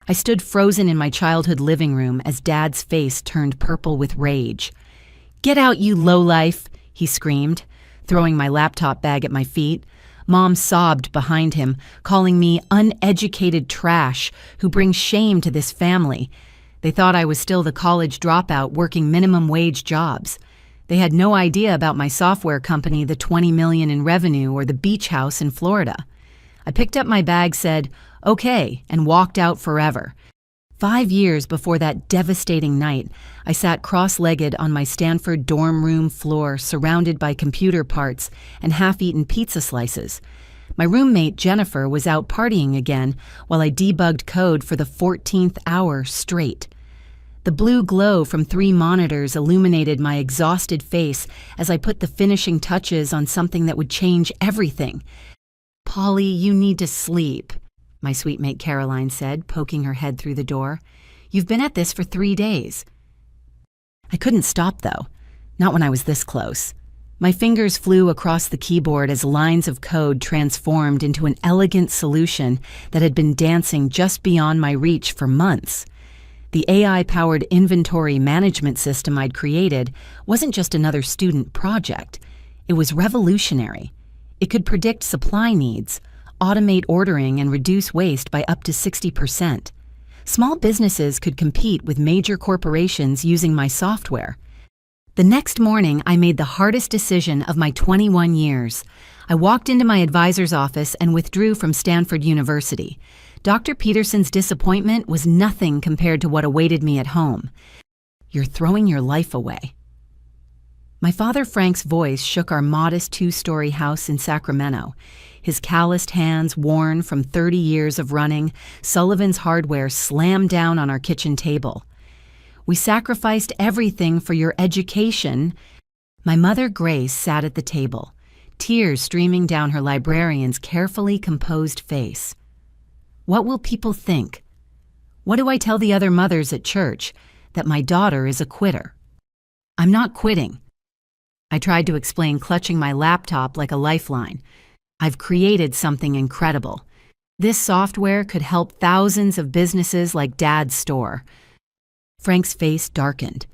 I stood frozen in my childhood living room as Dad's face turned purple with rage. "Get out, you lowlife!" he screamed, throwing my laptop bag at my feet. Mom sobbed behind him, calling me uneducated trash who brings shame to this family. They thought I was still the college dropout working minimum wage jobs. They had no idea about my software company, the $20 million in revenue, or the beach house in Florida. I picked up my bag, said, "Okay," and walked out forever. 5 years before that devastating night, I sat cross-legged on my Stanford dorm room floor, surrounded by computer parts and half-eaten pizza slices. My roommate, Jennifer, was out partying again while I debugged code for the 14th hour straight. The blue glow from 3 monitors illuminated my exhausted face as I put the finishing touches on something that would change everything. "Polly, you need to sleep," my sweet mate Caroline said, poking her head through the door. "You've been at this for 3 days." I couldn't stop, though. Not when I was this close. My fingers flew across the keyboard as lines of code transformed into an elegant solution that had been dancing just beyond my reach for months. The AI-powered inventory management system I'd created wasn't just another student project. It was revolutionary. It could predict supply needs, automate ordering, and reduce waste by up to 60%. Small businesses could compete with major corporations using my software. The next morning, I made the hardest decision of my 21 years. I walked into my advisor's office and withdrew from Stanford University. Dr. Peterson's disappointment was nothing compared to what awaited me at home. "You're throwing your life away." My father Frank's voice shook our modest 2-story house in Sacramento. His calloused hands, worn from 30 years of running, Sullivan's Hardware slammed down on our kitchen table. "We sacrificed everything for your education." My mother Grace sat at the table, tears streaming down her librarian's carefully composed face. "What will people think? What do I tell the other mothers at church? That my daughter is a quitter?" "I'm not quitting," I tried to explain, clutching my laptop like a lifeline. "I've created something incredible. This software could help thousands of businesses like Dad's store." Frank's face darkened.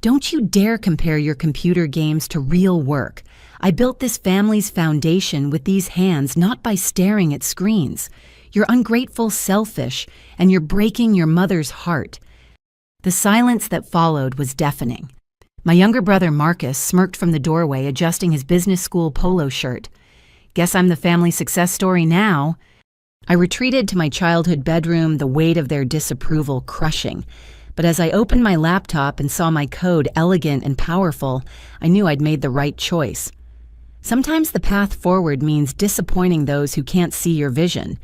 "Don't you dare compare your computer games to real work. I built this family's foundation with these hands, not by staring at screens. You're ungrateful, selfish, and you're breaking your mother's heart." The silence that followed was deafening. My younger brother Marcus smirked from the doorway, adjusting his business school polo shirt. "Guess I'm the family success story now." I retreated to my childhood bedroom, the weight of their disapproval crushing. But as I opened my laptop and saw my code elegant and powerful, I knew I'd made the right choice. Sometimes the path forward means disappointing those who can't see your vision.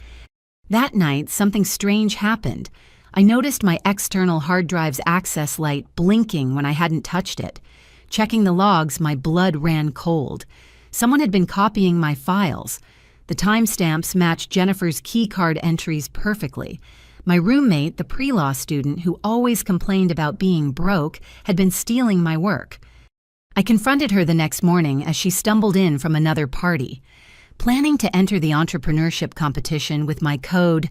That night, something strange happened. I noticed my external hard drive's access light blinking when I hadn't touched it. Checking the logs, my blood ran cold. Someone had been copying my files. The timestamps matched Jennifer's keycard entries perfectly. My roommate, the pre-law student who always complained about being broke, had been stealing my work. I confronted her the next morning as she stumbled in from another party. Planning to enter the entrepreneurship competition with my code,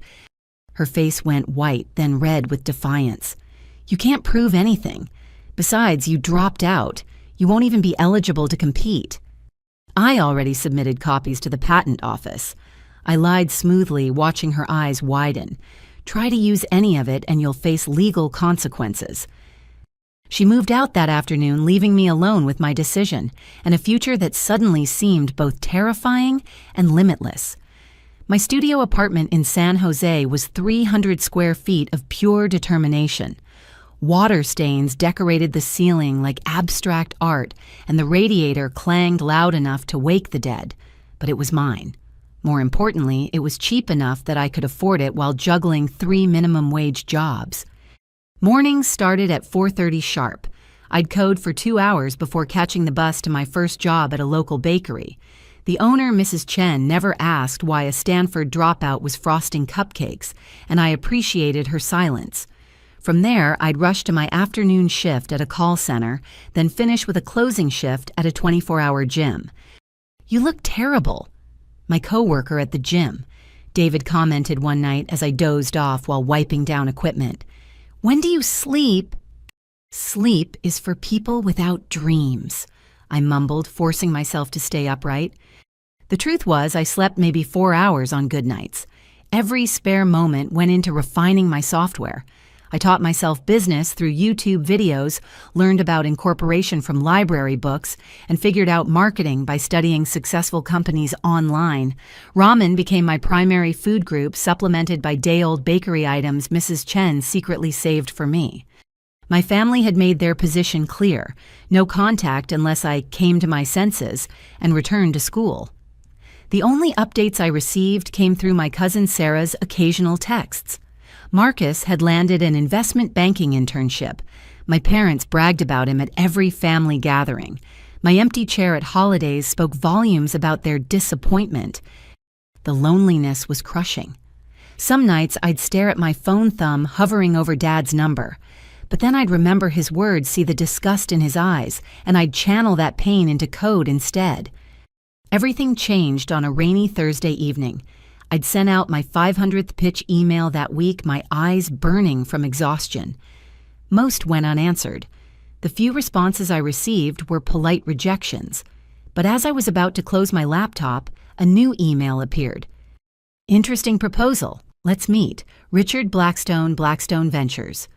her face went white, then red with defiance. "You can't prove anything. Besides, you dropped out. You won't even be eligible to compete." I already submitted copies to the patent office. I lied smoothly, watching her eyes widen. "Try to use any of it and you'll face legal consequences." She moved out that afternoon, leaving me alone with my decision and a future that suddenly seemed both terrifying and limitless. My studio apartment in San Jose was 300 square feet of pure determination. Water stains decorated the ceiling like abstract art, and the radiator clanged loud enough to wake the dead. But it was mine. More importantly, it was cheap enough that I could afford it while juggling 3 minimum wage jobs. Mornings started at 4:30 sharp. I'd code for 2 hours before catching the bus to my first job at a local bakery. The owner, Mrs. Chen, never asked why a Stanford dropout was frosting cupcakes, and I appreciated her silence. From there, I'd rush to my afternoon shift at a call center, then finish with a closing shift at a 24-hour gym. "You look terrible." My coworker at the gym. David commented one night as I dozed off while wiping down equipment. "When do you sleep?" "Sleep is for people without dreams," I mumbled, forcing myself to stay upright. The truth was, I slept maybe 4 hours on good nights. Every spare moment went into refining my software. I taught myself business through YouTube videos, learned about incorporation from library books, and figured out marketing by studying successful companies online. Ramen became my primary food group, supplemented by day-old bakery items Mrs. Chen secretly saved for me. My family had made their position clear: no contact unless I came to my senses and returned to school. The only updates I received came through my cousin Sarah's occasional texts. Marcus had landed an investment banking internship. My parents bragged about him at every family gathering. My empty chair at holidays spoke volumes about their disappointment. The loneliness was crushing. Some nights I'd stare at my phone thumb hovering over Dad's number. But then I'd remember his words, see the disgust in his eyes, and I'd channel that pain into code instead. Everything changed on a rainy Thursday evening. I'd sent out my 500th pitch email that week, my eyes burning from exhaustion. Most went unanswered. The few responses I received were polite rejections. But as I was about to close my laptop, a new email appeared. "Interesting proposal. Let's meet. Richard Blackstone, Blackstone Ventures."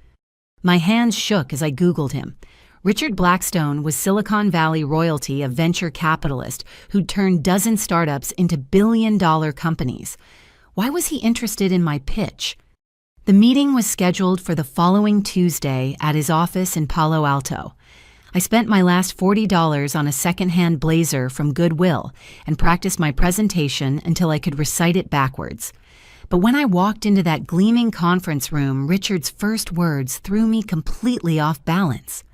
My hands shook as I Googled him. Richard Blackstone was Silicon Valley royalty, a venture capitalist who'd turned dozen startups into billion-dollar companies. Why was he interested in my pitch? The meeting was scheduled for the following Tuesday at his office in Palo Alto. I spent my last $40 on a second-hand blazer from Goodwill and practiced my presentation until I could recite it backwards. But when I walked into that gleaming conference room, Richard's first words threw me completely off balance.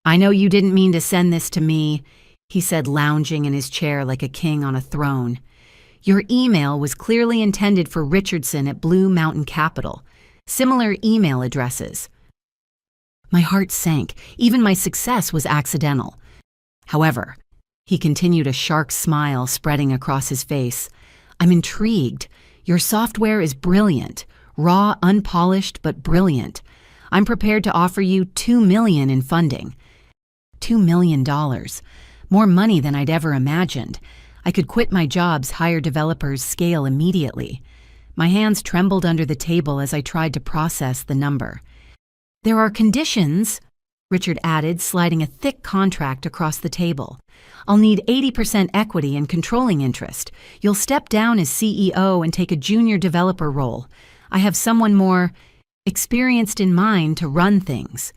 "I know you didn't mean to send this to me," he said, lounging in his chair like a king on a throne. "Your email was clearly intended for Richardson at Blue Mountain Capital. Similar email addresses." My heart sank. Even my success was accidental. However, he continued, a shark smile spreading across his face, "I'm intrigued. Your software is brilliant. Raw, unpolished, but brilliant. I'm prepared to offer you $2 million in funding." $2 million. More money than I'd ever imagined. I could quit my jobs, hire developers, scale immediately. My hands trembled under the table as I tried to process the number. "There are conditions," Richard added, sliding a thick contract across the table. "I'll need 80% equity and controlling interest. You'll step down as CEO and take a junior developer role. I have someone more experienced in mind to run things."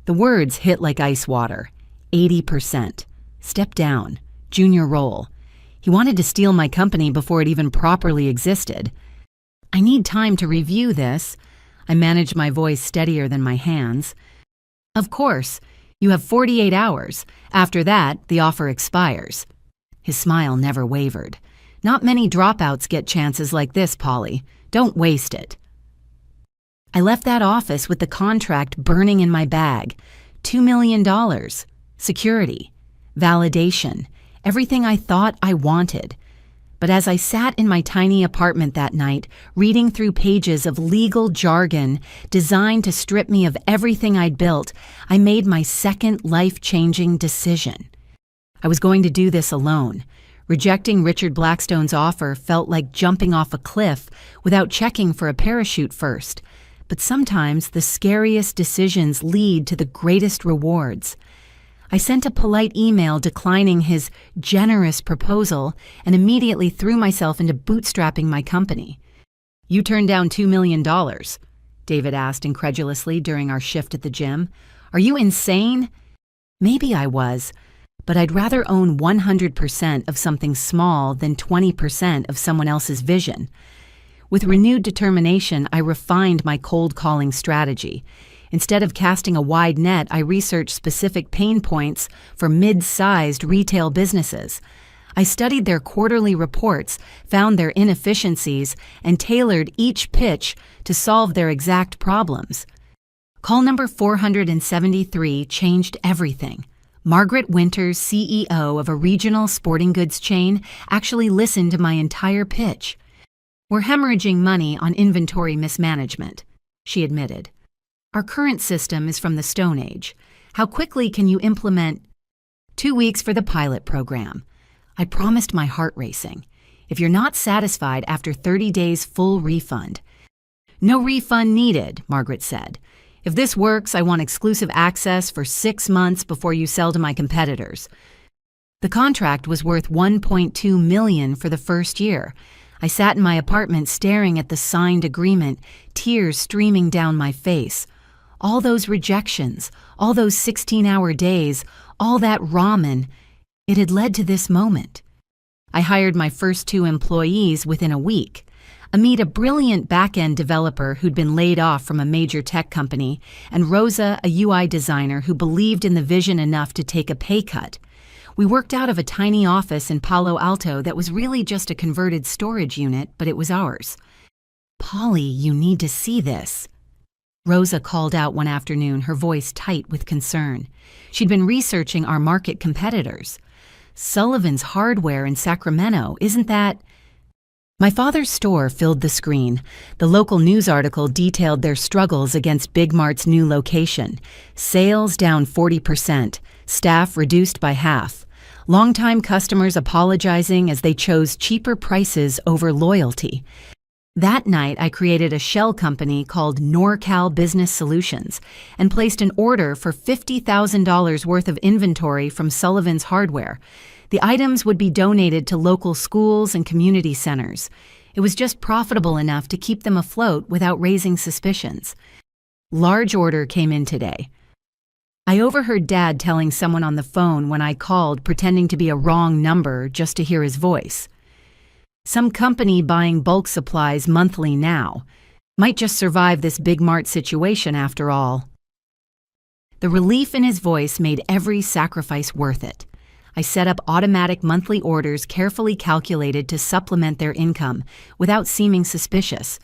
The words hit like ice water. 80%. Step down. Junior role. He wanted to steal my company before it even properly existed. "I need time to review this." I managed my voice steadier than my hands. "Of course. You have 48 hours. After that, the offer expires." His smile never wavered. "Not many dropouts get chances like this, Polly. Don't waste it." I left that office with the contract burning in my bag. $2 million. Security. Validation. Everything I thought I wanted. But as I sat in my tiny apartment that night, reading through pages of legal jargon designed to strip me of everything I'd built, I made my second life-changing decision. I was going to do this alone. Rejecting Richard Blackstone's offer felt like jumping off a cliff without checking for a parachute first. But sometimes the scariest decisions lead to the greatest rewards. I sent a polite email declining his generous proposal and immediately threw myself into bootstrapping my company. "You turned down $2 million, David asked incredulously during our shift at the gym. "Are you insane?" Maybe I was, but I'd rather own 100% of something small than 20% of someone else's vision. With renewed determination, I refined my cold calling strategy. Instead of casting a wide net, I researched specific pain points for mid-sized retail businesses. I studied their quarterly reports, found their inefficiencies, and tailored each pitch to solve their exact problems. Call number 473 changed everything. Margaret Winters, CEO of a regional sporting goods chain, actually listened to my entire pitch. We're hemorrhaging money on inventory mismanagement, she admitted. Our current system is from the Stone Age. How quickly can you implement 2 weeks for the pilot program? I promised, my heart racing. If you're not satisfied after 30 days, full refund. No refund needed, Margaret said. If this works, I want exclusive access for 6 months before you sell to my competitors. The contract was worth $1.2 million for the first year. I sat in my apartment staring at the signed agreement, tears streaming down my face. All those rejections, all those 16-hour days, all that ramen, it had led to this moment. I hired my first 2 employees within a week. Amid a brilliant back-end developer who'd been laid off from a major tech company, and Rosa, a UI designer who believed in the vision enough to take a pay cut. We worked out of a tiny office in Palo Alto that was really just a converted storage unit, but it was ours. "Polly, you need to see this." Rosa called out one afternoon, her voice tight with concern. She'd been researching our market competitors. "Sullivan's Hardware in Sacramento, isn't that—" My father's store filled the screen. The local news article detailed their struggles against Big Mart's new location. Sales down 40%, staff reduced by half. Longtime customers apologizing as they chose cheaper prices over loyalty. That night, I created a shell company called NorCal Business Solutions and placed an order for $50,000 worth of inventory from Sullivan's Hardware. The items would be donated to local schools and community centers. It was just profitable enough to keep them afloat without raising suspicions. Large order came in today. I overheard Dad telling someone on the phone when I called, pretending to be a wrong number just to hear his voice. Some company buying bulk supplies monthly now. Might just survive this Big Mart situation after all. The relief in his voice made every sacrifice worth it. I set up automatic monthly orders carefully calculated to supplement their income without seeming suspicious.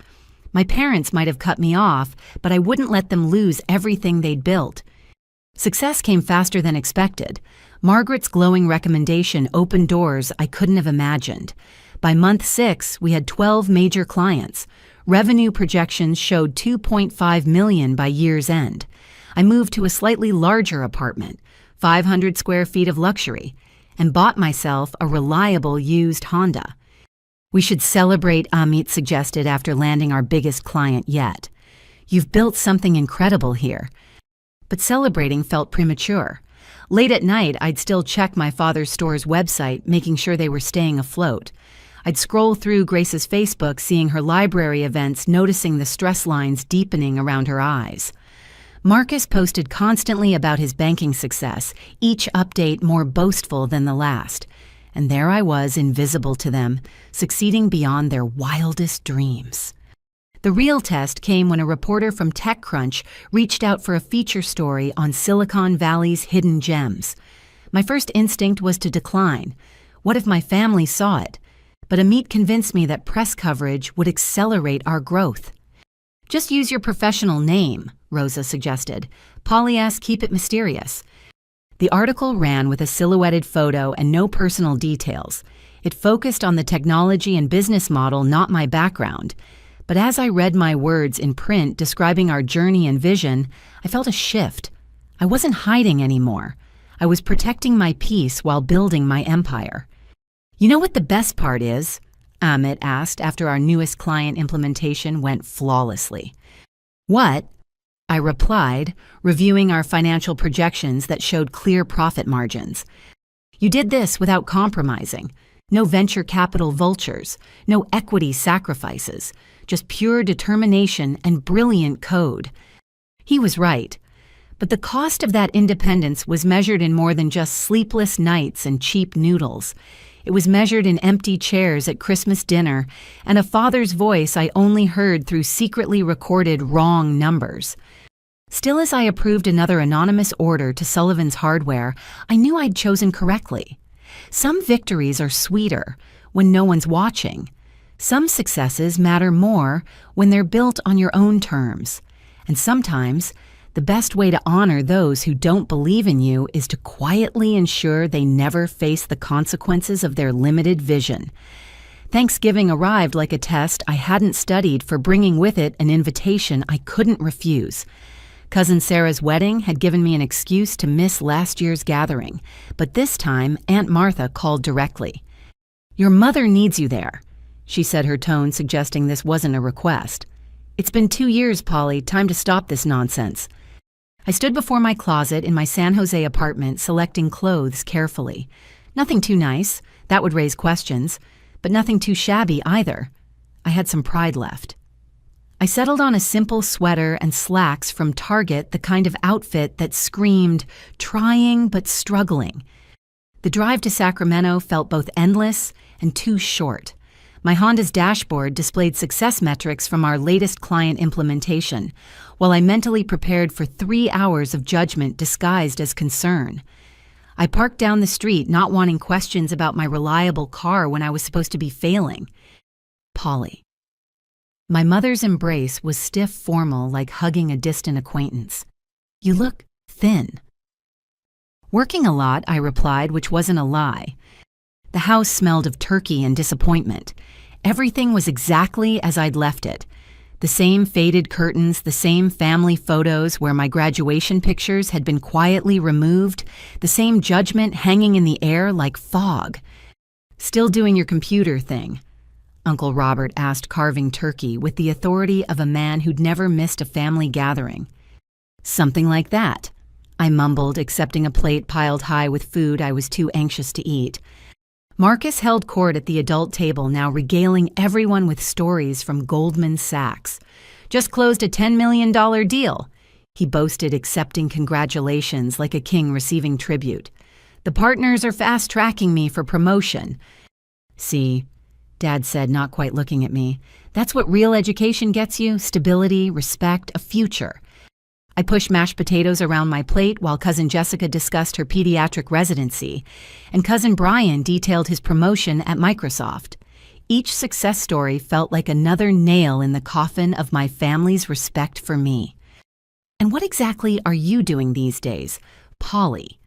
My parents might have cut me off, but I wouldn't let them lose everything they'd built. Success came faster than expected. Margaret's glowing recommendation opened doors I couldn't have imagined. By month 6, we had 12 major clients. Revenue projections showed $2.5 million by year's end. I moved to a slightly larger apartment, 500 square feet of luxury, and bought myself a reliable used Honda. We should celebrate, Amit suggested after landing our biggest client yet. You've built something incredible here. But celebrating felt premature. Late at night, I'd still check my father's store's website, making sure they were staying afloat. I'd scroll through Grace's Facebook, seeing her library events, noticing the stress lines deepening around her eyes. Marcus posted constantly about his banking success, each update more boastful than the last. And there I was, invisible to them, succeeding beyond their wildest dreams. The real test came when a reporter from TechCrunch reached out for a feature story on Silicon Valley's hidden gems. My first instinct was to decline. What if my family saw it? But Amit convinced me that press coverage would accelerate our growth. Just use your professional name, Rosa suggested. Polly, keep it mysterious. The article ran with a silhouetted photo and no personal details. It focused on the technology and business model, not my background. But as I read my words in print describing our journey and vision, I felt a shift. I wasn't hiding anymore. I was protecting my peace while building my empire. You know what the best part is? Amit asked after our newest client implementation went flawlessly. What? I replied, reviewing our financial projections that showed clear profit margins. You did this without compromising. No venture capital vultures, no equity sacrifices, just pure determination and brilliant code. He was right. But the cost of that independence was measured in more than just sleepless nights and cheap noodles. It was measured in empty chairs at Christmas dinner and a father's voice I only heard through secretly recorded wrong numbers. Still, as I approved another anonymous order to Sullivan's Hardware, I knew I'd chosen correctly. Some victories are sweeter when no one's watching. Some successes matter more when they're built on your own terms. And sometimes, the best way to honor those who don't believe in you is to quietly ensure they never face the consequences of their limited vision. Thanksgiving arrived like a test I hadn't studied for, bringing with it an invitation I couldn't refuse. Cousin Sarah's wedding had given me an excuse to miss last year's gathering, but this time Aunt Martha called directly. "Your mother needs you there," she said, her tone suggesting this wasn't a request. "It's been 2 years, Polly. Time to stop this nonsense." I stood before my closet in my San Jose apartment, selecting clothes carefully. Nothing too nice, that would raise questions, but nothing too shabby either. I had some pride left. I settled on a simple sweater and slacks from Target, the kind of outfit that screamed, trying but struggling. The drive to Sacramento felt both endless and too short. My Honda's dashboard displayed success metrics from our latest client implementation, while I mentally prepared for 3 hours of judgment disguised as concern. I parked down the street, not wanting questions about my reliable car when I was supposed to be failing. Polly. My mother's embrace was stiff, formal, like hugging a distant acquaintance. "You look thin." "Working a lot," I replied, which wasn't a lie. The house smelled of turkey and disappointment. Everything was exactly as I'd left it. The same faded curtains, the same family photos where my graduation pictures had been quietly removed, the same judgment hanging in the air like fog. "Still doing your computer thing?" Uncle Robert asked, carving turkey with the authority of a man who'd never missed a family gathering. "Something like that," I mumbled, accepting a plate piled high with food I was too anxious to eat. Marcus held court at the adult table, now regaling everyone with stories from Goldman Sachs. "Just closed a $10 million deal," he boasted, accepting congratulations like a king receiving tribute. "The partners are fast-tracking me for promotion." "See," Dad said, not quite looking at me. "That's what real education gets you: stability, respect, a future." I pushed mashed potatoes around my plate while Cousin Jessica discussed her pediatric residency, and Cousin Brian detailed his promotion at Microsoft. Each success story felt like another nail in the coffin of my family's respect for me. "And what exactly are you doing these days, Polly?"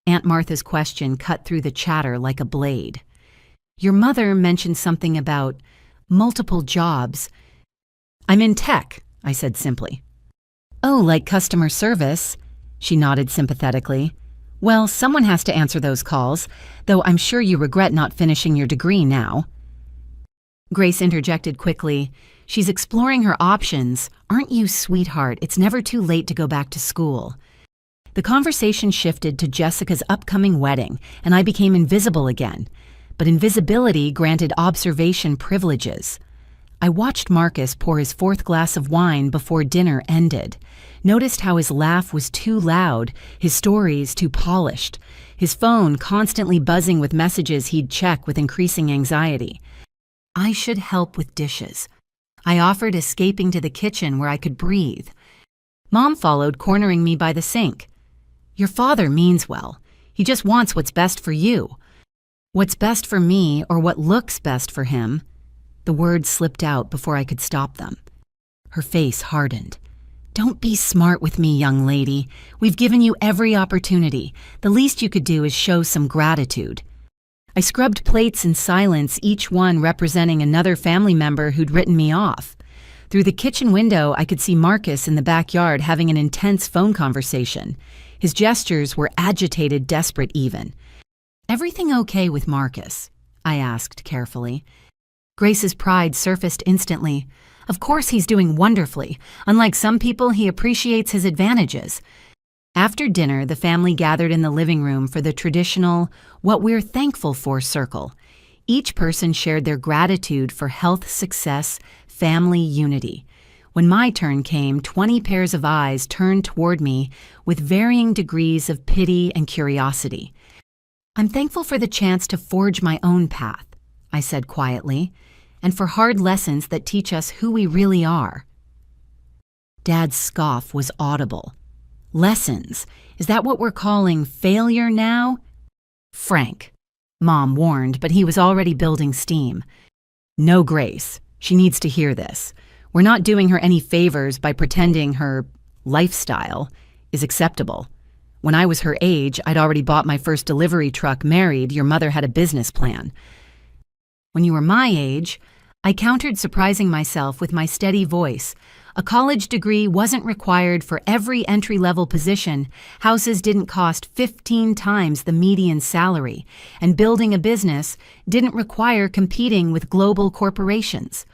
Aunt Martha's question cut through the chatter like a blade. "Your mother mentioned something about multiple jobs." "I'm in tech," I said simply. "Oh, like customer service?" She nodded sympathetically. "Well, someone has to answer those calls, though I'm sure you regret not finishing your degree now." Grace interjected quickly. "She's exploring her options. Aren't you, sweetheart? It's never too late to go back to school." The conversation shifted to Jessica's upcoming wedding, and I became invisible again. But invisibility granted observation privileges. I watched Marcus pour his 4th glass of wine before dinner ended, noticed how his laugh was too loud, his stories too polished, his phone constantly buzzing with messages he'd check with increasing anxiety. I should help with dishes. I offered, escaping to the kitchen where I could breathe. Mom followed, cornering me by the sink. "Your father means well. He just wants what's best for you." What's best for me, or what looks best for him? The words slipped out before I could stop them. Her face hardened. "Don't be smart with me, young lady. We've given you every opportunity. The least you could do is show some gratitude." I scrubbed plates in silence, each one representing another family member who'd written me off. Through the kitchen window, I could see Marcus in the backyard having an intense phone conversation. His gestures were agitated, desperate even. "Everything okay with Marcus?" I asked carefully. Grace's pride surfaced instantly. "Of course he's doing wonderfully. Unlike some people, he appreciates his advantages." After dinner, the family gathered in the living room for the traditional "what we're thankful for" circle. Each person shared their gratitude for health, success, family unity. When my turn came, 20 pairs of eyes turned toward me with varying degrees of pity and curiosity. "I'm thankful for the chance to forge my own path," I said quietly, "and for hard lessons that teach us who we really are." Dad's scoff was audible. "Lessons? Is that what we're calling failure now?" "Frank," Mom warned, but he was already building steam. "No, Grace. She needs to hear this. We're not doing her any favors by pretending her lifestyle is acceptable. When I was her age, I'd already bought my first delivery truck, married. Your mother had a business plan." When you were my age, I countered, surprising myself with my steady voice. A college degree wasn't required for every entry-level position, houses didn't cost 15 times the median salary, and building a business didn't require competing with global corporations.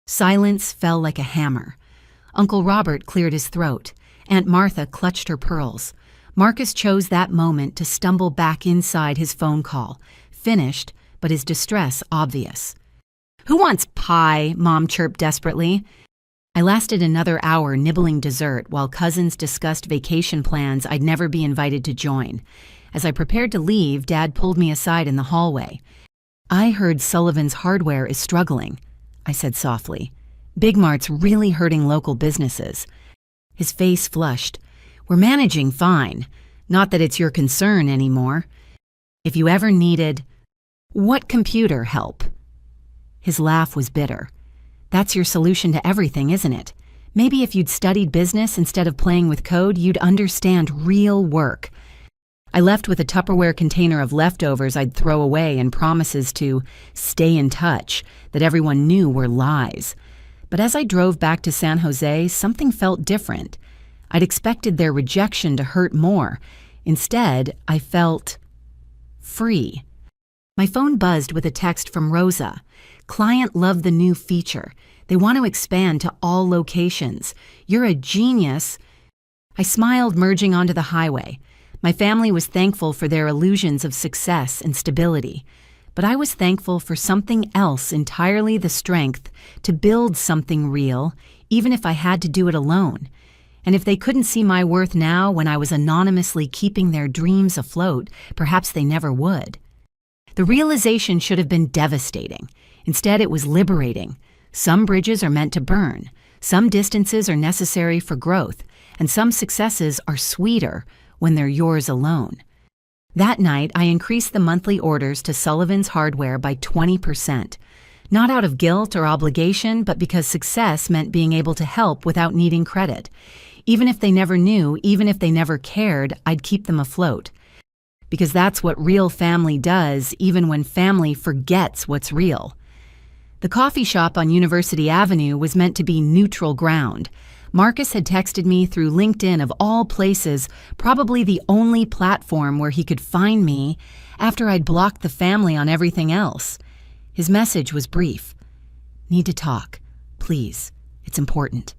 Silence fell like a hammer. Uncle Robert cleared his throat. Aunt Martha clutched her pearls. Marcus chose that moment to stumble back inside his phone call, finished, but his distress obvious. "Who wants pie?" Mom chirped desperately. I lasted another hour nibbling dessert while cousins discussed vacation plans I'd never be invited to join. As I prepared to leave, Dad pulled me aside in the hallway. "I heard Sullivan's Hardware is struggling," I said softly. "Big Mart's really hurting local businesses." His face flushed. "We're managing fine. Not that it's your concern anymore. If you ever needed—" "What computer help?" His laugh was bitter. "That's your solution to everything, isn't it? Maybe if you'd studied business instead of playing with code, you'd understand real work." I left with a Tupperware container of leftovers I'd throw away and promises to stay in touch that everyone knew were lies. But as I drove back to San Jose, something felt different. I'd expected their rejection to hurt more. Instead, I felt free. My phone buzzed with a text from Rosa. "Client loved the new feature. They want to expand to all locations. You're a genius." I smiled, merging onto the highway. My family was thankful for their illusions of success and stability. But I was thankful for something else entirely, the strength to build something real, even if I had to do it alone. And if they couldn't see my worth now when I was anonymously keeping their dreams afloat, perhaps they never would. The realization should have been devastating. Instead, it was liberating. Some bridges are meant to burn. Some distances are necessary for growth. And some successes are sweeter when they're yours alone. That night, I increased the monthly orders to Sullivan's Hardware by 20%. Not out of guilt or obligation, but because success meant being able to help without needing credit. Even if they never knew, even if they never cared, I'd keep them afloat. Because that's what real family does, even when family forgets what's real. The coffee shop on University Avenue was meant to be neutral ground. Marcus had texted me through LinkedIn, of all places, probably the only platform where he could find me after I'd blocked the family on everything else. His message was brief. "Need to talk. Please. It's important."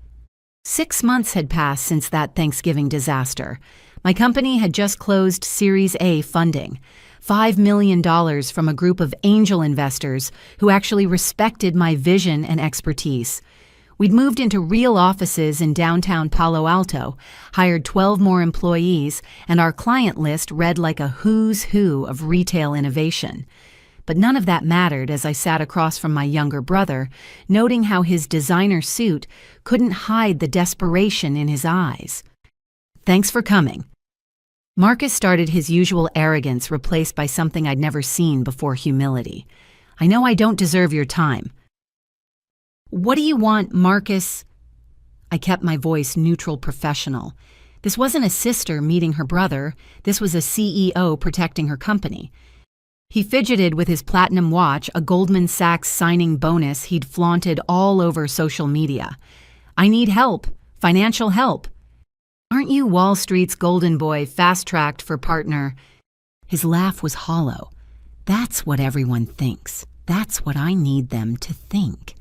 6 months had passed since that Thanksgiving disaster. My company had just closed Series A funding, $5 million from a group of angel investors who actually respected my vision and expertise. We'd moved into real offices in downtown Palo Alto, hired 12 more employees, and our client list read like a who's who of retail innovation. But none of that mattered as I sat across from my younger brother, noting how his designer suit couldn't hide the desperation in his eyes. "Thanks for coming." Marcus started his usual arrogance, replaced by something I'd never seen before: humility. "I know I don't deserve your time." "What do you want, Marcus?" I kept my voice neutral, professional. This wasn't a sister meeting her brother. This was a CEO protecting her company. He fidgeted with his platinum watch, a Goldman Sachs signing bonus he'd flaunted all over social media. "I need help. Financial help." "Aren't you Wall Street's golden boy, fast-tracked for partner?" His laugh was hollow. "That's what everyone thinks. That's what I need them to think."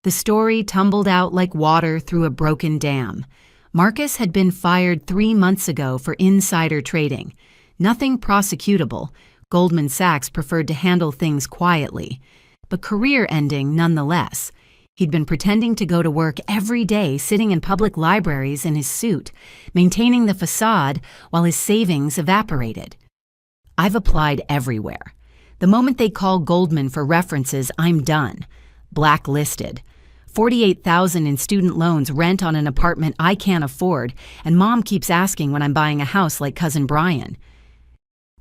The story tumbled out like water through a broken dam. Marcus had been fired 3 months ago for insider trading. Nothing prosecutable. Goldman Sachs preferred to handle things quietly. But career-ending nonetheless. He'd been pretending to go to work every day, sitting in public libraries in his suit, maintaining the facade while his savings evaporated. I've applied everywhere. The moment they call Goldman for references, I'm done. Blacklisted. $48,000 in student loans, rent on an apartment I can't afford, and Mom keeps asking when I'm buying a house like Cousin Brian.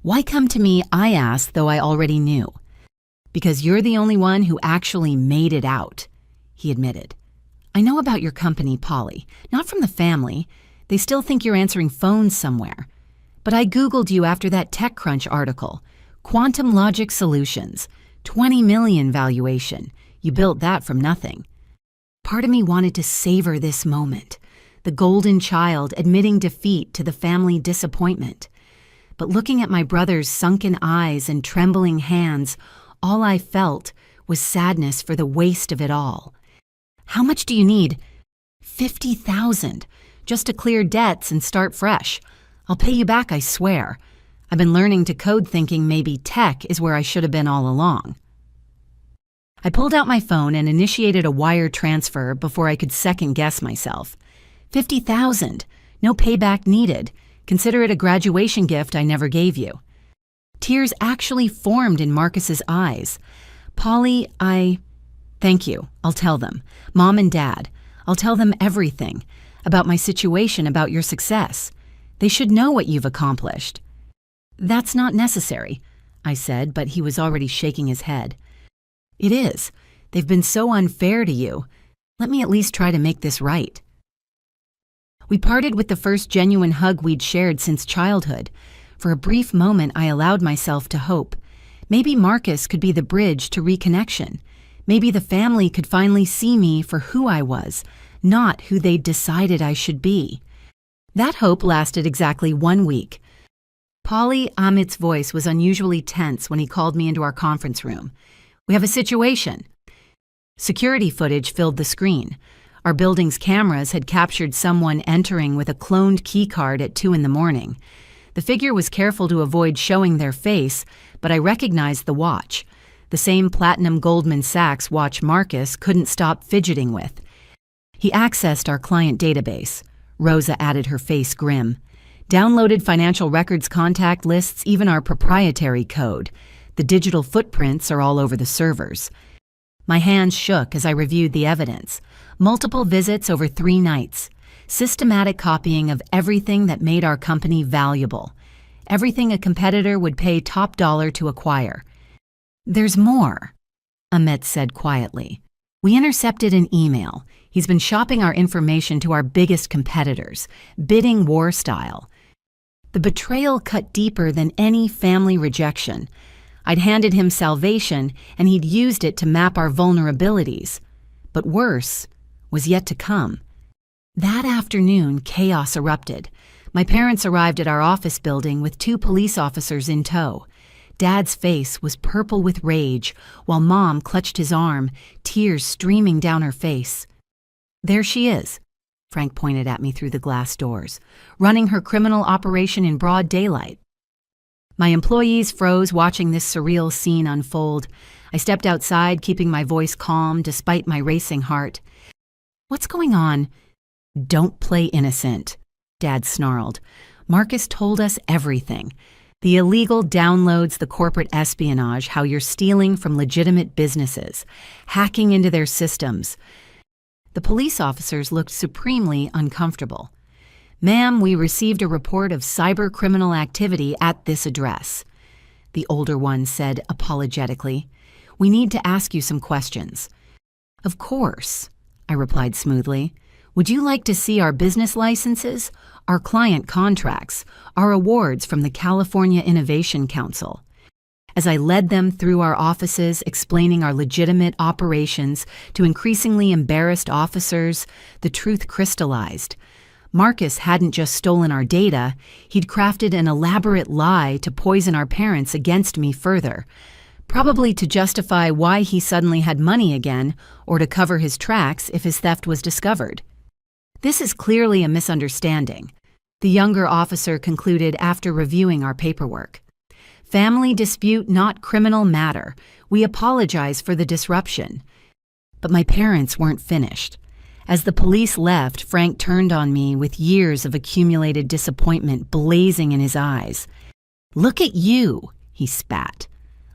"Why come to me?" I asked, though I already knew. "Because you're the only one who actually made it out," he admitted. "I know about your company, Polly, not from the family. They still think you're answering phones somewhere. But I Googled you after that TechCrunch article. Quantum Logic Solutions. $20 million valuation. You built that from nothing. Part of me wanted to savor this moment, the golden child admitting defeat to the family disappointment. But looking at my brother's sunken eyes and trembling hands, all I felt was sadness for the waste of it all. How much do you need? $50,000, just to clear debts and start fresh. I'll pay you back, I swear. I've been learning to code thinking maybe tech is where I should have been all along. I pulled out my phone and initiated a wire transfer before I could second-guess myself. $50,000, no payback needed. Consider it a graduation gift I never gave you. Tears actually formed in Marcus's eyes. Polly, Thank you. I'll tell them. Mom and Dad. I'll tell them everything. About my situation, about your success. They should know what you've accomplished. That's not necessary, I said, but he was already shaking his head. It is. They've been so unfair to you. Let me at least try to make this right. We parted with the first genuine hug we'd shared since childhood. For a brief moment, I allowed myself to hope. Maybe Marcus could be the bridge to reconnection. Maybe the family could finally see me for who I was, not who they'd decided I should be. That hope lasted exactly 1 week. Polly, Amit's voice was unusually tense when he called me into our conference room. We have a situation. Security footage filled the screen. Our building's cameras had captured someone entering with a cloned keycard at 2 a.m. The figure was careful to avoid showing their face, but I recognized the watch. The same platinum Goldman Sachs watch Marcus couldn't stop fidgeting with. He accessed our client database. Rosa added her face grim. Downloaded financial records contact lists, even our proprietary code. The digital footprints are all over the servers. My hands shook as I reviewed the evidence. Multiple visits over 3 nights. Systematic copying of everything that made our company valuable. Everything a competitor would pay top dollar to acquire. There's more, Amit said quietly. We intercepted an email. He's been shopping our information to our biggest competitors, bidding war style. The betrayal cut deeper than any family rejection. I'd handed him salvation, and he'd used it to map our vulnerabilities. But worse was yet to come. That afternoon, chaos erupted. My parents arrived at our office building with 2 police officers in tow. Dad's face was purple with rage, while Mom clutched his arm, tears streaming down her face. There she is, Frank pointed at me through the glass doors, running her criminal operation in broad daylight. My employees froze watching this surreal scene unfold. I stepped outside, keeping my voice calm despite my racing heart. What's going on? Don't play innocent, Dad snarled. Marcus told us everything. The illegal downloads, the corporate espionage, how you're stealing from legitimate businesses, hacking into their systems. The police officers looked supremely uncomfortable. Ma'am, we received a report of cyber criminal activity at this address. The older one said apologetically. We need to ask you some questions. Of course, I replied smoothly. Would you like to see our business licenses, our client contracts, our awards from the California Innovation Council? As I led them through our offices, explaining our legitimate operations to increasingly embarrassed officers, the truth crystallized. Marcus hadn't just stolen our data, he'd crafted an elaborate lie to poison our parents against me further, probably to justify why he suddenly had money again or to cover his tracks if his theft was discovered. This is clearly a misunderstanding, the younger officer concluded after reviewing our paperwork. Family dispute, not criminal matter. We apologize for the disruption. But my parents weren't finished. As the police left, Frank turned on me with years of accumulated disappointment blazing in his eyes. Look at you, he spat.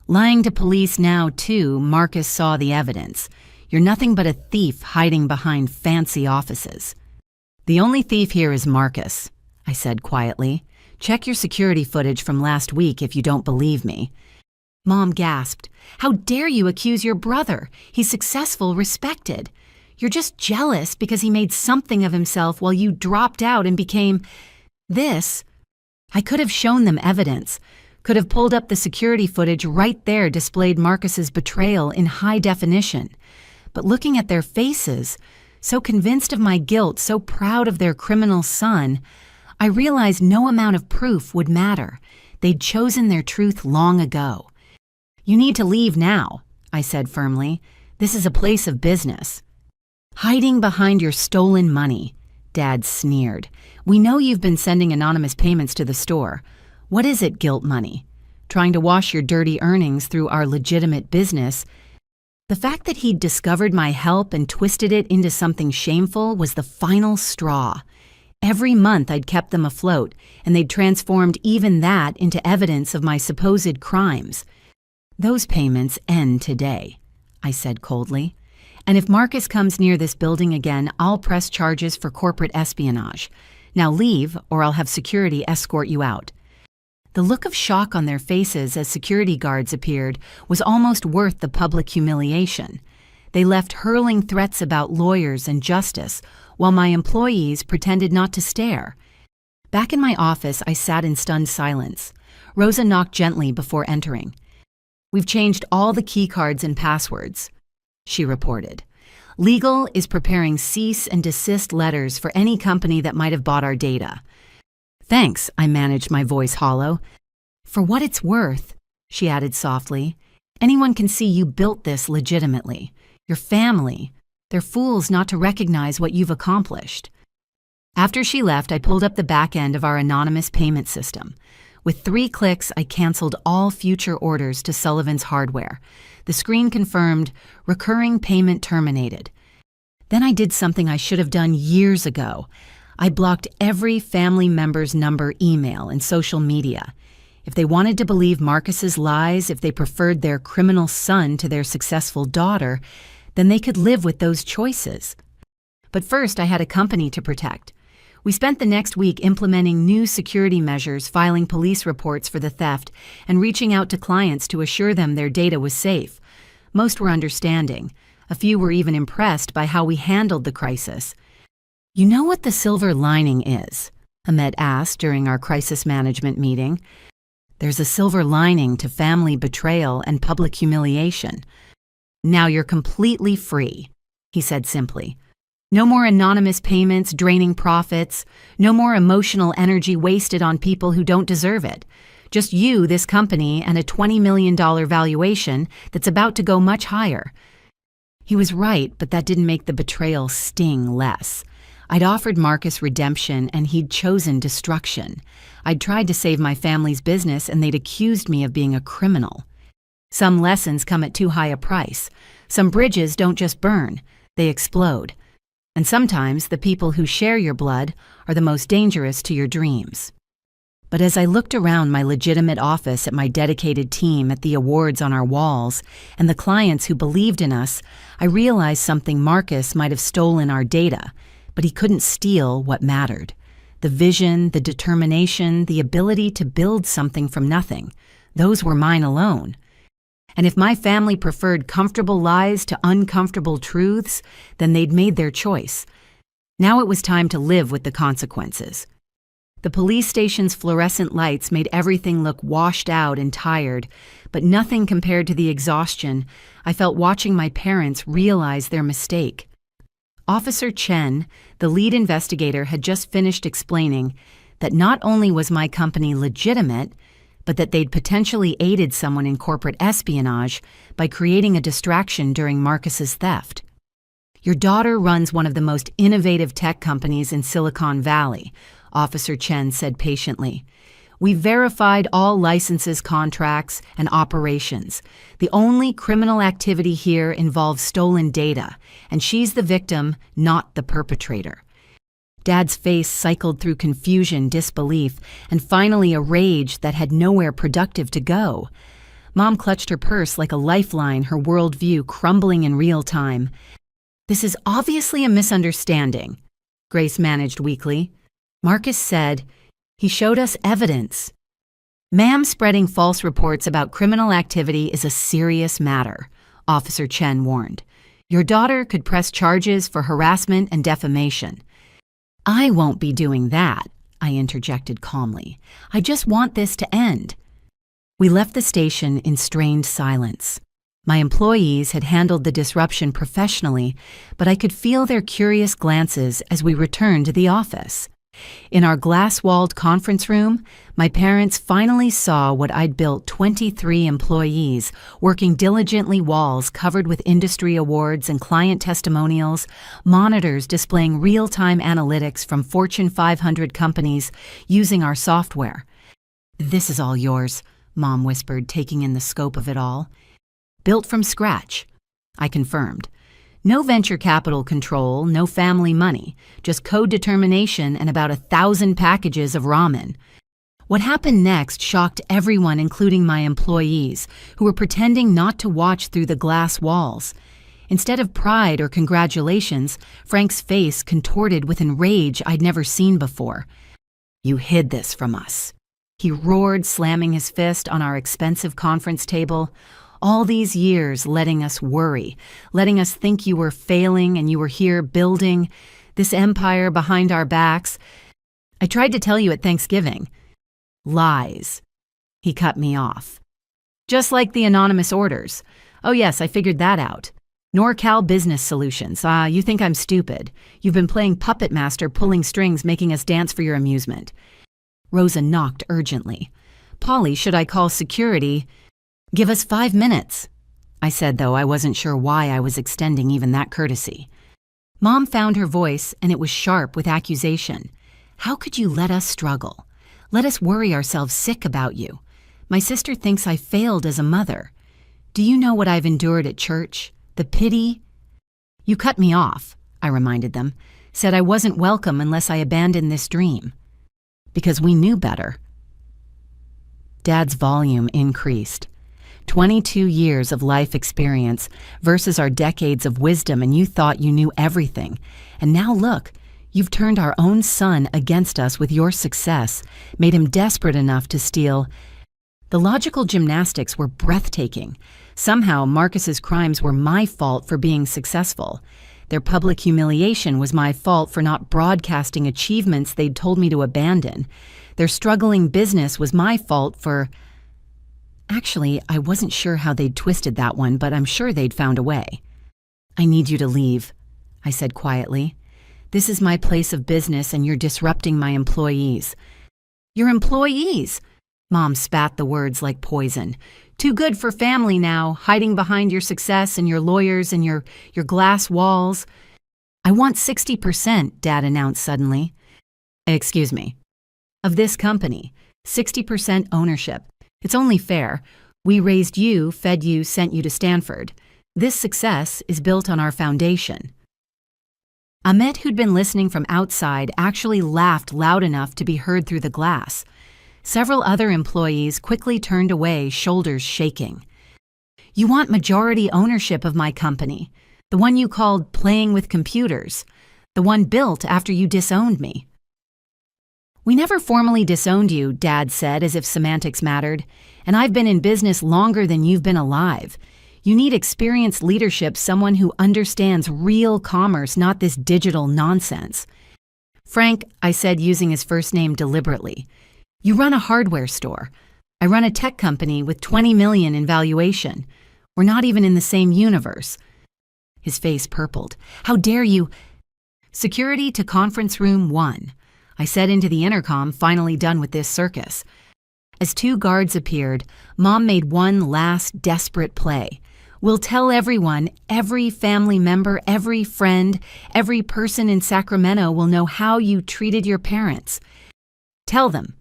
Lying to police now, too, Marcus saw the evidence. You're nothing but a thief hiding behind fancy offices. The only thief here is Marcus, I said quietly. Check your security footage from last week if you don't believe me. Mom gasped. How dare you accuse your brother? He's successful, respected. You're just jealous because he made something of himself while you dropped out and became this. I could have shown them evidence. Could have pulled up the security footage right there displayed Marcus's betrayal in high definition. But looking at their faces, so convinced of my guilt, so proud of their criminal son, I realized no amount of proof would matter. They'd chosen their truth long ago. "You need to leave now," I said firmly. "This is a place of business." "Hiding behind your stolen money," Dad sneered. "We know you've been sending anonymous payments to the store. What is it, guilt money? Trying to wash your dirty earnings through our legitimate business?" The fact that he'd discovered my help and twisted it into something shameful was the final straw. Every month I'd kept them afloat, and they'd transformed even that into evidence of my supposed crimes. "Those payments end today," I said coldly. "And if Marcus comes near this building again, I'll press charges for corporate espionage. Now leave, or I'll have security escort you out." The look of shock on their faces as security guards appeared was almost worth the public humiliation. They left hurling threats about lawyers and justice, while my employees pretended not to stare. Back in my office, I sat in stunned silence. Rosa knocked gently before entering. "We've changed all the key cards and passwords," she reported. "Legal is preparing cease and desist letters for any company that might have bought our data." "Thanks," I managed, my voice hollow. "For what it's worth," she added softly, "anyone can see you built this legitimately. Your family. They're fools not to recognize what you've accomplished." After she left, I pulled up the back end of our anonymous payment system. With 3 clicks, I canceled all future orders to Sullivan's Hardware. The screen confirmed, "Recurring payment terminated." Then I did something I should have done years ago. I blocked every family member's number, email, and social media. If they wanted to believe Marcus's lies, if they preferred their criminal son to their successful daughter, then they could live with those choices. But first, I had a company to protect. We spent the next week implementing new security measures, filing police reports for the theft, and reaching out to clients to assure them their data was safe. Most were understanding. A few were even impressed by how we handled the crisis. "You know what the silver lining is?" Ahmed asked during our crisis management meeting. "There's a silver lining to family betrayal and public humiliation. Now you're completely free," he said simply. "No more anonymous payments draining profits. No more emotional energy wasted on people who don't deserve it. Just you, this company, and a $20 million valuation that's about to go much higher." He was right, but that didn't make the betrayal sting less. I'd offered Marcus redemption, and he'd chosen destruction. I'd tried to save my family's business, and they'd accused me of being a criminal. Some lessons come at too high a price. Some bridges don't just burn, they explode. And sometimes the people who share your blood are the most dangerous to your dreams. But as I looked around my legitimate office at my dedicated team, at the awards on our walls, and the clients who believed in us, I realized something. Marcus might have stolen our data, but he couldn't steal what mattered. The vision, the determination, the ability to build something from nothing. Those were mine alone. And if my family preferred comfortable lies to uncomfortable truths, then they'd made their choice. Now it was time to live with the consequences. The police station's fluorescent lights made everything look washed out and tired, but nothing compared to the exhaustion I felt watching my parents realize their mistake. Officer Chen, the lead investigator, had just finished explaining that not only was my company legitimate, but that they'd potentially aided someone in corporate espionage by creating a distraction during Marcus's theft. "Your daughter runs one of the most innovative tech companies in Silicon Valley," Officer Chen said patiently. "We've verified all licenses, contracts, and operations. The only criminal activity here involves stolen data, and she's the victim, not the perpetrator." Dad's face cycled through confusion, disbelief, and finally a rage that had nowhere productive to go. Mom clutched her purse like a lifeline, her worldview crumbling in real time. "This is obviously a misunderstanding," Grace managed weakly. "Marcus said he showed us evidence." "Ma'am, spreading false reports about criminal activity is a serious matter," Officer Chen warned. "Your daughter could press charges for harassment and defamation." "I won't be doing that," I interjected calmly. "I just want this to end." We left the station in strained silence. My employees had handled the disruption professionally, but I could feel their curious glances as we returned to the office. In our glass-walled conference room, my parents finally saw what I'd built: 23 employees working diligently, walls covered with industry awards and client testimonials, monitors displaying real-time analytics from Fortune 500 companies using our software. "This is all yours," Mom whispered, taking in the scope of it all. "Built from scratch," I confirmed. "No venture capital control, no family money, just code determination and about 1,000 packages of ramen." What happened next shocked everyone, including my employees, who were pretending not to watch through the glass walls. Instead of pride or congratulations, Frank's face contorted with rage I'd never seen before. "You hid this from us," he roared, slamming his fist on our expensive conference table. "All these years letting us worry, letting us think you were failing and you were here building this empire behind our backs. I tried to tell you at Thanksgiving." "Lies." He cut me off. "Just like the anonymous orders. Oh yes, I figured that out. NorCal Business Solutions. You think I'm stupid. You've been playing puppet master, pulling strings, making us dance for your amusement." Rosa knocked urgently. "Polly, should I call security?" "Give us 5 minutes," I said, though I wasn't sure why I was extending even that courtesy. Mom found her voice, and it was sharp with accusation. "How could you let us struggle? Let us worry ourselves sick about you? My sister thinks I failed as a mother. Do you know what I've endured at church? The pity—" "You cut me off," I reminded them. "Said I wasn't welcome unless I abandoned this dream." "Because we knew better." Dad's volume increased. 22 years of life experience versus our decades of wisdom, and you thought you knew everything. And now look, you've turned our own son against us with your success, made him desperate enough to steal. The logical gymnastics were breathtaking. Somehow Marcus's crimes were my fault for being successful. Their public humiliation was my fault for not broadcasting achievements they'd told me to abandon. Their struggling business was my fault for— Actually, I wasn't sure how they'd twisted that one, but I'm sure they'd found a way. "I need you to leave," I said quietly. "This is my place of business and you're disrupting my employees." "Your employees?" Mom spat the words like poison. "Too good for family now, hiding behind your success and your lawyers and your glass walls." "I want 60%, Dad announced suddenly. "Excuse me." "Of this company. 60% ownership. It's only fair. We raised you, fed you, sent you to Stanford. This success is built on our foundation." Ahmet, who'd been listening from outside, actually laughed loud enough to be heard through the glass. Several other employees quickly turned away, shoulders shaking. "You want majority ownership of my company, the one you called playing with computers, the one built after you disowned me." "We never formally disowned you," Dad said, as if semantics mattered. "And I've been in business longer than you've been alive. You need experienced leadership, someone who understands real commerce, not this digital nonsense." "Frank," I said, using his first name deliberately, "you run a hardware store. I run a tech company with 20 million in valuation. We're not even in the same universe." His face purpled. "How dare you—" "Security to conference room 1. I said into the intercom, finally done with this circus. As 2 guards appeared, Mom made one last desperate play. "We'll tell everyone, every family member, every friend, every person in Sacramento will know how you treated your parents. Tell them,"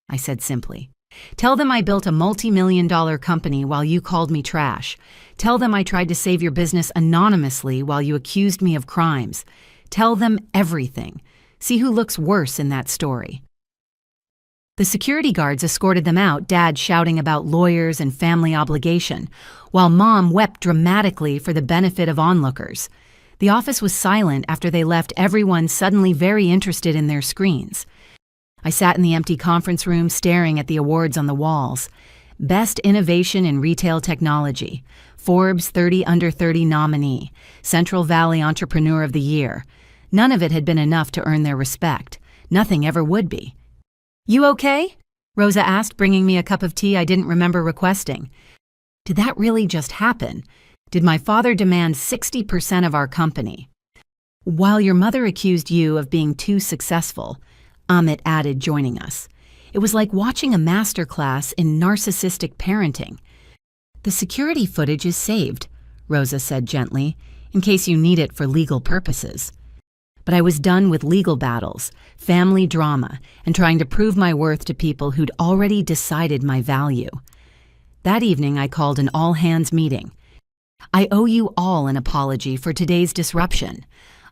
I said simply. "Tell them I built a multi-million-dollar company while you called me trash. Tell them I tried to save your business anonymously while you accused me of crimes. Tell them everything. See who looks worse in that story." The security guards escorted them out, Dad shouting about lawyers and family obligation, while Mom wept dramatically for the benefit of onlookers. The office was silent after they left, everyone suddenly very interested in their screens. I sat in the empty conference room staring at the awards on the walls. Best Innovation in Retail Technology, Forbes 30 Under 30 nominee, Central Valley Entrepreneur of the Year. None of it had been enough to earn their respect. Nothing ever would be. "You okay?" Rosa asked, bringing me a cup of tea I didn't remember requesting. Did that really just happen? Did my father demand 60% of our company? While your mother accused you of being too successful, Amit added, joining us. It was like watching a masterclass in narcissistic parenting. The security footage is saved, Rosa said gently, in case you need it for legal purposes. But I was done with legal battles, family drama, and trying to prove my worth to people who'd already decided my value. That evening, I called an all-hands meeting. I owe you all an apology for today's disruption.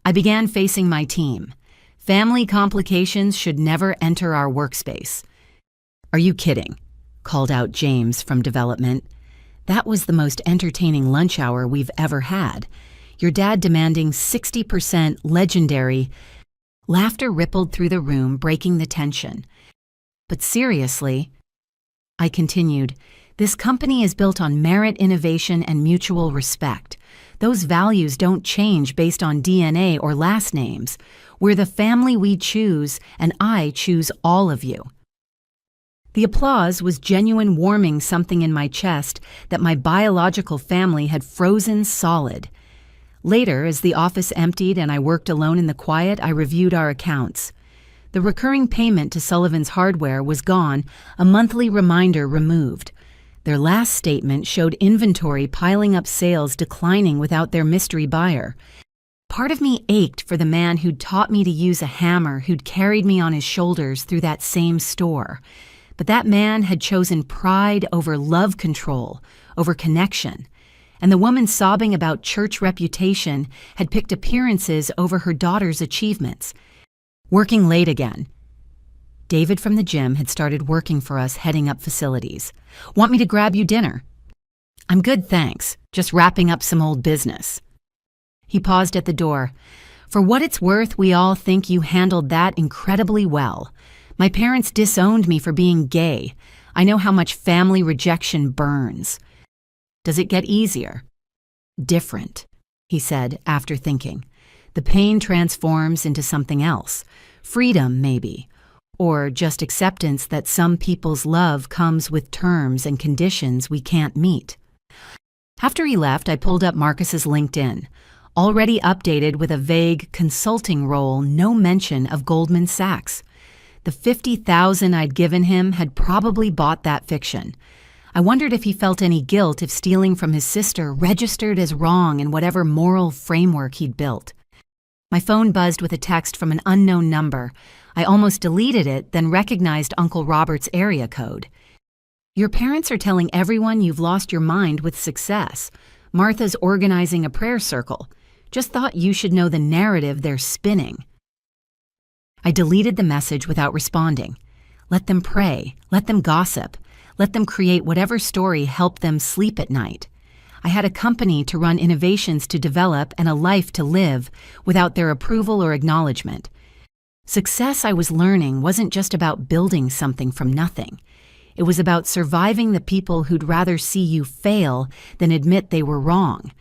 I began facing my team. Family complications should never enter our workspace. Are you kidding? Called out James from development. That was the most entertaining lunch hour we've ever had. Your dad demanding 60% legendary. Laughter rippled through the room, breaking the tension. But seriously, I continued, this company is built on merit, innovation, and mutual respect. Those values don't change based on DNA or last names. We're the family we choose, and I choose all of you. The applause was genuine, warming something in my chest that my biological family had frozen solid. Later, as the office emptied and I worked alone in the quiet, I reviewed our accounts. The recurring payment to Sullivan's Hardware was gone, a monthly reminder removed. Their last statement showed inventory piling up, sales declining without their mystery buyer. Part of me ached for the man who'd taught me to use a hammer, who'd carried me on his shoulders through that same store. But that man had chosen pride over love control, over connection. And the woman sobbing about church reputation had picked appearances over her daughter's achievements. Working late again. David from the gym had started working for us, heading up facilities. Want me to grab you dinner? I'm good, thanks. Just wrapping up some old business. He paused at the door. For what it's worth, we all think you handled that incredibly well. My parents disowned me for being gay. I know how much family rejection burns. Does it get easier? Different, he said after thinking. The pain transforms into something else. Freedom, maybe. Or just acceptance that some people's love comes with terms and conditions we can't meet. After he left, I pulled up Marcus's LinkedIn. Already updated with a vague consulting role, no mention of Goldman Sachs. The $50,000 I'd given him had probably bought that fiction. I wondered if he felt any guilt if stealing from his sister registered as wrong in whatever moral framework he'd built. My phone buzzed with a text from an unknown number. I almost deleted it, then recognized Uncle Robert's area code. Your parents are telling everyone you've lost your mind with success. Martha's organizing a prayer circle. Just thought you should know the narrative they're spinning. I deleted the message without responding. Let them pray. Let them gossip. Let them create whatever story helped them sleep at night. I had a company to run, innovations to develop, and a life to live without their approval or acknowledgement. Success, I was learning, wasn't just about building something from nothing. It was about surviving the people who'd rather see you fail than admit they were wrong.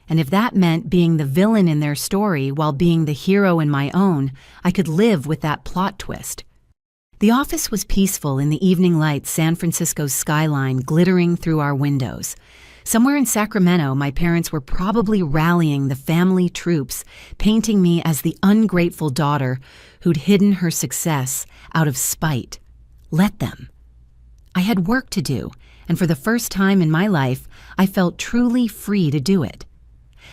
And if that meant being the villain in their story while being the hero in my own, I could live with that plot twist. The office was peaceful in the evening light, San Francisco's skyline glittering through our windows. Somewhere in Sacramento, my parents were probably rallying the family troops, painting me as the ungrateful daughter who'd hidden her success out of spite. Let them. I had work to do, and for the first time in my life, I felt truly free to do it.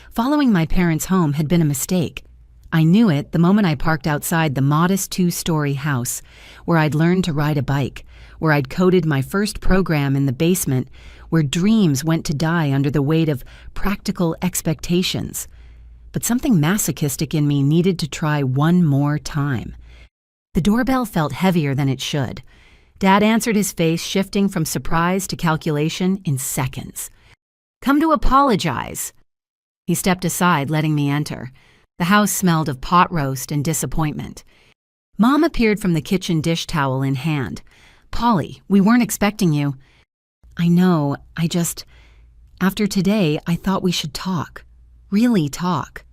Following my parents home had been a mistake. I knew it the moment I parked outside the modest 2-story house, where I'd learned to ride a bike, where I'd coded my first program in the basement, where dreams went to die under the weight of practical expectations. But something masochistic in me needed to try one more time. The doorbell felt heavier than it should. Dad answered, his face shifting from surprise to calculation in seconds. Come to apologize. He stepped aside, letting me enter. The house smelled of pot roast and disappointment. Mom appeared from the kitchen, dish towel in hand. Polly, we weren't expecting you. I know, after today, I thought we should talk. Really talk.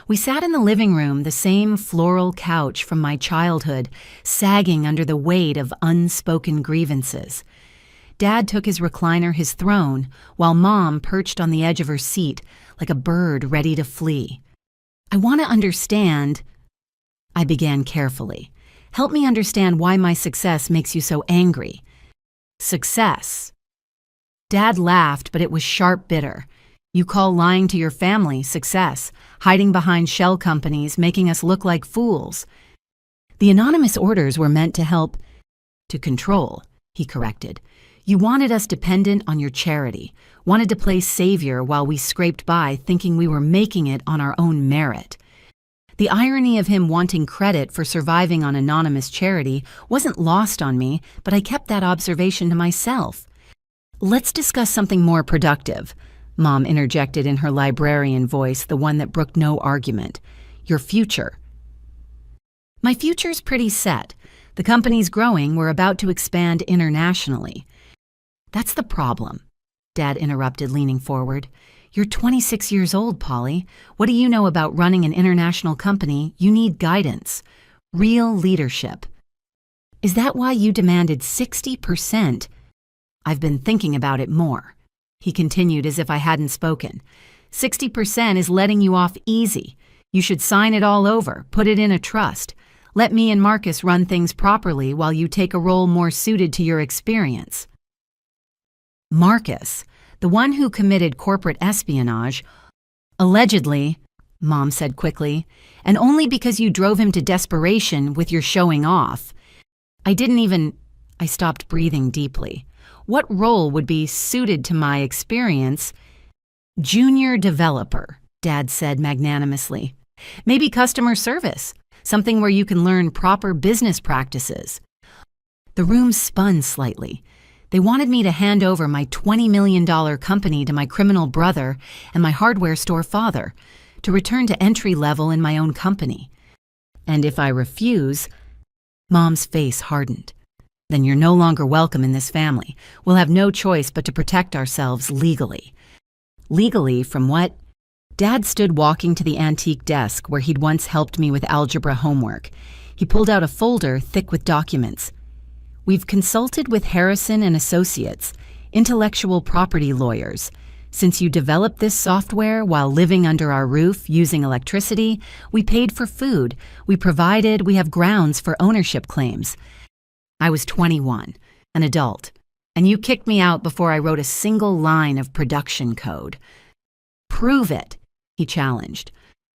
We sat in the living room, the same floral couch from my childhood, sagging under the weight of unspoken grievances. Dad took his recliner, his throne, while Mom perched on the edge of her seat like a bird ready to flee. "I want to understand," I began carefully. "Help me understand why my success makes you so angry." "Success." Dad laughed, but it was sharp bitter. "You call lying to your family success, hiding behind shell companies, making us look like fools." "The anonymous orders were meant to help, to control," he corrected. "You wanted us dependent on your charity, wanted to play savior while we scraped by thinking we were making it on our own merit." The irony of him wanting credit for surviving on anonymous charity wasn't lost on me, but I kept that observation to myself. "Let's discuss something more productive," Mom interjected in her librarian voice, the one that brooked no argument. "Your future." "My future's pretty set. The company's growing. We're about to expand internationally." "That's the problem," Dad interrupted, leaning forward. "You're 26 years old, Polly. What do you know about running an international company? You need guidance. Real leadership." "Is that why you demanded 60%? "I've been thinking about it more," he continued as if I hadn't spoken. 60% is letting you off easy. You should sign it all over, put it in a trust. Let me and Marcus run things properly while you take a role more suited to your experience." "Marcus, the one who committed corporate espionage, allegedly," Mom said quickly, "and only because you drove him to desperation with your showing off." I stopped breathing deeply. What role would be suited to my experience? "Junior developer," Dad said magnanimously. "Maybe customer service, something where you can learn proper business practices." The room spun slightly. They wanted me to hand over my $20 million company to my criminal brother and my hardware store father, to return to entry level in my own company. And if I refuse, Mom's face hardened. "Then you're no longer welcome in this family. We'll have no choice but to protect ourselves legally." "Legally from what?" Dad stood walking to the antique desk where he'd once helped me with algebra homework. He pulled out a folder thick with documents. "We've consulted with Harrison and Associates, intellectual property lawyers. Since you developed this software while living under our roof using electricity, we paid for food, we have grounds for ownership claims. I was 21, an adult, and you kicked me out before I wrote a single line of production code." "Prove it," he challenged.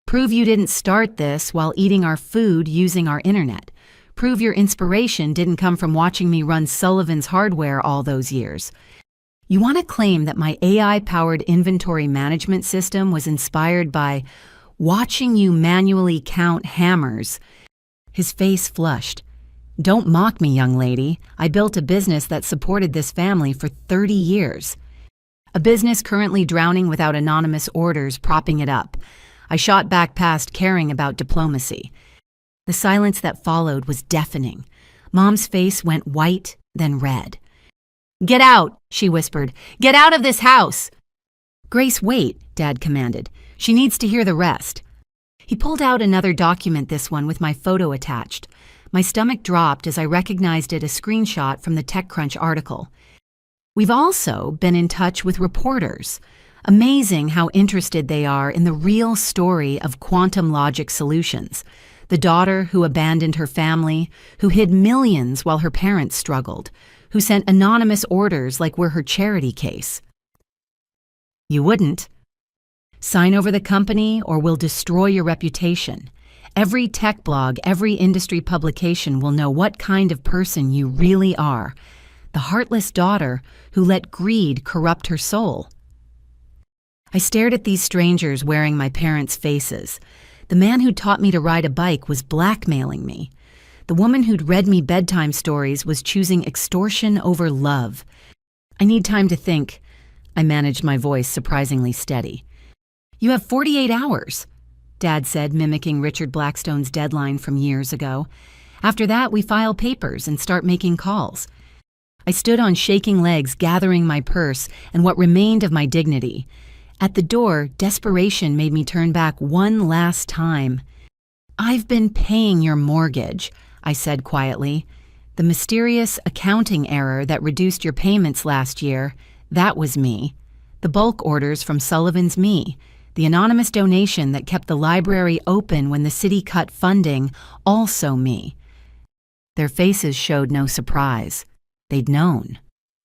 "Prove you didn't start this while eating our food using our internet. Prove your inspiration didn't come from watching me run Sullivan's hardware all those years. You want to claim that my AI-powered inventory management system was inspired by watching you manually count hammers." His face flushed. "Don't mock me, young lady. I built a business that supported this family for 30 years. A business currently drowning without anonymous orders propping it up. I shot back past caring about diplomacy." The silence that followed was deafening. Mom's face went white, then red. "Get out," she whispered. "Get out of this house." "Grace, wait," Dad commanded. "She needs to hear the rest." He pulled out another document, this one with my photo attached. My stomach dropped as I recognized it a screenshot from the TechCrunch article. "We've also been in touch with reporters. Amazing how interested they are in the real story of quantum logic solutions. The daughter who abandoned her family, who hid millions while her parents struggled, who sent anonymous orders like we're her charity case." "You wouldn't." "Sign over the company or we'll destroy your reputation. Every tech blog, every industry publication will know what kind of person you really are. The heartless daughter who let greed corrupt her soul." I stared at these strangers wearing my parents' faces. The man who taught me to ride a bike was blackmailing me. The woman who'd read me bedtime stories was choosing extortion over love. "I need time to think." I managed my voice surprisingly steady. "You have 48 hours, Dad said, mimicking Richard Blackstone's deadline from years ago. "After that, we file papers and start making calls." I stood on shaking legs, gathering my purse and what remained of my dignity. At the door, desperation made me turn back one last time. "I've been paying your mortgage," I said quietly. "The mysterious accounting error that reduced your payments last year, that was me. The bulk orders from Sullivan's me. The anonymous donation that kept the library open when the city cut funding, also me." Their faces showed no surprise. They'd known.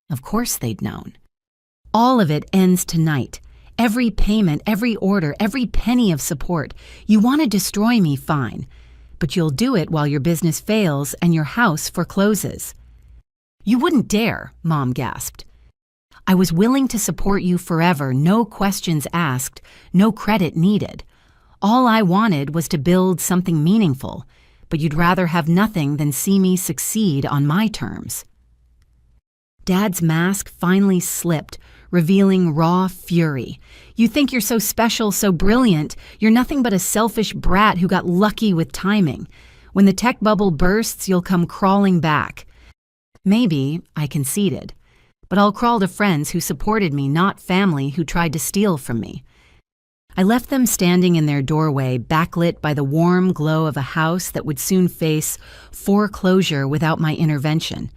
Of course they'd known. "All of it ends tonight. Every payment, every order, every penny of support. You want to destroy me, fine. But you'll do it while your business fails and your house forecloses." "You wouldn't dare," Mom gasped. "I was willing to support you forever, no questions asked, no credit needed. All I wanted was to build something meaningful, but you'd rather have nothing than see me succeed on my terms." Dad's mask finally slipped, revealing raw fury. "You think you're so special, so brilliant. You're nothing but a selfish brat who got lucky with timing. When the tech bubble bursts, you'll come crawling back." "Maybe," I conceded. "But I'll crawl to friends who supported me, not family who tried to steal from me." I left them standing in their doorway, backlit by the warm glow of a house that would soon face foreclosure without my intervention.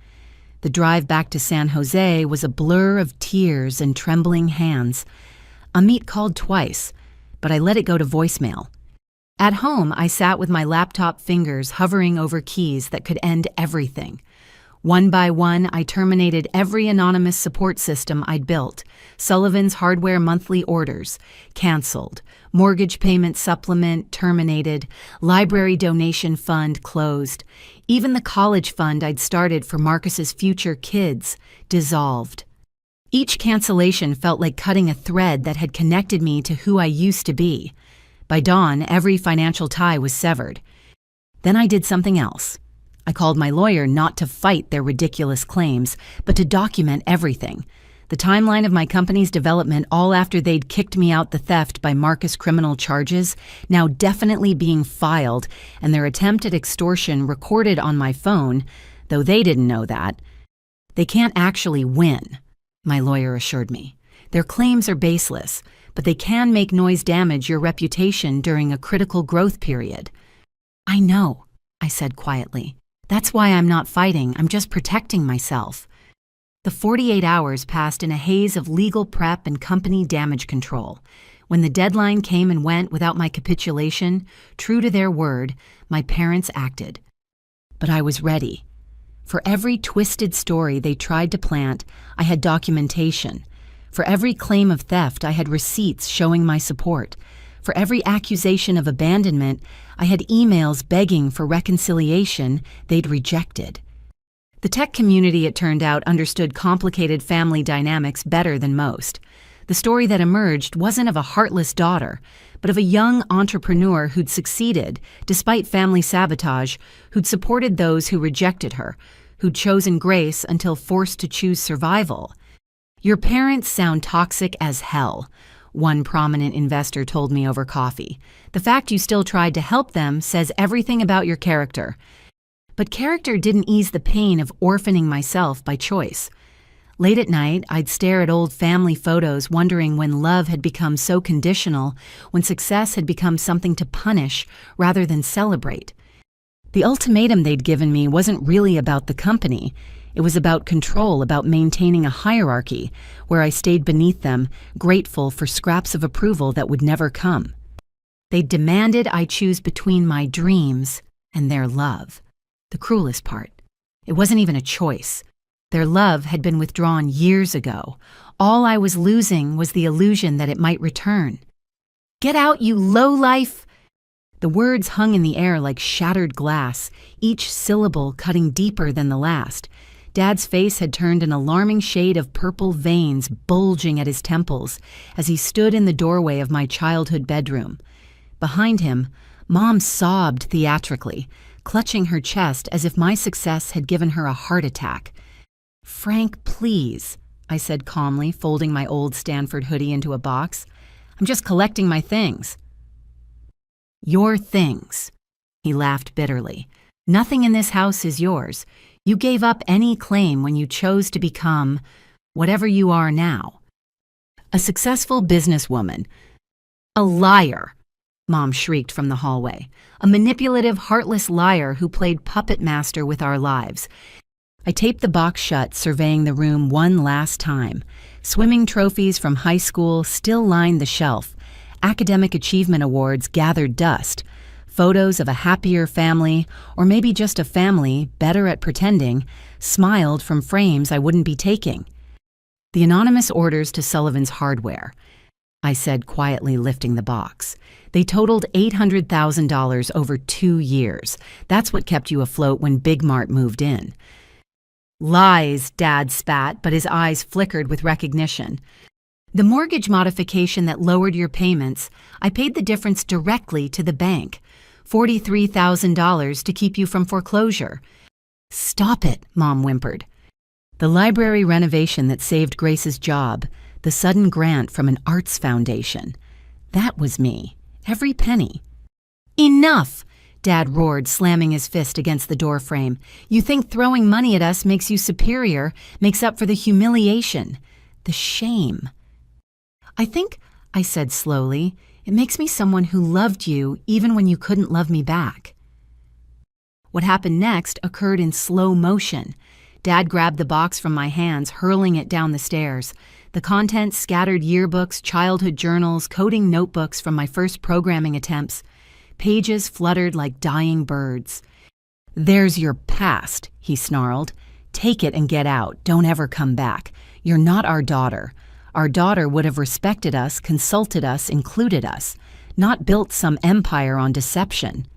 The drive back to San Jose was a blur of tears and trembling hands. Amit called twice, but I let it go to voicemail. At home, I sat with my laptop fingers hovering over keys that could end everything. One by one, I terminated every anonymous support system I'd built. Sullivan's hardware monthly orders, canceled. Mortgage payment supplement, terminated. Library donation fund, closed. Even the college fund I'd started for Marcus's future kids, dissolved. Each cancellation felt like cutting a thread that had connected me to who I used to be. By dawn, every financial tie was severed. Then I did something else. I called my lawyer not to fight their ridiculous claims, but to document everything. The timeline of my company's development all after they'd kicked me out the theft by Marcus criminal charges, now definitely being filed, and their attempt at extortion recorded on my phone, though they didn't know that. "They can't actually win," my lawyer assured me. "Their claims are baseless, but they can make noise damage your reputation during a critical growth period." "I know," I said quietly. "That's why I'm not fighting, I'm just protecting myself." The 48 hours passed in a haze of legal prep and company damage control. When the deadline came and went without my capitulation, true to their word, my parents acted. But I was ready. For every twisted story they tried to plant, I had documentation. For every claim of theft, I had receipts showing my support. For every accusation of abandonment, I had emails begging for reconciliation they'd rejected. The tech community, it turned out, understood complicated family dynamics better than most. The story that emerged wasn't of a heartless daughter, but of a young entrepreneur who'd succeeded, despite family sabotage, who'd supported those who rejected her, who'd chosen grace until forced to choose survival. "Your parents sound toxic as hell," one prominent investor told me over coffee. "The fact you still tried to help them says everything about your character." But character didn't ease the pain of orphaning myself by choice. Late at night, I'd stare at old family photos wondering when love had become so conditional, when success had become something to punish rather than celebrate. The ultimatum they'd given me wasn't really about the company. It was about control, about maintaining a hierarchy, where I stayed beneath them, grateful for scraps of approval that would never come. They demanded I choose between my dreams and their love. The cruelest part, it wasn't even a choice. Their love had been withdrawn years ago. All I was losing was the illusion that it might return. "Get out, you lowlife!" The words hung in the air like shattered glass, each syllable cutting deeper than the last. Dad's face had turned an alarming shade of purple veins bulging at his temples as he stood in the doorway of my childhood bedroom. Behind him, Mom sobbed theatrically, clutching her chest as if my success had given her a heart attack. "Frank, please," I said calmly, folding my old Stanford hoodie into a box. "I'm just collecting my things." "Your things," he laughed bitterly. "Nothing in this house is yours. You gave up any claim when you chose to become whatever you are now." A successful businesswoman. A liar, Mom shrieked from the hallway. A manipulative, heartless liar who played puppet master with our lives. I taped the box shut, surveying the room one last time. Swimming trophies from high school still lined the shelf. Academic achievement awards gathered dust. Photos of a happier family, or maybe just a family better at pretending, smiled from frames I wouldn't be taking. The anonymous orders to Sullivan's Hardware, I said, quietly lifting the box. They totaled $800,000 over 2 years. That's what kept you afloat when Big Mart moved in. Lies, Dad spat, but his eyes flickered with recognition. The mortgage modification that lowered your payments, I paid the difference directly to the bank. $43,000 to keep you from foreclosure. Stop it, Mom whimpered. The library renovation that saved Grace's job, the sudden grant from an arts foundation. That was me. Every penny. Enough! Dad roared, slamming his fist against the doorframe. You think throwing money at us makes you superior, makes up for the humiliation, the shame. I think, I said slowly, it makes me someone who loved you even when you couldn't love me back. What happened next occurred in slow motion. Dad grabbed the box from my hands, hurling it down the stairs. The contents scattered yearbooks, childhood journals, coding notebooks from my first programming attempts. Pages fluttered like dying birds. There's your past, he snarled. Take it and get out. Don't ever come back. You're not our daughter. Our daughter would have respected us, consulted us, included us, not built some empire on deception.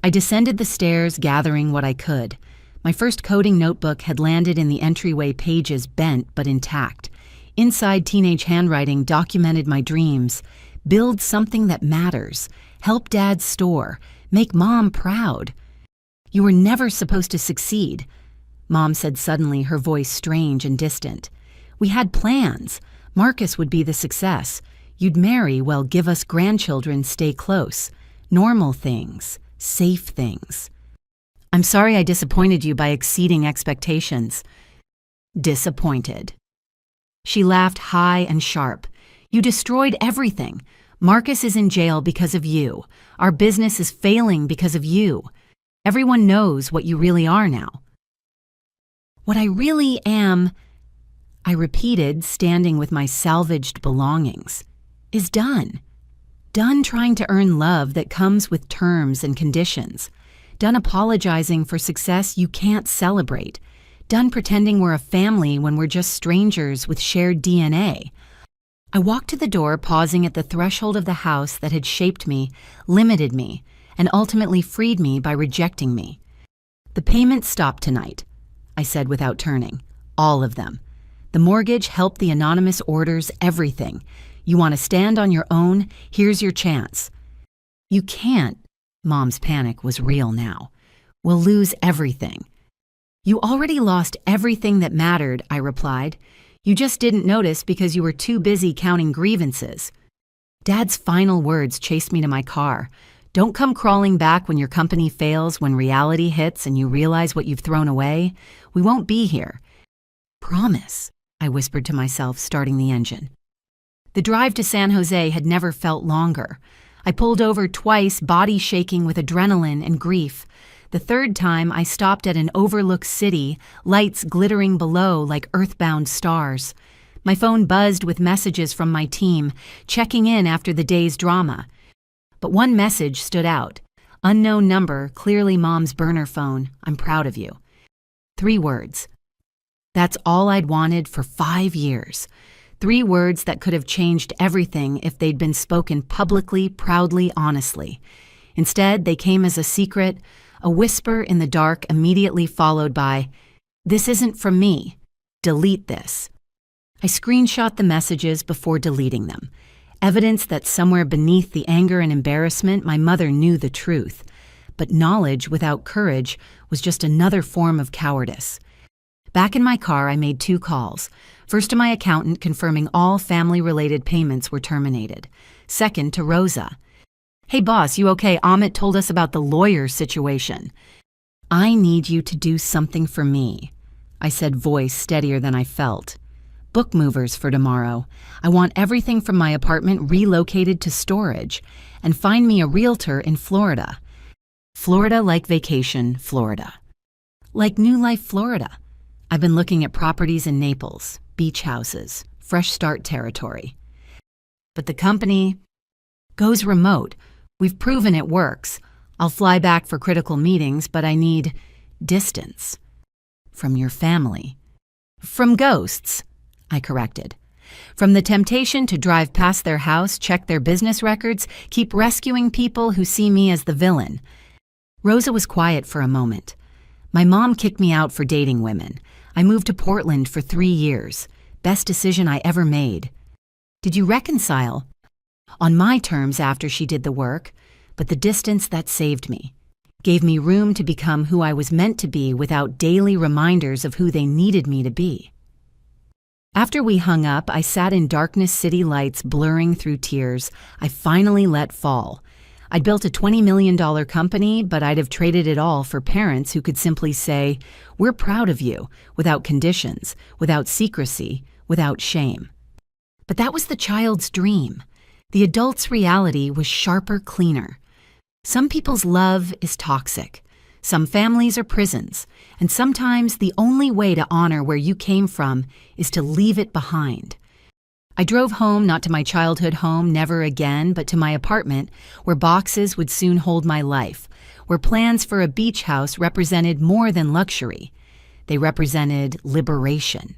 I descended the stairs, gathering what I could. My first coding notebook had landed in the entryway, pages bent but intact. Inside, teenage handwriting documented my dreams. Build something that matters. Help Dad soar. Make Mom proud. You were never supposed to succeed, Mom said suddenly, her voice strange and distant. We had plans. Marcus would be the success. You'd marry, well, give us grandchildren, stay close. Normal things. Safe things. I'm sorry I disappointed you by exceeding expectations. Disappointed. She laughed high and sharp. You destroyed everything. Marcus is in jail because of you. Our business is failing because of you. Everyone knows what you really are now. What I really am, I repeated, standing with my salvaged belongings, is done. Done trying to earn love that comes with terms and conditions. Done apologizing for success you can't celebrate. Done pretending we're a family when we're just strangers with shared DNA. I walked to the door, pausing at the threshold of the house that had shaped me, limited me, and ultimately freed me by rejecting me. The payments stopped tonight, I said without turning. All of them. The mortgage, help, the anonymous orders, everything. You want to stand on your own? Here's your chance. You can't. Mom's panic was real now. We'll lose everything. You already lost everything that mattered, I replied. You just didn't notice because you were too busy counting grievances. Dad's final words chased me to my car. Don't come crawling back when your company fails, when reality hits and you realize what you've thrown away. We won't be here. Promise, I whispered to myself, starting the engine. The drive to San Jose had never felt longer. I pulled over twice, body shaking with adrenaline and grief. The third time, I stopped at an overlooked city, lights glittering below like earthbound stars. My phone buzzed with messages from my team, checking in after the day's drama. But one message stood out. Unknown number, clearly Mom's burner phone. I'm proud of you. 3 words. That's all I'd wanted for 5 years. 3 words that could have changed everything if they'd been spoken publicly, proudly, honestly. Instead, they came as a secret, a whisper in the dark, immediately followed by, "This isn't from me. Delete this." I screenshot the messages before deleting them. Evidence that somewhere beneath the anger and embarrassment, my mother knew the truth. But knowledge without courage was just another form of cowardice. Back in my car, I made 2 calls. First to my accountant, confirming all family-related payments were terminated. Second to Rosa. "Hey boss, you okay? Amit told us about the lawyer situation." "I need you to do something for me," I said, voice steadier than I felt. book movers for tomorrow. I want everything from my apartment relocated to storage. And find me a realtor in Florida. Florida like vacation, Florida. Like New Life, Florida. I've been looking at properties in Naples, beach houses, fresh start territory. But the company goes remote. We've proven it works. I'll fly back for critical meetings, but I need distance. From your family. From ghosts, I corrected. From the temptation to drive past their house, check their business records, keep rescuing people who see me as the villain. Rosa was quiet for a moment. My mom kicked me out for dating women. I moved to Portland for 3 years. Best decision I ever made. Did you reconcile? On my terms after she did the work, but the distance that saved me. Gave me room to become who I was meant to be without daily reminders of who they needed me to be. After we hung up, I sat in darkness, city lights blurring through tears. I finally let fall. I'd built a $20 million company, but I'd have traded it all for parents who could simply say, "We're proud of you," without conditions, without secrecy, without shame. But that was the child's dream. The adult's reality was sharper, cleaner. Some people's love is toxic. Some families are prisons, and sometimes the only way to honor where you came from is to leave it behind. I drove home, not to my childhood home, never again, but to my apartment, where boxes would soon hold my life, where plans for a beach house represented more than luxury. They represented liberation.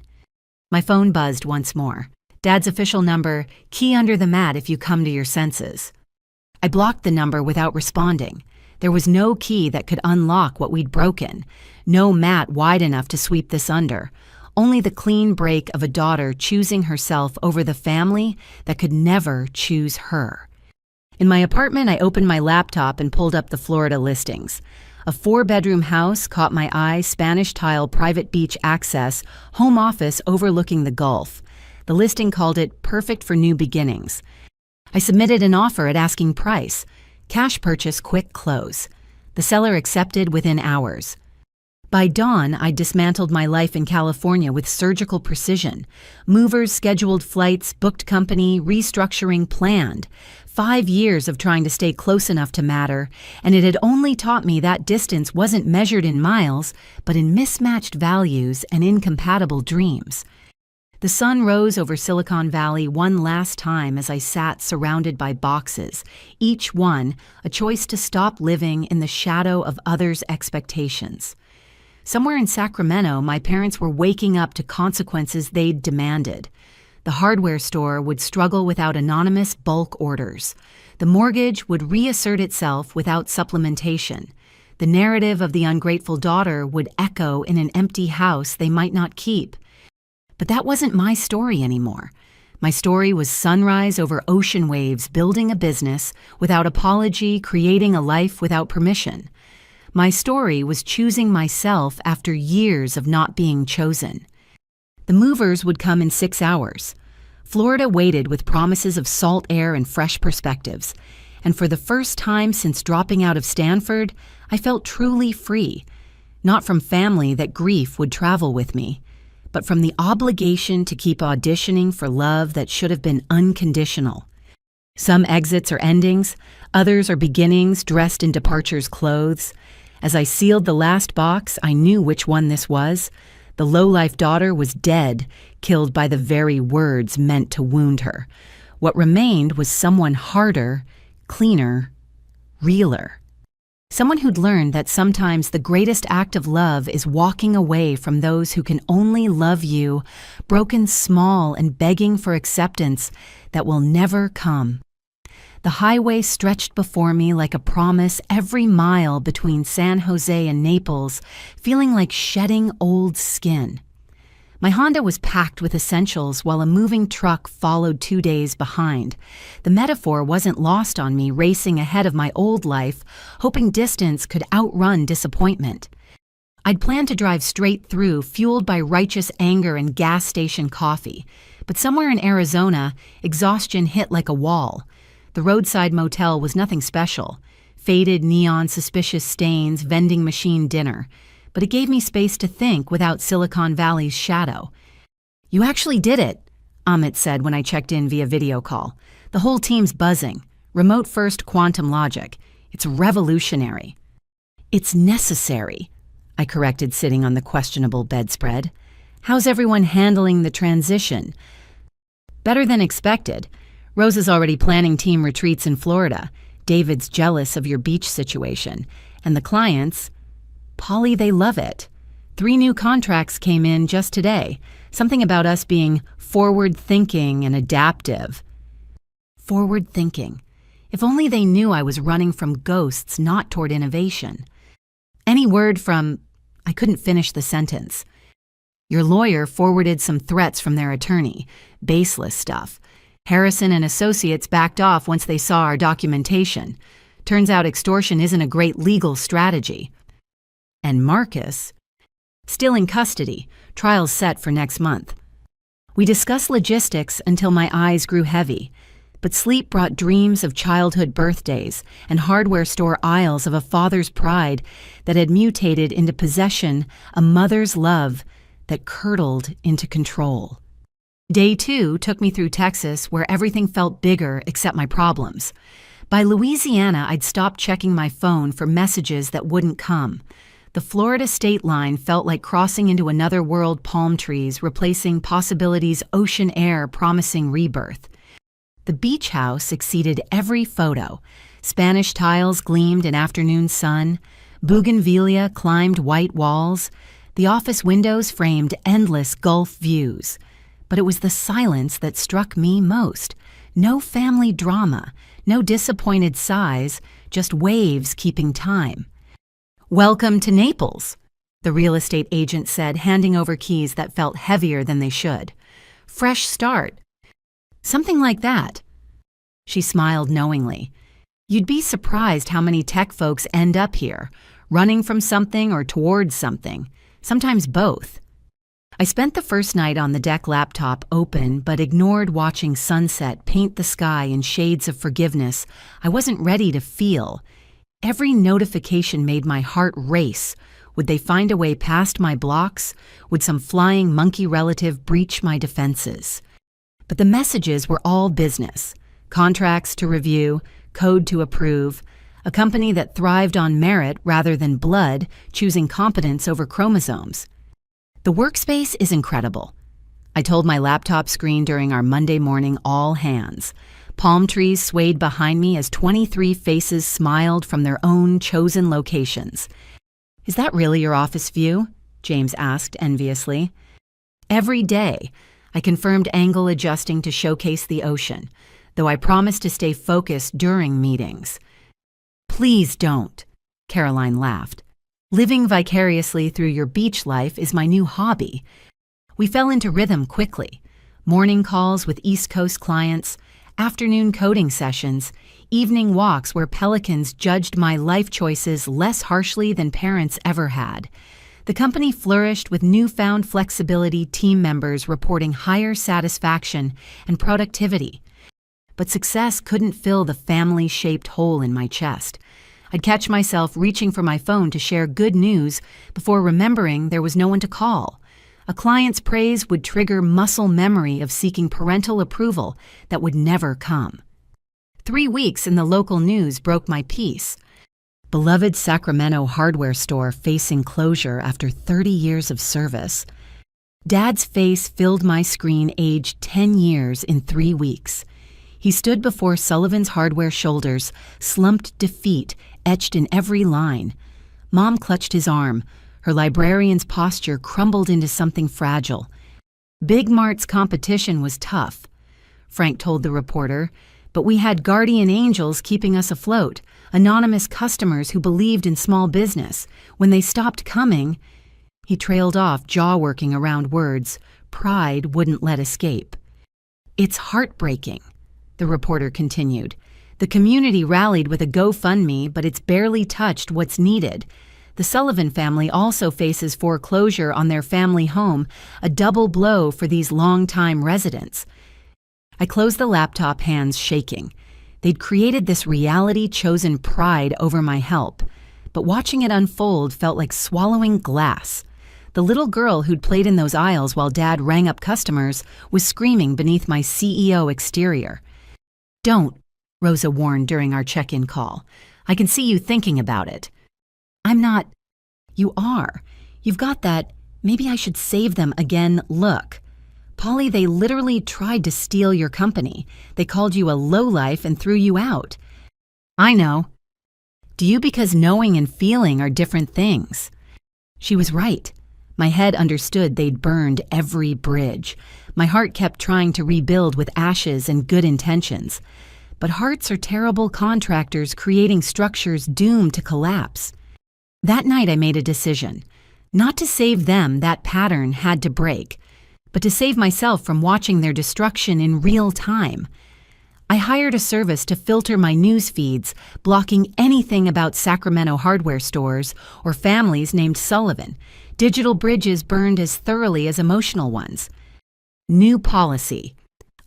My phone buzzed once more. Dad's official number, key under the mat if you come to your senses. I blocked the number without responding. There was no key that could unlock what we'd broken, no mat wide enough to sweep this under, only the clean break of a daughter choosing herself over the family that could never choose her. In my apartment, I opened my laptop and pulled up the Florida listings. A 4-bedroom house caught my eye, Spanish tile, private beach access, home office overlooking the Gulf. The listing called it perfect for new beginnings. I submitted an offer at asking price. Cash purchase, quick close. The seller accepted within hours. By dawn, I dismantled my life in California with surgical precision. Movers, scheduled flights, booked company, restructuring planned. 5 years of trying to stay close enough to matter, and it had only taught me that distance wasn't measured in miles, but in mismatched values and incompatible dreams. The sun rose over Silicon Valley one last time as I sat surrounded by boxes, each one a choice to stop living in the shadow of others' expectations. Somewhere in Sacramento, my parents were waking up to consequences they'd demanded. The hardware store would struggle without anonymous bulk orders. The mortgage would reassert itself without supplementation. The narrative of the ungrateful daughter would echo in an empty house they might not keep. But that wasn't my story anymore. My story was sunrise over ocean waves, building a business without apology, creating a life without permission. My story was choosing myself after years of not being chosen. The movers would come in 6 hours. Florida waited with promises of salt air and fresh perspectives. And for the first time since dropping out of Stanford, I felt truly free. Not from family that grief would travel with me, but from the obligation to keep auditioning for love that should have been unconditional. Some exits are endings, others are beginnings dressed in departure's clothes. As I sealed the last box, I knew which one this was. The lowlife daughter was dead, killed by the very words meant to wound her. What remained was someone harder, cleaner, realer. Someone who'd learned that sometimes the greatest act of love is walking away from those who can only love you, broken small and begging for acceptance that will never come. The highway stretched before me like a promise, every mile between San Jose and Naples, feeling like shedding old skin. My Honda was packed with essentials while a moving truck followed 2 days behind. The metaphor wasn't lost on me, racing ahead of my old life, hoping distance could outrun disappointment. I'd planned to drive straight through, fueled by righteous anger and gas station coffee. But somewhere in Arizona, exhaustion hit like a wall. The roadside motel was nothing special. Faded neon, suspicious stains, vending machine dinner. But it gave me space to think without Silicon Valley's shadow. "You actually did it," Amit said when I checked in via video call. "The whole team's buzzing. Remote-first quantum logic. It's revolutionary." "It's necessary," I corrected, sitting on the questionable bedspread. "How's everyone handling the transition?" "Better than expected. Rosa's already planning team retreats in Florida. David's jealous of your beach situation. And the clients, Polly, they love it. 3 new contracts came in just today. Something about us being forward-thinking and adaptive." Forward-thinking. If only they knew I was running from ghosts, not toward innovation. "Any word from—" I couldn't finish the sentence. "Your lawyer forwarded some threats from their attorney. Baseless stuff. Harrison and Associates backed off once they saw our documentation. Turns out extortion isn't a great legal strategy." "And Marcus?" "Still in custody. Trial's set for next month." We discussed logistics until my eyes grew heavy, but sleep brought dreams of childhood birthdays and hardware store aisles of a father's pride that had mutated into possession, a mother's love that curdled into control. Day 2 took me through Texas, where everything felt bigger except my problems. By Louisiana, I'd stopped checking my phone for messages that wouldn't come. The Florida state line felt like crossing into another world, palm trees replacing possibilities, ocean air promising rebirth. The beach house exceeded every photo. Spanish tiles gleamed in afternoon sun. Bougainvillea climbed white walls. The office windows framed endless Gulf views. But it was the silence that struck me most. No family drama, no disappointed sighs, just waves keeping time. "Welcome to Naples," the real estate agent said, handing over keys that felt heavier than they should. "Fresh start." "Something like that." She smiled knowingly. "You'd be surprised how many tech folks end up here, running from something or towards something, sometimes both." I spent the first night on the deck laptop open, but ignored watching sunset paint the sky in shades of forgiveness I wasn't ready to feel. Every notification made my heart race. Would they find a way past my blocks? Would some flying monkey relative breach my defenses? But the messages were all business. Contracts to review, code to approve, a company that thrived on merit rather than blood, choosing competence over chromosomes. The workspace is incredible. I told my laptop screen during our Monday morning all hands. Palm trees swayed behind me as 23 faces smiled from their own chosen locations. "Is that really your office view?" James asked enviously. "Every day," I confirmed, angle adjusting to showcase the ocean, though I promised to stay focused during meetings. "Please don't," Caroline laughed. "Living vicariously through your beach life is my new hobby." We fell into rhythm quickly. Morning calls with East Coast clients, afternoon coding sessions, evening walks where pelicans judged my life choices less harshly than parents ever had. The company flourished with newfound flexibility, team members reporting higher satisfaction and productivity. But success couldn't fill the family-shaped hole in my chest. I'd catch myself reaching for my phone to share good news before remembering there was no one to call. A client's praise would trigger muscle memory of seeking parental approval that would never come. 3 weeks in the local news broke my peace. Beloved Sacramento hardware store facing closure after 30 years of service. Dad's face filled my screen, aged 10 years in 3 weeks. He stood before Sullivan's hardware shoulders, slumped defeat etched in every line. Mom clutched his arm. Her librarian's posture crumbled into something fragile. Big Mart's competition was tough, Frank told the reporter, but we had guardian angels keeping us afloat, anonymous customers who believed in small business. When they stopped coming, he trailed off, jaw working around words. Pride wouldn't let escape. "It's heartbreaking," the reporter continued. "The community rallied with a GoFundMe, but it's barely touched what's needed. The Sullivan family also faces foreclosure on their family home, a double blow for these long-time residents." I closed the laptop, hands shaking. They'd created this reality-chosen pride over my help, but watching it unfold felt like swallowing glass. The little girl who'd played in those aisles while Dad rang up customers was screaming beneath my CEO exterior. "Don't," Rosa warned during our check-in call. "I can see you thinking about it." "I'm not." "You are. You've got that, maybe I should save them again look. Polly, they literally tried to steal your company. They called you a lowlife and threw you out." "I know." "Do you? Because knowing and feeling are different things." She was right. My head understood they'd burned every bridge. My heart kept trying to rebuild with ashes and good intentions. But hearts are terrible contractors creating structures doomed to collapse. That night I made a decision. Not to save them, that pattern had to break, but to save myself from watching their destruction in real time. I hired a service to filter my news feeds, blocking anything about Sacramento hardware stores or families named Sullivan. Digital bridges burned as thoroughly as emotional ones. New policy.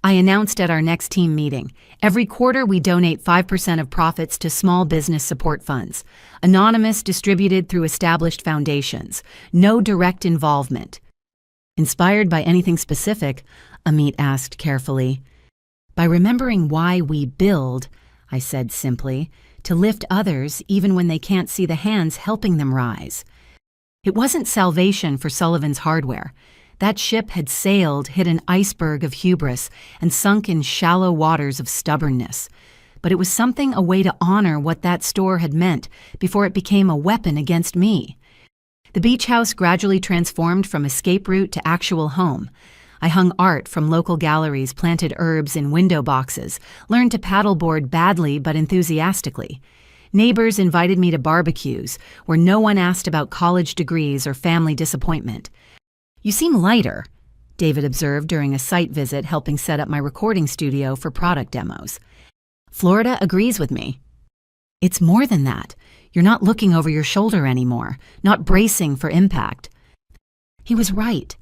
I announced at our next team meeting. Every quarter we donate 5% of profits to small business support funds. Anonymous, distributed through established foundations. No direct involvement. "Inspired by anything specific?" Amit asked carefully. "By remembering why we build," I said simply, "to lift others even when they can't see the hands helping them rise." It wasn't salvation for Sullivan's hardware. That ship had sailed, hit an iceberg of hubris, and sunk in shallow waters of stubbornness. But it was something, a way to honor what that store had meant before it became a weapon against me. The beach house gradually transformed from escape route to actual home. I hung art from local galleries, planted herbs in window boxes, learned to paddleboard badly but enthusiastically. Neighbors invited me to barbecues, where no one asked about college degrees or family disappointment. "You seem lighter," David observed during a site visit helping set up my recording studio for product demos. "Florida agrees with me." "It's more than that. You're not looking over your shoulder anymore, not bracing for impact." He was right.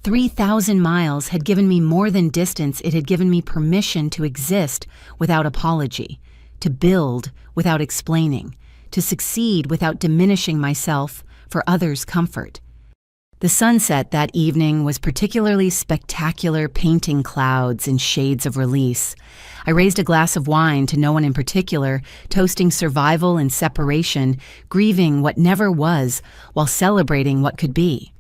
3,000 miles had given me more than distance. It had given me permission to exist without apology, to build without explaining, to succeed without diminishing myself for others' comfort. The sunset that evening was particularly spectacular, painting clouds in shades of release. I raised a glass of wine to no one in particular, toasting survival and separation, grieving what never was while celebrating what could be.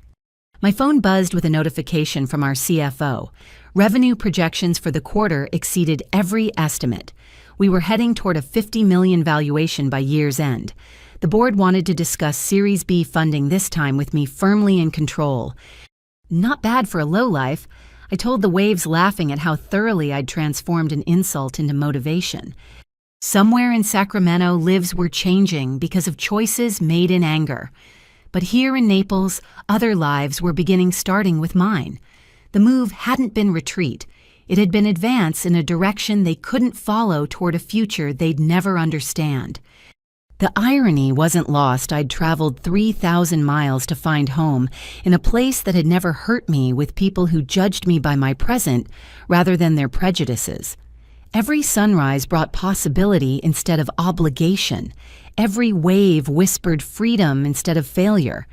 My phone buzzed with a notification from our CFO. Revenue projections for the quarter exceeded every estimate. We were heading toward a $50 million valuation by year's end. The board wanted to discuss Series B funding this time with me firmly in control. Not bad for a lowlife, I told the waves, laughing at how thoroughly I'd transformed an insult into motivation. Somewhere in Sacramento, lives were changing because of choices made in anger. But here in Naples, other lives were beginning, starting with mine. The move hadn't been retreat. It had been advance in a direction they couldn't follow toward a future they'd never understand. The irony wasn't lost. I'd traveled 3,000 miles to find home in a place that had never hurt me, with people who judged me by my present rather than their prejudices. Every sunrise brought possibility instead of obligation. Every wave whispered freedom instead of failure.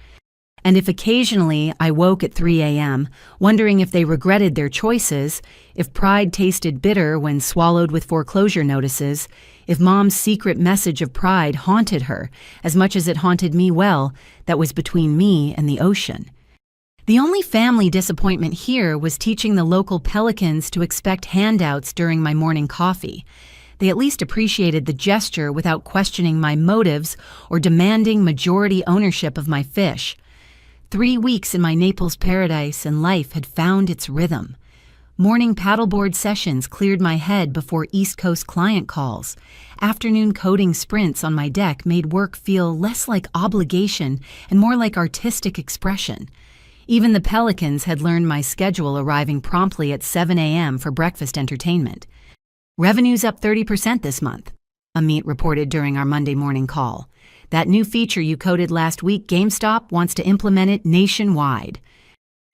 And if occasionally I woke at 3 a.m., wondering if they regretted their choices, if pride tasted bitter when swallowed with foreclosure notices, if Mom's secret message of pride haunted her as much as it haunted me, well, that was between me and the ocean. The only family disappointment here was teaching the local pelicans to expect handouts during my morning coffee. They at least appreciated the gesture without questioning my motives or demanding majority ownership of my fish. 3 weeks in my Naples paradise, and life had found its rhythm. Morning paddleboard sessions cleared my head before East Coast client calls. Afternoon coding sprints on my deck made work feel less like obligation and more like artistic expression. Even the pelicans had learned my schedule, arriving promptly at 7 a.m. for breakfast entertainment. "Revenue's up 30% this month," Amit reported during our Monday morning call. "That new feature you coded last week, GameStop wants to implement it nationwide."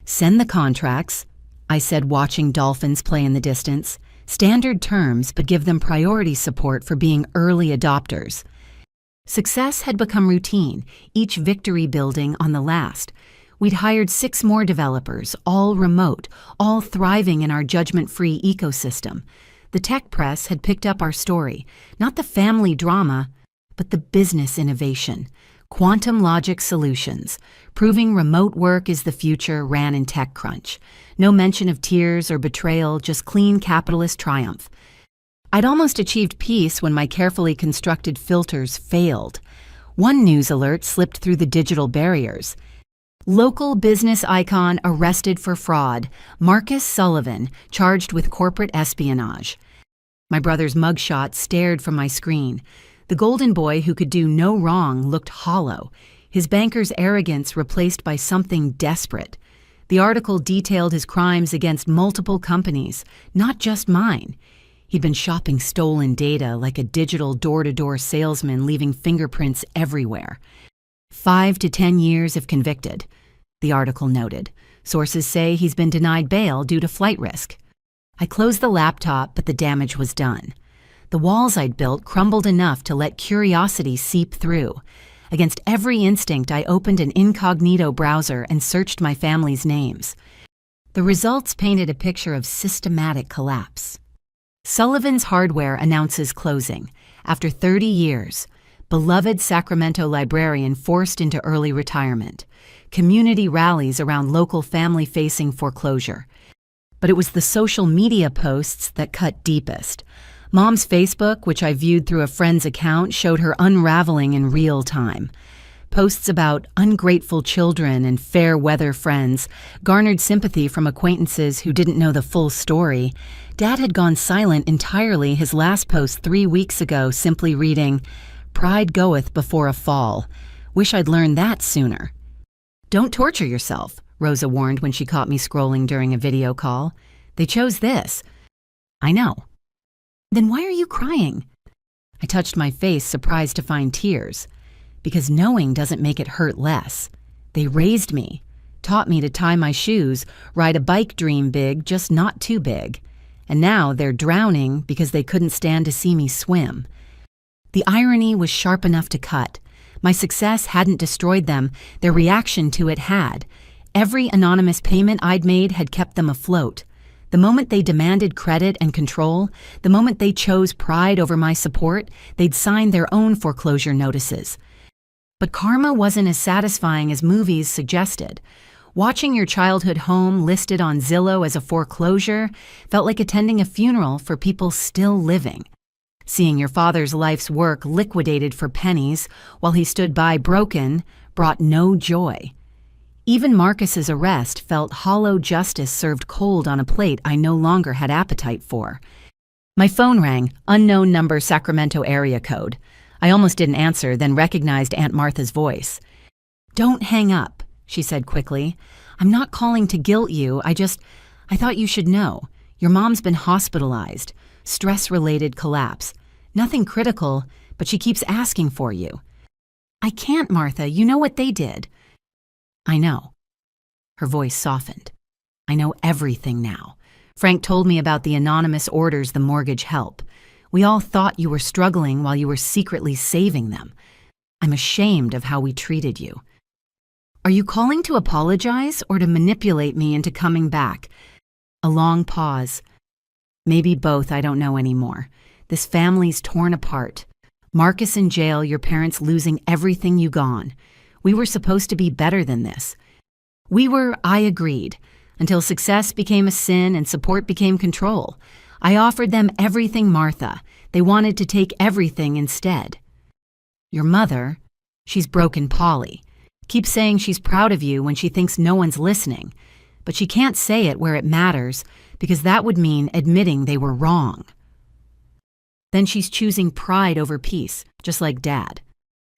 "Send the contracts," I said, watching dolphins play in the distance. "Standard terms, but give them priority support for being early adopters." Success had become routine, each victory building on the last. We'd hired 6 more developers, all remote, all thriving in our judgment-free ecosystem. The tech press had picked up our story, not the family drama, but the business innovation. Quantum logic solutions, proving remote work is the future, ran in TechCrunch. No mention of tears or betrayal, just clean capitalist triumph. I'd almost achieved peace when my carefully constructed filters failed. One news alert slipped through the digital barriers. Local business icon arrested for fraud. Marcus Sullivan, charged with corporate espionage. My brother's mugshot stared from my screen. The golden boy who could do no wrong looked hollow, his banker's arrogance replaced by something desperate. The article detailed his crimes against multiple companies, not just mine. He'd been shopping stolen data like a digital door-to-door salesman, leaving fingerprints everywhere. 5 to 10 years if convicted, the article noted. Sources say he's been denied bail due to flight risk. I closed the laptop, but the damage was done. The walls I'd built crumbled enough to let curiosity seep through. Against every instinct, I opened an incognito browser and searched my family's names. The results painted a picture of systematic collapse. Sullivan's Hardware announces closing. After 30 years, beloved Sacramento librarian forced into early retirement. Community rallies around local family-facing foreclosure. But it was the social media posts that cut deepest. Mom's Facebook, which I viewed through a friend's account, showed her unraveling in real time. Posts about ungrateful children and fair weather friends garnered sympathy from acquaintances who didn't know the full story. Dad had gone silent entirely, his last post 3 weeks ago simply reading, "Pride goeth before a fall. Wish I'd learned that sooner." "Don't torture yourself," Rosa warned when she caught me scrolling during a video call. "They chose this." "I know." "Then why are you crying?" I touched my face, surprised to find tears. Because knowing doesn't make it hurt less. They raised me, taught me to tie my shoes, ride a bike dream big, just not too big. And now they're drowning because they couldn't stand to see me swim. The irony was sharp enough to cut. My success hadn't destroyed them, their reaction to it had. Every anonymous payment I'd made had kept them afloat. The moment they demanded credit and control, the moment they chose pride over my support, they'd sign their own foreclosure notices. But karma wasn't as satisfying as movies suggested. Watching your childhood home listed on Zillow as a foreclosure felt like attending a funeral for people still living. Seeing your father's life's work liquidated for pennies while he stood by broken brought no joy. Even Marcus's arrest felt hollow justice served cold on a plate I no longer had appetite for. My phone rang, unknown number, Sacramento area code. I almost didn't answer, then recognized Aunt Martha's voice. "Don't hang up," she said quickly. "I'm not calling to guilt you, I thought you should know. Your mom's been hospitalized. Stress-related collapse. Nothing critical, but she keeps asking for you." "I can't, Martha. You know what they did." "I know." Her voice softened. "I know everything now. Frank told me about the anonymous orders the mortgage help. We all thought you were struggling while you were secretly saving them. I'm ashamed of how we treated you." "Are you calling to apologize or to manipulate me into coming back?" A long pause. "Maybe both, I don't know anymore. This family's torn apart. Marcus in jail, your parents losing everything you gone. We were supposed to be better than this. I agreed, until success became a sin and support became control. I offered them everything, Martha. They wanted to take everything instead. Your mother, she's broken Polly. Keeps saying she's proud of you when she thinks no one's listening. But she can't say it where it matters, because that would mean admitting they were wrong. Then she's choosing pride over peace, just like Dad.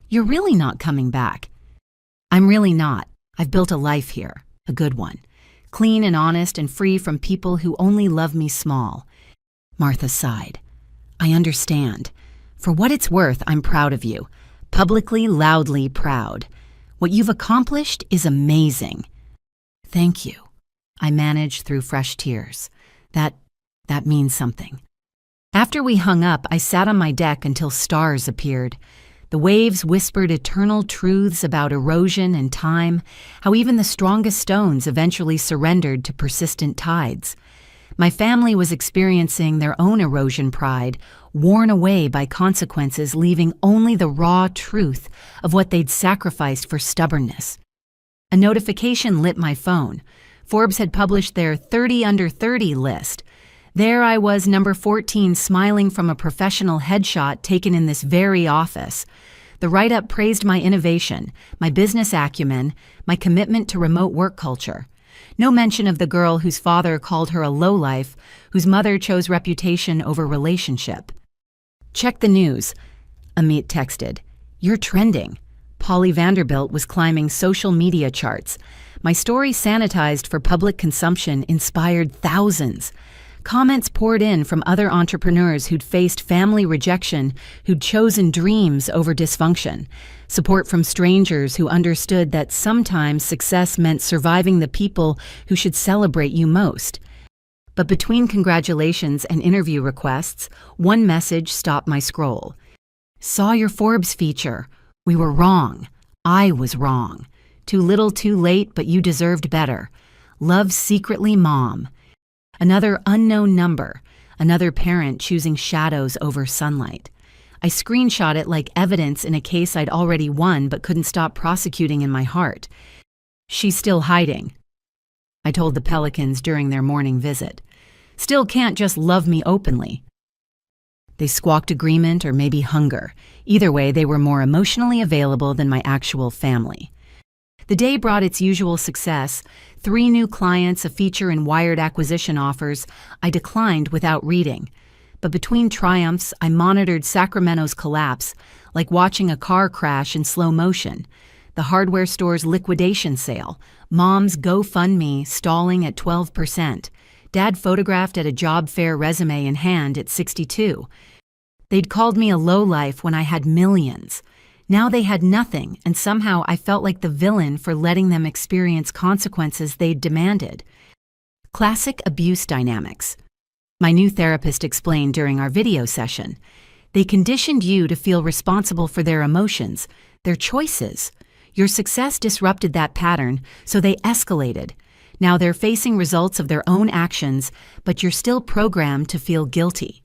You're really not coming back. I'm really not. I've built a life here, a good one. Clean and honest and free from people who only love me small. Martha sighed. I understand. For what it's worth, I'm proud of you. Publicly, loudly proud. What you've accomplished is amazing. Thank you. I managed through fresh tears. That means something. After we hung up, I sat on my deck until stars appeared. The waves whispered eternal truths about erosion and time, how even the strongest stones eventually surrendered to persistent tides. My family was experiencing their own erosion pride, worn away by consequences, leaving only the raw truth of what they'd sacrificed for stubbornness. A notification lit my phone. Forbes had published their 30 under 30 list. There I was, number 14, smiling from a professional headshot taken in this very office. The write-up praised my innovation, my business acumen, my commitment to remote work culture. No mention of the girl whose father called her a lowlife, whose mother chose reputation over relationship. "Check the news," Amit texted. "You're trending." Polly Vanderbilt was climbing social media charts. My story, sanitized for public consumption, inspired thousands. Comments poured in from other entrepreneurs who'd faced family rejection, who'd chosen dreams over dysfunction. Support from strangers who understood that sometimes success meant surviving the people who should celebrate you most. But between congratulations and interview requests, one message stopped my scroll. "Saw your Forbes feature. We were wrong. I was wrong. Too little too late, but you deserved better. Love secretly, Mom." Another unknown number, another parent choosing shadows over sunlight. I screenshot it like evidence in a case I'd already won but couldn't stop prosecuting in my heart. "She's still hiding," I told the Pelicans during their morning visit. "Still can't just love me openly." They squawked agreement or maybe hunger. Either way, they were more emotionally available than my actual family. The day brought its usual success: 3 new clients, a feature in Wired acquisition offers. I declined without reading. But between triumphs, I monitored Sacramento's collapse, like watching a car crash in slow motion. The hardware store's liquidation sale, Mom's GoFundMe stalling at 12%, Dad photographed at a job fair, resume in hand, at 62. They'd called me a lowlife when I had millions. Now they had nothing, and somehow I felt like the villain for letting them experience consequences they'd demanded. Classic abuse dynamics. My new therapist explained during our video session. They conditioned you to feel responsible for their emotions, their choices. Your success disrupted that pattern, so they escalated. Now they're facing results of their own actions, but you're still programmed to feel guilty.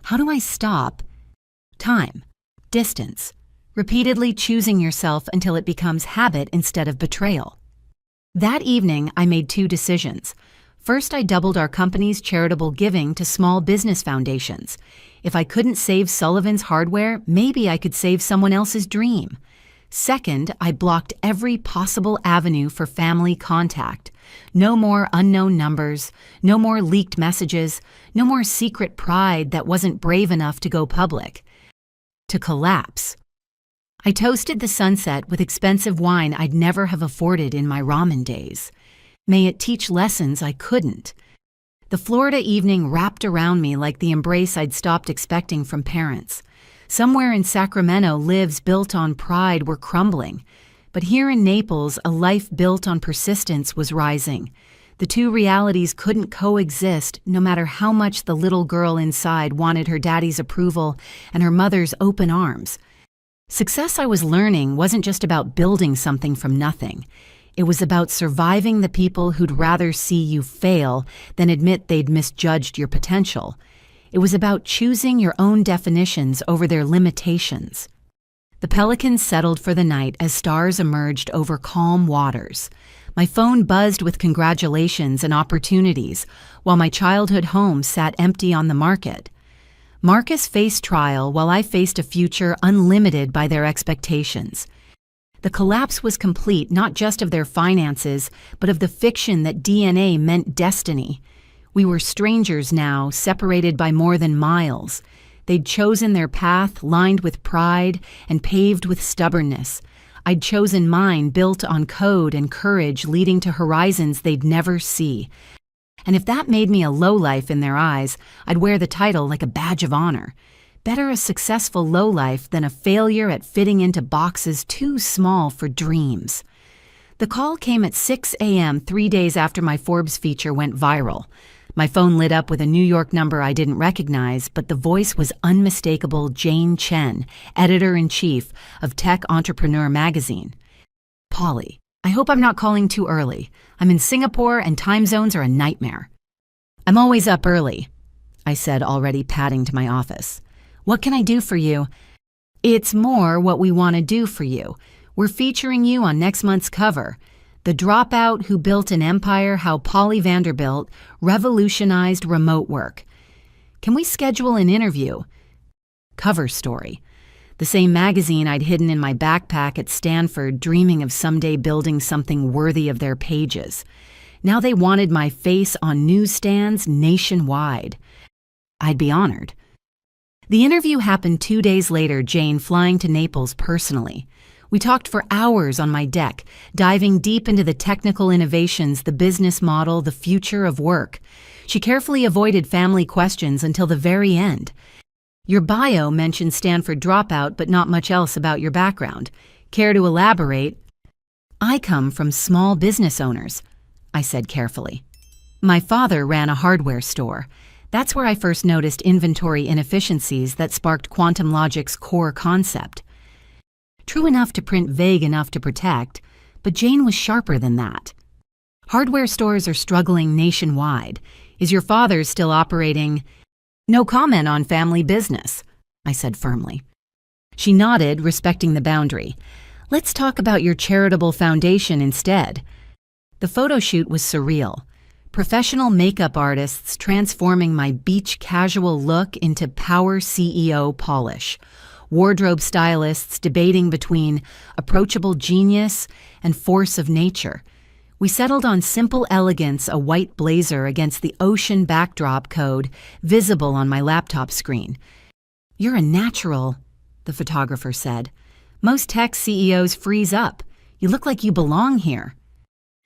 How do I stop? Time. Distance. Repeatedly choosing yourself until it becomes habit instead of betrayal. That evening, I made 2 decisions. First, I doubled our company's charitable giving to small business foundations. If I couldn't save Sullivan's hardware, maybe I could save someone else's dream. Second, I blocked every possible avenue for family contact. No more unknown numbers, no more leaked messages, no more secret pride that wasn't brave enough to go public. To collapse. I toasted the sunset with expensive wine I'd never have afforded in my ramen days. May it teach lessons I couldn't. The Florida evening wrapped around me like the embrace I'd stopped expecting from parents. Somewhere in Sacramento, lives built on pride were crumbling. But here in Naples, a life built on persistence was rising. The 2 realities couldn't coexist, no matter how much the little girl inside wanted her daddy's approval and her mother's open arms. Success, I was learning, wasn't just about building something from nothing. It was about surviving the people who'd rather see you fail than admit they'd misjudged your potential. It was about choosing your own definitions over their limitations. The Pelicans settled for the night as stars emerged over calm waters. My phone buzzed with congratulations and opportunities, while my childhood home sat empty on the market. Marcus faced trial while I faced a future unlimited by their expectations. The collapse was complete not just of their finances, but of the fiction that DNA meant destiny. We were strangers now, separated by more than miles. They'd chosen their path lined with pride and paved with stubbornness. I'd chosen mine built on code and courage leading to horizons they'd never see. And if that made me a lowlife in their eyes, I'd wear the title like a badge of honor. Better a successful lowlife than a failure at fitting into boxes too small for dreams. The call came at 6 a.m. 3 days after my Forbes feature went viral. My phone lit up with a New York number I didn't recognize, but the voice was unmistakable Jane Chen, editor-in-chief of Tech Entrepreneur magazine. "Polly, I hope I'm not calling too early. I'm in Singapore and time zones are a nightmare." "I'm always up early," I said, already padding to my office. "What can I do for you?" "It's more what we want to do for you. We're featuring you on next month's cover. The Dropout Who Built an Empire, How Polly Vanderbilt Revolutionized Remote Work. Can we schedule an interview?" Cover story. The same magazine I'd hidden in my backpack at Stanford, dreaming of someday building something worthy of their pages. Now they wanted my face on newsstands nationwide. I'd be honored. The interview happened 2 days later, Jane flying to Naples personally. We talked for hours on my deck, diving deep into the technical innovations, the business model, the future of work. She carefully avoided family questions until the very end. "Your bio mentioned Stanford dropout, but not much else about your background. Care to elaborate?" "I come from small business owners," I said carefully. "My father ran a hardware store. That's where I first noticed inventory inefficiencies that sparked quantum logic's core concept." True enough to print, vague enough to protect, but Jane was sharper than that. "Hardware stores are struggling nationwide. Is your father still operating?" "No comment on family business," I said firmly. She nodded, respecting the boundary. "Let's talk about your charitable foundation instead." The photo shoot was surreal. Professional makeup artists transforming my beach casual look into power CEO polish. Wardrobe stylists debating between approachable genius and force of nature. We settled on simple elegance, a white blazer against the ocean backdrop code visible on my laptop screen. "You're a natural," the photographer said. "Most tech CEOs freeze up. You look like you belong here."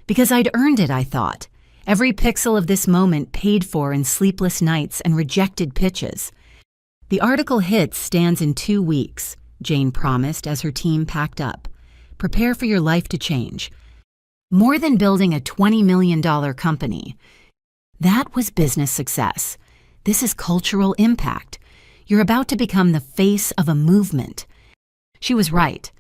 Because I'd earned it, I thought. Every pixel of this moment paid for in sleepless nights and rejected pitches. "The article hits stands in 2 weeks, Jane promised as her team packed up. "Prepare for your life to change." More than building a $20 million company. That was business success. This is cultural impact. You're about to become the face of a movement. She was right.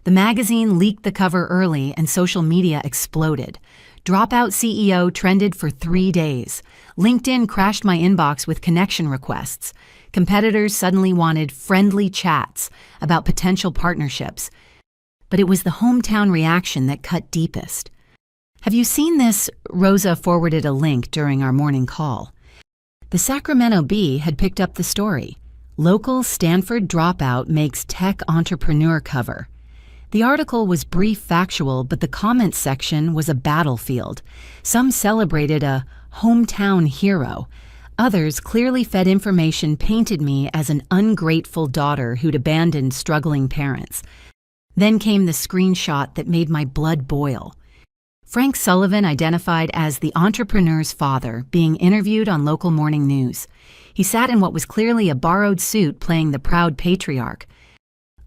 The magazine leaked the cover early and social media exploded. Dropout CEO trended for 3 days. LinkedIn crashed my inbox with connection requests. Competitors suddenly wanted friendly chats about potential partnerships. But it was the hometown reaction that cut deepest. "Have you seen this?" Rosa forwarded a link during our morning call. The Sacramento Bee had picked up the story. Local Stanford dropout makes tech entrepreneur cover. The article was brief, factual, but the comments section was a battlefield. Some celebrated a hometown hero. Others, clearly fed information, painted me as an ungrateful daughter who'd abandoned struggling parents. Then came the screenshot that made my blood boil. Frank Sullivan identified as the entrepreneur's father, being interviewed on local morning news. He sat in what was clearly a borrowed suit playing the proud patriarch.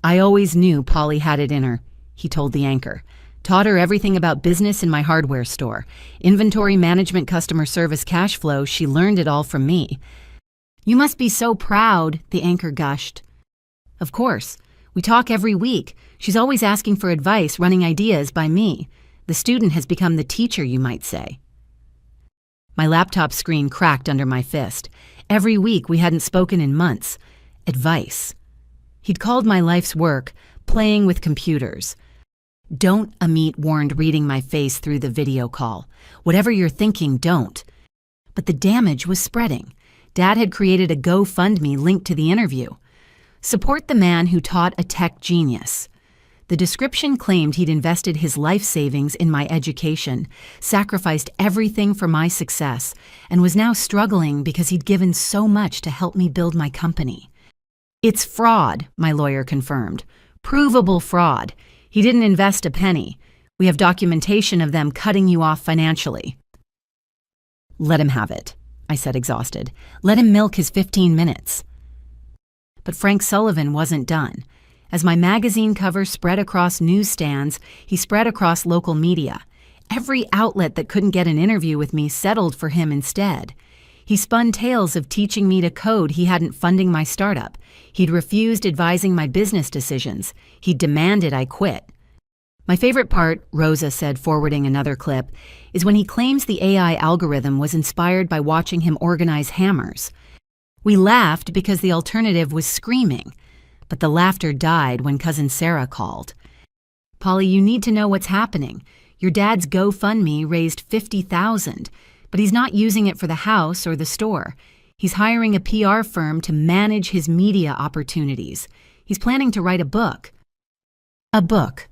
"I always knew Polly had it in her," he told the anchor. "Taught her everything about business in my hardware store. Inventory management, customer service, cash flow, she learned it all from me." "You must be so proud," the anchor gushed. "Of course. We talk every week. She's always asking for advice, running ideas by me. The student has become the teacher, you might say." My laptop screen cracked under my fist. Every week we hadn't spoken in months. Advice. He'd called my life's work playing with computers. "Don't," Amit warned, reading my face through the video call. "Whatever you're thinking, don't." But the damage was spreading. Dad had created a GoFundMe linked to the interview. "Support the man who taught a tech genius." The description claimed he'd invested his life savings in my education, sacrificed everything for my success, and was now struggling because he'd given so much to help me build my company. "It's fraud," my lawyer confirmed. "Provable fraud. He didn't invest a penny. We have documentation of them cutting you off financially." "Let him have it," I said, exhausted. "Let him milk his 15 minutes. But Frank Sullivan wasn't done. As my magazine cover spread across newsstands, he spread across local media. Every outlet that couldn't get an interview with me settled for him instead. He spun tales of teaching me to code he hadn't funding my startup. He'd refused advising my business decisions. He demanded I quit. My favorite part, Rosa said, forwarding another clip, is when he claims the AI algorithm was inspired by watching him organize hammers. We laughed because the alternative was screaming, but the laughter died when cousin Sarah called. Polly, you need to know what's happening. Your dad's GoFundMe raised $50,000, but he's not using it for the house or the store. He's hiring a PR firm to manage his media opportunities. He's planning to write a book. A book.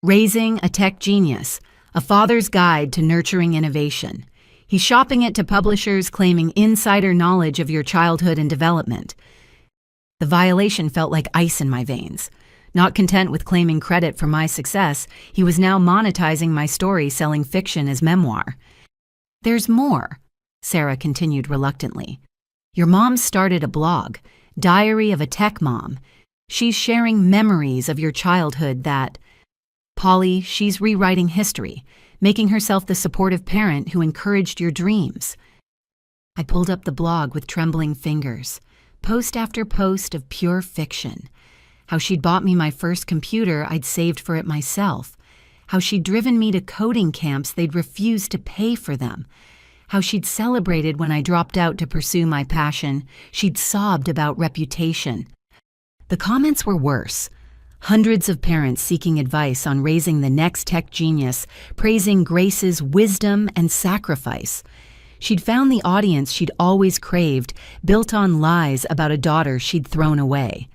Raising a Tech Genius, a father's guide to nurturing innovation. He's shopping it to publishers claiming insider knowledge of your childhood and development. The violation felt like ice in my veins. Not content with claiming credit for my success, he was now monetizing my story selling fiction as memoir. There's more, Sarah continued reluctantly. Your mom started a blog, Diary of a Tech Mom. She's sharing memories of your childhood that... Polly, she's rewriting history, making herself the supportive parent who encouraged your dreams. I pulled up the blog with trembling fingers, post after post of pure fiction. How she'd bought me my first computer I'd saved for it myself. How she'd driven me to coding camps they'd refused to pay for them. How she'd celebrated when I dropped out to pursue my passion. She'd sobbed about reputation. The comments were worse. Hundreds of parents seeking advice on raising the next tech genius, praising Grace's wisdom and sacrifice. She'd found the audience she'd always craved, built on lies about a daughter she'd thrown away.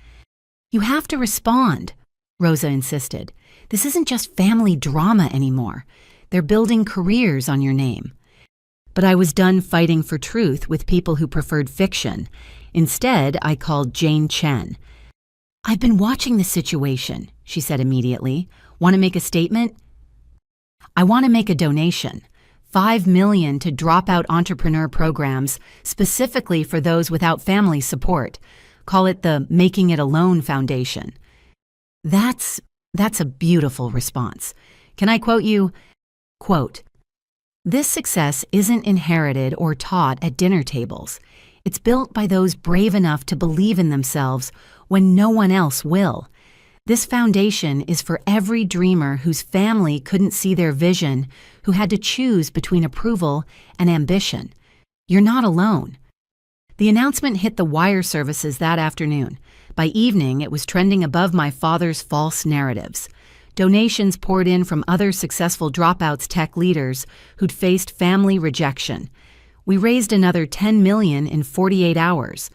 You have to respond, Rosa insisted. This isn't just family drama anymore. They're building careers on your name. But I was done fighting for truth with people who preferred fiction. Instead, I called Jane Chen. I've been watching the situation, she said immediately. Want to make a statement? I want to make a donation. $5 million to dropout entrepreneur programs, specifically for those without family support. Call it the Making It Alone Foundation. That's a beautiful response. Can I quote you? Quote, this success isn't inherited or taught at dinner tables. It's built by those brave enough to believe in themselves when no one else will. This foundation is for every dreamer whose family couldn't see their vision, who had to choose between approval and ambition. You're not alone. The announcement hit the wire services that afternoon. By evening, it was trending above my father's false narratives. Donations poured in from other successful dropouts tech leaders who'd faced family rejection. We raised another $10 million in 48 hours.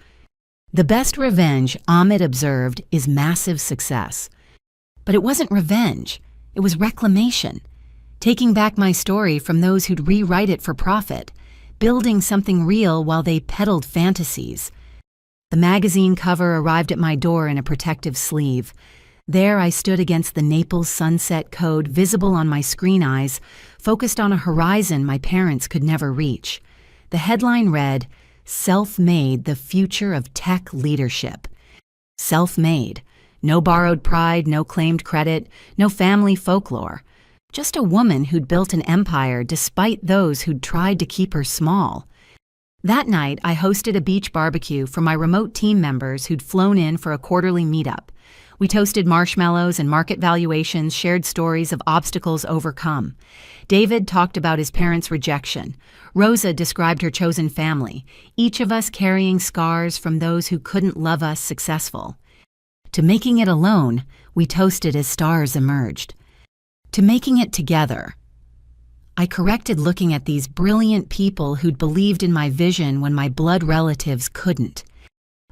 The best revenge, Ahmed observed, is massive success. But it wasn't revenge. It was reclamation. Taking back my story from those who'd rewrite it for profit. Building something real while they peddled fantasies. The magazine cover arrived at my door in a protective sleeve. There I stood against the Naples sunset code visible on my screen eyes, focused on a horizon my parents could never reach. The headline read, Self-Made, the Future of Tech Leadership. Self-made. No borrowed pride, no claimed credit, no family folklore. Just a woman who'd built an empire despite those who'd tried to keep her small. That night, I hosted a beach barbecue for my remote team members who'd flown in for a quarterly meetup. We toasted marshmallows and market valuations, shared stories of obstacles overcome. David talked about his parents' rejection. Rosa described her chosen family, each of us carrying scars from those who couldn't love us successful. To making it alone, we toasted as stars emerged. To making it together. I corrected looking at these brilliant people who'd believed in my vision when my blood relatives couldn't.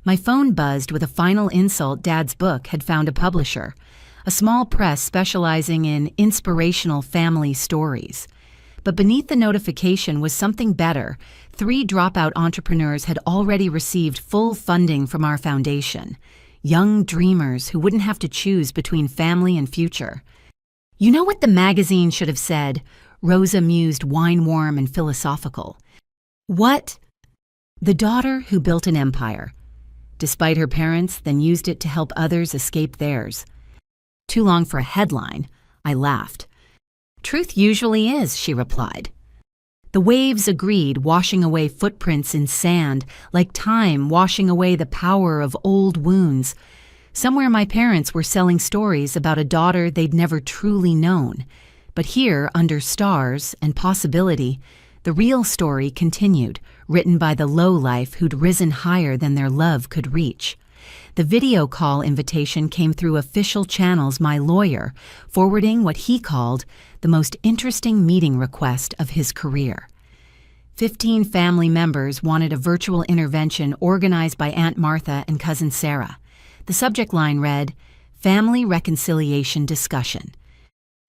My phone buzzed with a final insult Dad's book had found a publisher, a small press specializing in inspirational family stories. But beneath the notification was something better. 3 dropout entrepreneurs had already received full funding from our foundation. Young dreamers who wouldn't have to choose between family and future. You know what the magazine should have said? Rosa mused, wine-warm and philosophical. What? The daughter who built an empire. Despite her parents, then used it to help others escape theirs. Too long for a headline, I laughed. Truth usually is, she replied. The waves agreed, washing away footprints in sand, like time washing away the power of old wounds. Somewhere my parents were selling stories about a daughter they'd never truly known. But here, under stars and possibility, the real story continued, written by the lowlife who'd risen higher than their love could reach. The video call invitation came through official channels my lawyer, forwarding what he called the most interesting meeting request of his career. 15 family members wanted a virtual intervention organized by Aunt Martha and Cousin Sarah. The subject line read, "Family Reconciliation Discussion."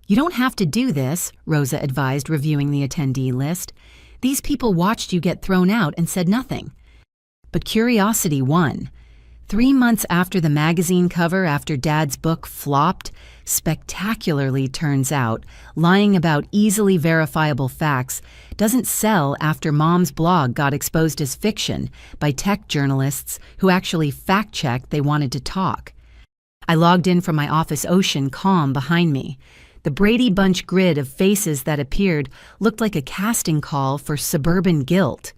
"You don't have to do this," Rosa advised, reviewing the attendee list. "These people watched you get thrown out and said nothing." But curiosity won. 3 months after the magazine cover after Dad's book flopped, spectacularly turns out, lying about easily verifiable facts doesn't sell after Mom's blog got exposed as fiction by tech journalists who actually fact-checked they wanted to talk. I logged in from my office, ocean calm behind me. The Brady Bunch grid of faces that appeared looked like a casting call for suburban guilt.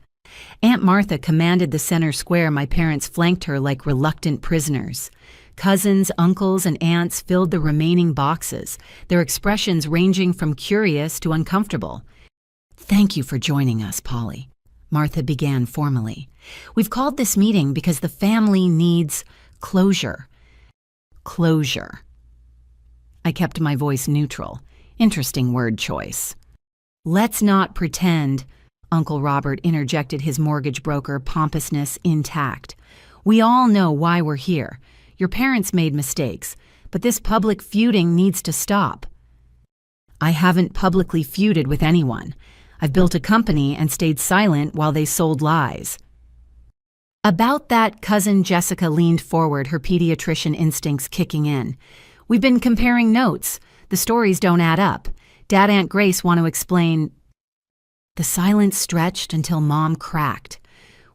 Aunt Martha commanded the center square. My parents flanked her like reluctant prisoners. Cousins, uncles, and aunts filled the remaining boxes, their expressions ranging from curious to uncomfortable. "Thank you for joining us, Polly," Martha began formally. "We've called this meeting because the family needs closure." Closure. I kept my voice neutral. Interesting word choice. "Let's not pretend," Uncle Robert interjected, his mortgage broker pompousness intact. "We all know why we're here. Your parents made mistakes, but this public feuding needs to stop." "I haven't publicly feuded with anyone. I've built a company and stayed silent while they sold lies." "About that," Cousin Jessica leaned forward, her pediatrician instincts kicking in. "We've been comparing notes. The stories don't add up. Dad, Aunt Grace want to explain." The silence stretched until Mom cracked.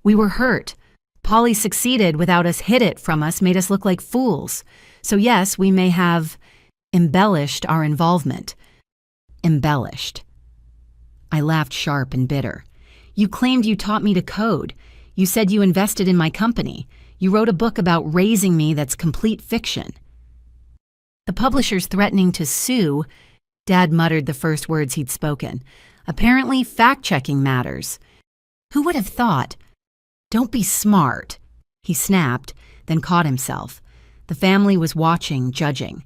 "We were hurt. Polly succeeded without us, hid it from us, made us look like fools. So yes, we may have embellished our involvement." Embellished. I laughed sharp and bitter. "You claimed you taught me to code. You said you invested in my company. You wrote a book about raising me that's complete fiction." "The publisher's threatening to sue," Dad muttered the first words he'd spoken. "Apparently fact-checking matters." "Who would have thought?" "Don't be smart," he snapped, then caught himself. The family was watching, judging.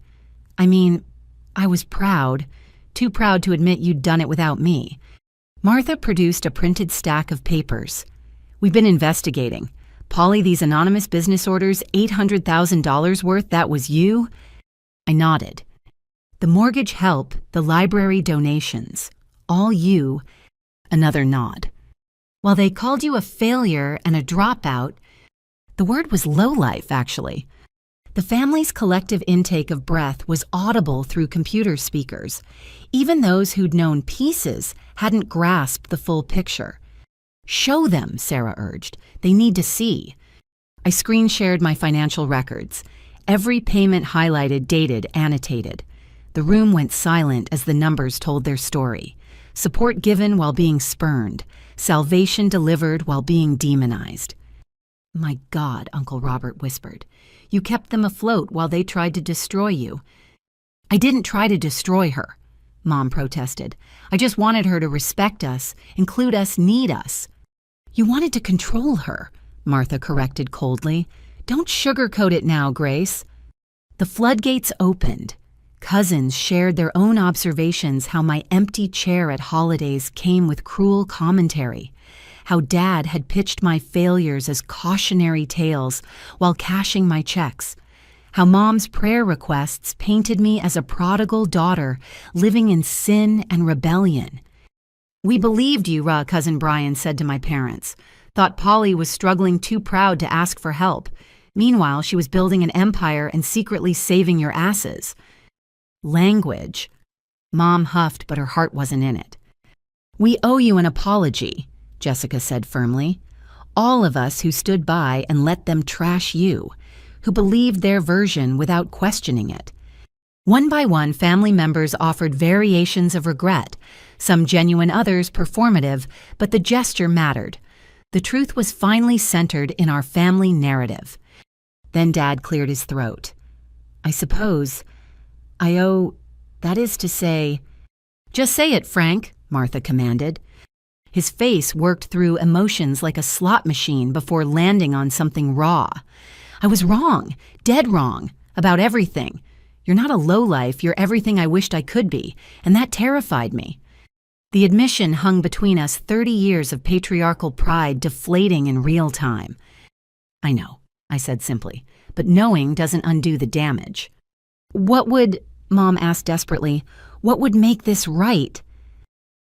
"I mean, I was proud. Too proud to admit you'd done it without me." Martha produced a printed stack of papers. "We've been investigating. Polly, these anonymous business orders, $800,000 worth, that was you?" I nodded. "The mortgage help, the library donations. All you." Another nod. "While they called you a failure and a dropout," the word was lowlife, actually. The family's collective intake of breath was audible through computer speakers. Even those who'd known pieces hadn't grasped the full picture. "Show them," Sarah urged. "They need to see." I screen shared my financial records. Every payment highlighted, dated, annotated. The room went silent as the numbers told their story. Support given while being spurned. Salvation delivered while being demonized. "My God," Uncle Robert whispered. "You kept them afloat while they tried to destroy you." "I didn't try to destroy her," Mom protested. "I just wanted her to respect us, include us, need us." "You wanted to control her," Martha corrected coldly. "Don't sugarcoat it now, Grace." The floodgates opened. Cousins shared their own observations, how my empty chair at holidays came with cruel commentary, how Dad had pitched my failures as cautionary tales while cashing my checks, how Mom's prayer requests painted me as a prodigal daughter living in sin and rebellion. "We believed you," Cousin Brian said to my parents. "Thought Polly was struggling, too proud to ask for help. Meanwhile, she was building an empire and secretly saving your asses." Language. Mom huffed, but her heart wasn't in it. "We owe you an apology," Jessica said firmly. "All of us who stood by and let them trash you, who believed their version without questioning it." One by one, family members offered variations of regret. some genuine, others performative, but the gesture mattered. The truth was finally centered in our family narrative. Then Dad cleared his throat. I suppose that is to say, just say it, Frank, Martha commanded. His face worked through emotions like a slot machine before landing on something raw. I was wrong, dead wrong, about everything. You're not a lowlife, you're everything I wished I could be, and that terrified me. The admission hung between us 30 years of patriarchal pride deflating in real time. I know, I said simply, but knowing doesn't undo the damage. Mom asked desperately, what would make this right?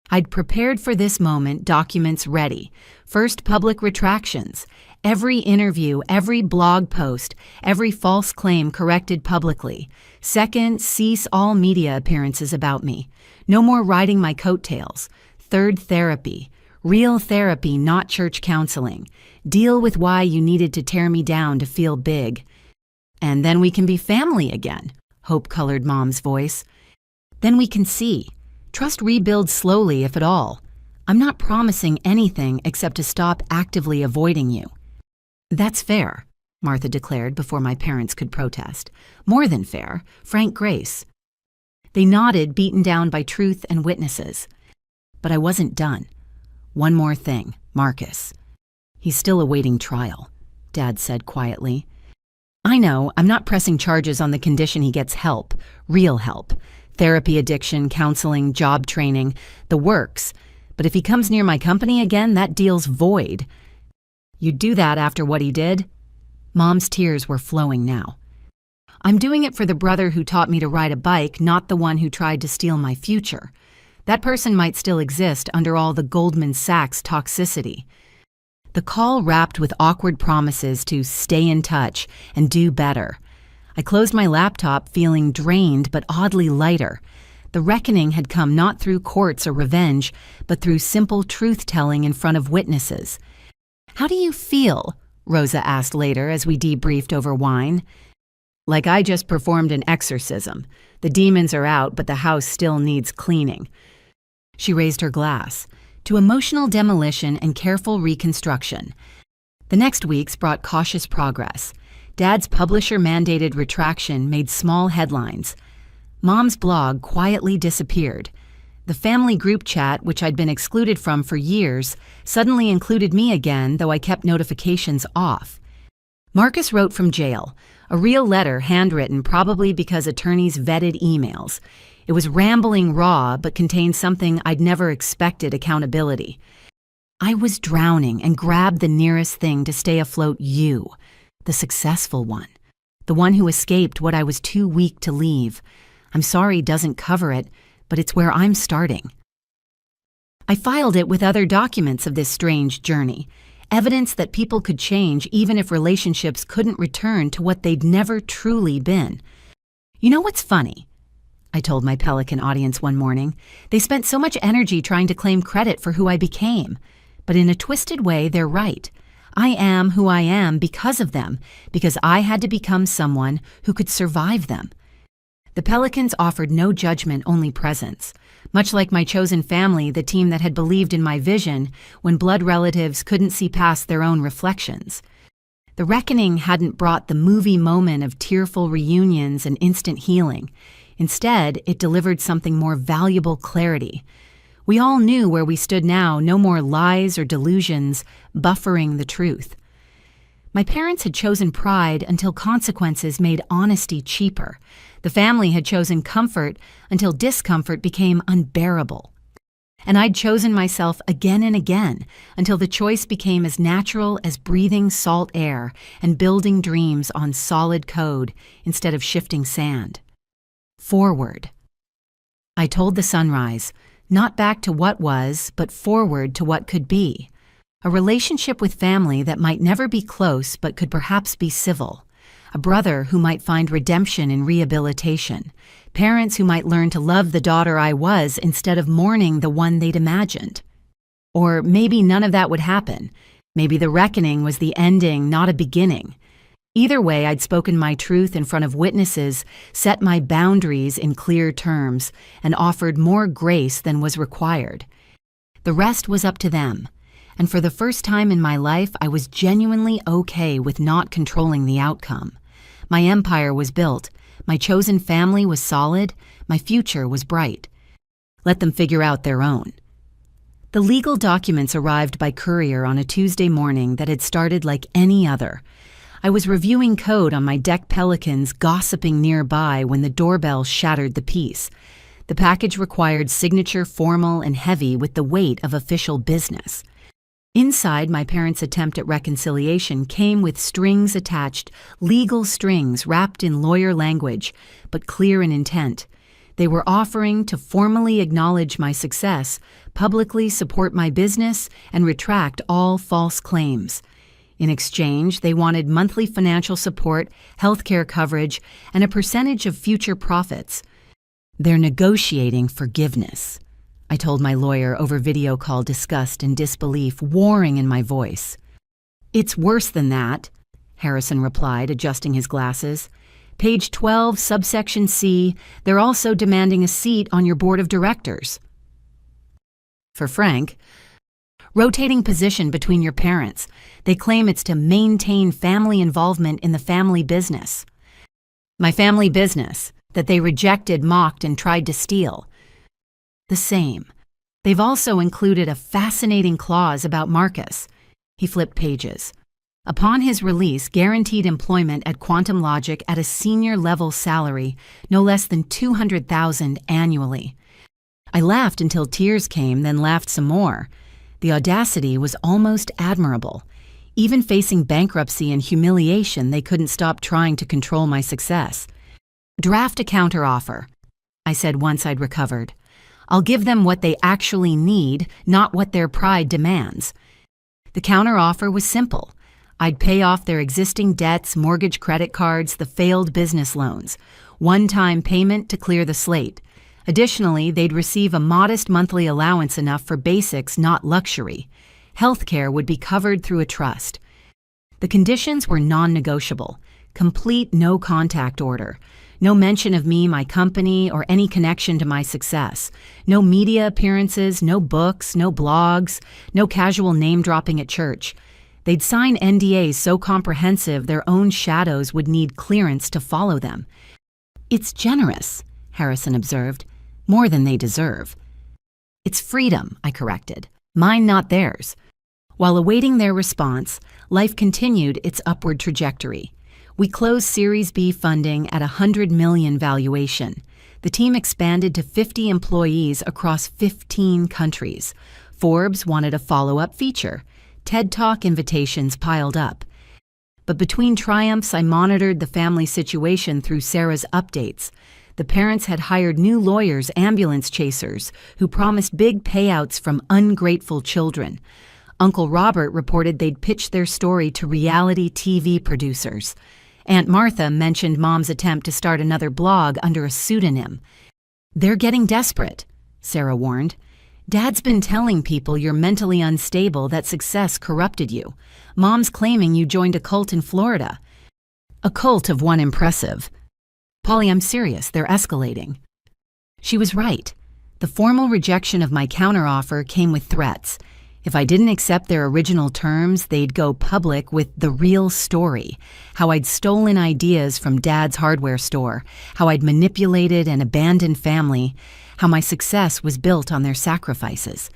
I'd prepared for this moment, documents ready. First, public retractions. Every interview, every blog post, every false claim corrected publicly. Second, cease all media appearances about me. No more riding my coattails. Third, therapy. Real therapy, not church counseling. Deal with why you needed to tear me down to feel big. And then we can be family again, hope-colored Mom's voice. Then we can see. Trust rebuilds slowly, if at all. I'm not promising anything except to stop actively avoiding you. That's fair, Martha declared before my parents could protest. More than fair, frank grace. They nodded, beaten down by truth and witnesses. But I wasn't done. One more thing, Marcus. He's still awaiting trial, Dad said quietly. I know, I'm not pressing charges on the condition he gets help, real help. Therapy, addiction, counseling, job training, the works. But if he comes near my company again, that deal's void. You'd do that after what he did? Mom's tears were flowing now. I'm doing it for the brother who taught me to ride a bike, not the one who tried to steal my future. That person might still exist under all the Goldman Sachs toxicity. The call wrapped with awkward promises to stay in touch and do better. I closed my laptop feeling drained but oddly lighter. The reckoning had come not through courts or revenge, but through simple truth-telling in front of witnesses. How do you feel? Rosa asked later as we debriefed over wine. Like I just performed an exorcism. The demons are out, but the house still needs cleaning. She raised her glass. To emotional demolition and careful reconstruction. The next weeks brought cautious progress. Dad's publisher-mandated retraction made small headlines. Mom's blog quietly disappeared. The family group chat, which I'd been excluded from for years, suddenly included me again, though I kept notifications off. Marcus wrote from jail, a real letter handwritten probably because attorneys vetted emails. It was rambling raw, but contained something I'd never expected: accountability. I was drowning and grabbed the nearest thing to stay afloat: you, the successful one, the one who escaped what I was too weak to leave. I'm sorry doesn't cover it, but it's where I'm starting. I filed it with other documents of this strange journey, evidence that people could change even if relationships couldn't return to what they'd never truly been. You know what's funny? I told my Pelican audience one morning. They spent so much energy trying to claim credit for who I became. But in a twisted way, they're right. I am who I am because of them, because I had to become someone who could survive them. The Pelicans offered no judgment, only presence. Much like my chosen family, the team that had believed in my vision when blood relatives couldn't see past their own reflections. The reckoning hadn't brought the movie moment of tearful reunions and instant healing. Instead, it delivered something more valuable: clarity. We all knew where we stood now, no more lies or delusions buffering the truth. My parents had chosen pride until consequences made honesty cheaper. The family had chosen comfort until discomfort became unbearable. And I'd chosen myself again and again until the choice became as natural as breathing salt air and building dreams on solid code instead of shifting sand. Forward. I told the sunrise, not back to what was, but forward to what could be. A relationship with family that might never be close but could perhaps be civil. A brother who might find redemption in rehabilitation. Parents who might learn to love the daughter I was instead of mourning the one they'd imagined. Or maybe none of that would happen. Maybe the reckoning was the ending, not a beginning. Either way, I'd spoken my truth in front of witnesses, set my boundaries in clear terms, and offered more grace than was required. The rest was up to them. And for the first time in my life, I was genuinely okay with not controlling the outcome. My empire was built, my chosen family was solid, my future was bright. Let them figure out their own. The legal documents arrived by courier on a Tuesday morning that had started like any other. I was reviewing code on my deck Pelicans, gossiping nearby when the doorbell shattered the peace. The package required signature formal and heavy with the weight of official business. Inside, my parents' attempt at reconciliation came with strings attached, legal strings wrapped in lawyer language, but clear in intent. They were offering to formally acknowledge my success, publicly support my business, and retract all false claims. In exchange, they wanted monthly financial support, healthcare coverage, and a percentage of future profits. They're negotiating forgiveness, I told my lawyer over video call, disgust and disbelief warring in my voice. It's worse than that, Harrison replied, adjusting his glasses. Page 12, subsection C, they're also demanding a seat on your board of directors. For Frank, rotating position between your parents. They claim it's to maintain family involvement in the family business. My family business, that they rejected, mocked, and tried to steal. The same. They've also included a fascinating clause about Marcus. He flipped pages. Upon his release, guaranteed employment at Quantum Logic at a senior-level salary, no less than $200,000 annually. I laughed until tears came, then laughed some more. The audacity was almost admirable. Even facing bankruptcy and humiliation, they couldn't stop trying to control my success. Draft a counteroffer, I said once I'd recovered. I'll give them what they actually need, not what their pride demands. The counteroffer was simple. I'd pay off their existing debts, mortgage, credit cards, the failed business loans. One-time payment to clear the slate. Additionally, they'd receive a modest monthly allowance enough for basics, not luxury. Healthcare would be covered through a trust. The conditions were non-negotiable. Complete no-contact order. No mention of me, my company, or any connection to my success. No media appearances, no books, no blogs, no casual name-dropping at church. They'd sign NDAs so comprehensive their own shadows would need clearance to follow them. It's generous, Harrison observed. More than they deserve. It's freedom, I corrected. Mine, not theirs. While awaiting their response, life continued its upward trajectory. We closed Series B funding at $100 million valuation. The team expanded to 50 employees across 15 countries. Forbes wanted a follow-up feature. TED Talk invitations piled up. But between triumphs, I monitored the family situation through Sarah's updates. The parents had hired new lawyers, ambulance chasers, who promised big payouts from ungrateful children. Uncle Robert reported they'd pitched their story to reality TV producers. Aunt Martha mentioned Mom's attempt to start another blog under a pseudonym. They're getting desperate, Sarah warned. Dad's been telling people you're mentally unstable, that success corrupted you. Mom's claiming you joined a cult in Florida. A cult of one impressive. Polly, I'm serious, they're escalating. She was right. The formal rejection of my counteroffer came with threats. If I didn't accept their original terms, they'd go public with the real story. How I'd stolen ideas from Dad's hardware store, how I'd manipulated and abandoned family, how my success was built on their sacrifices.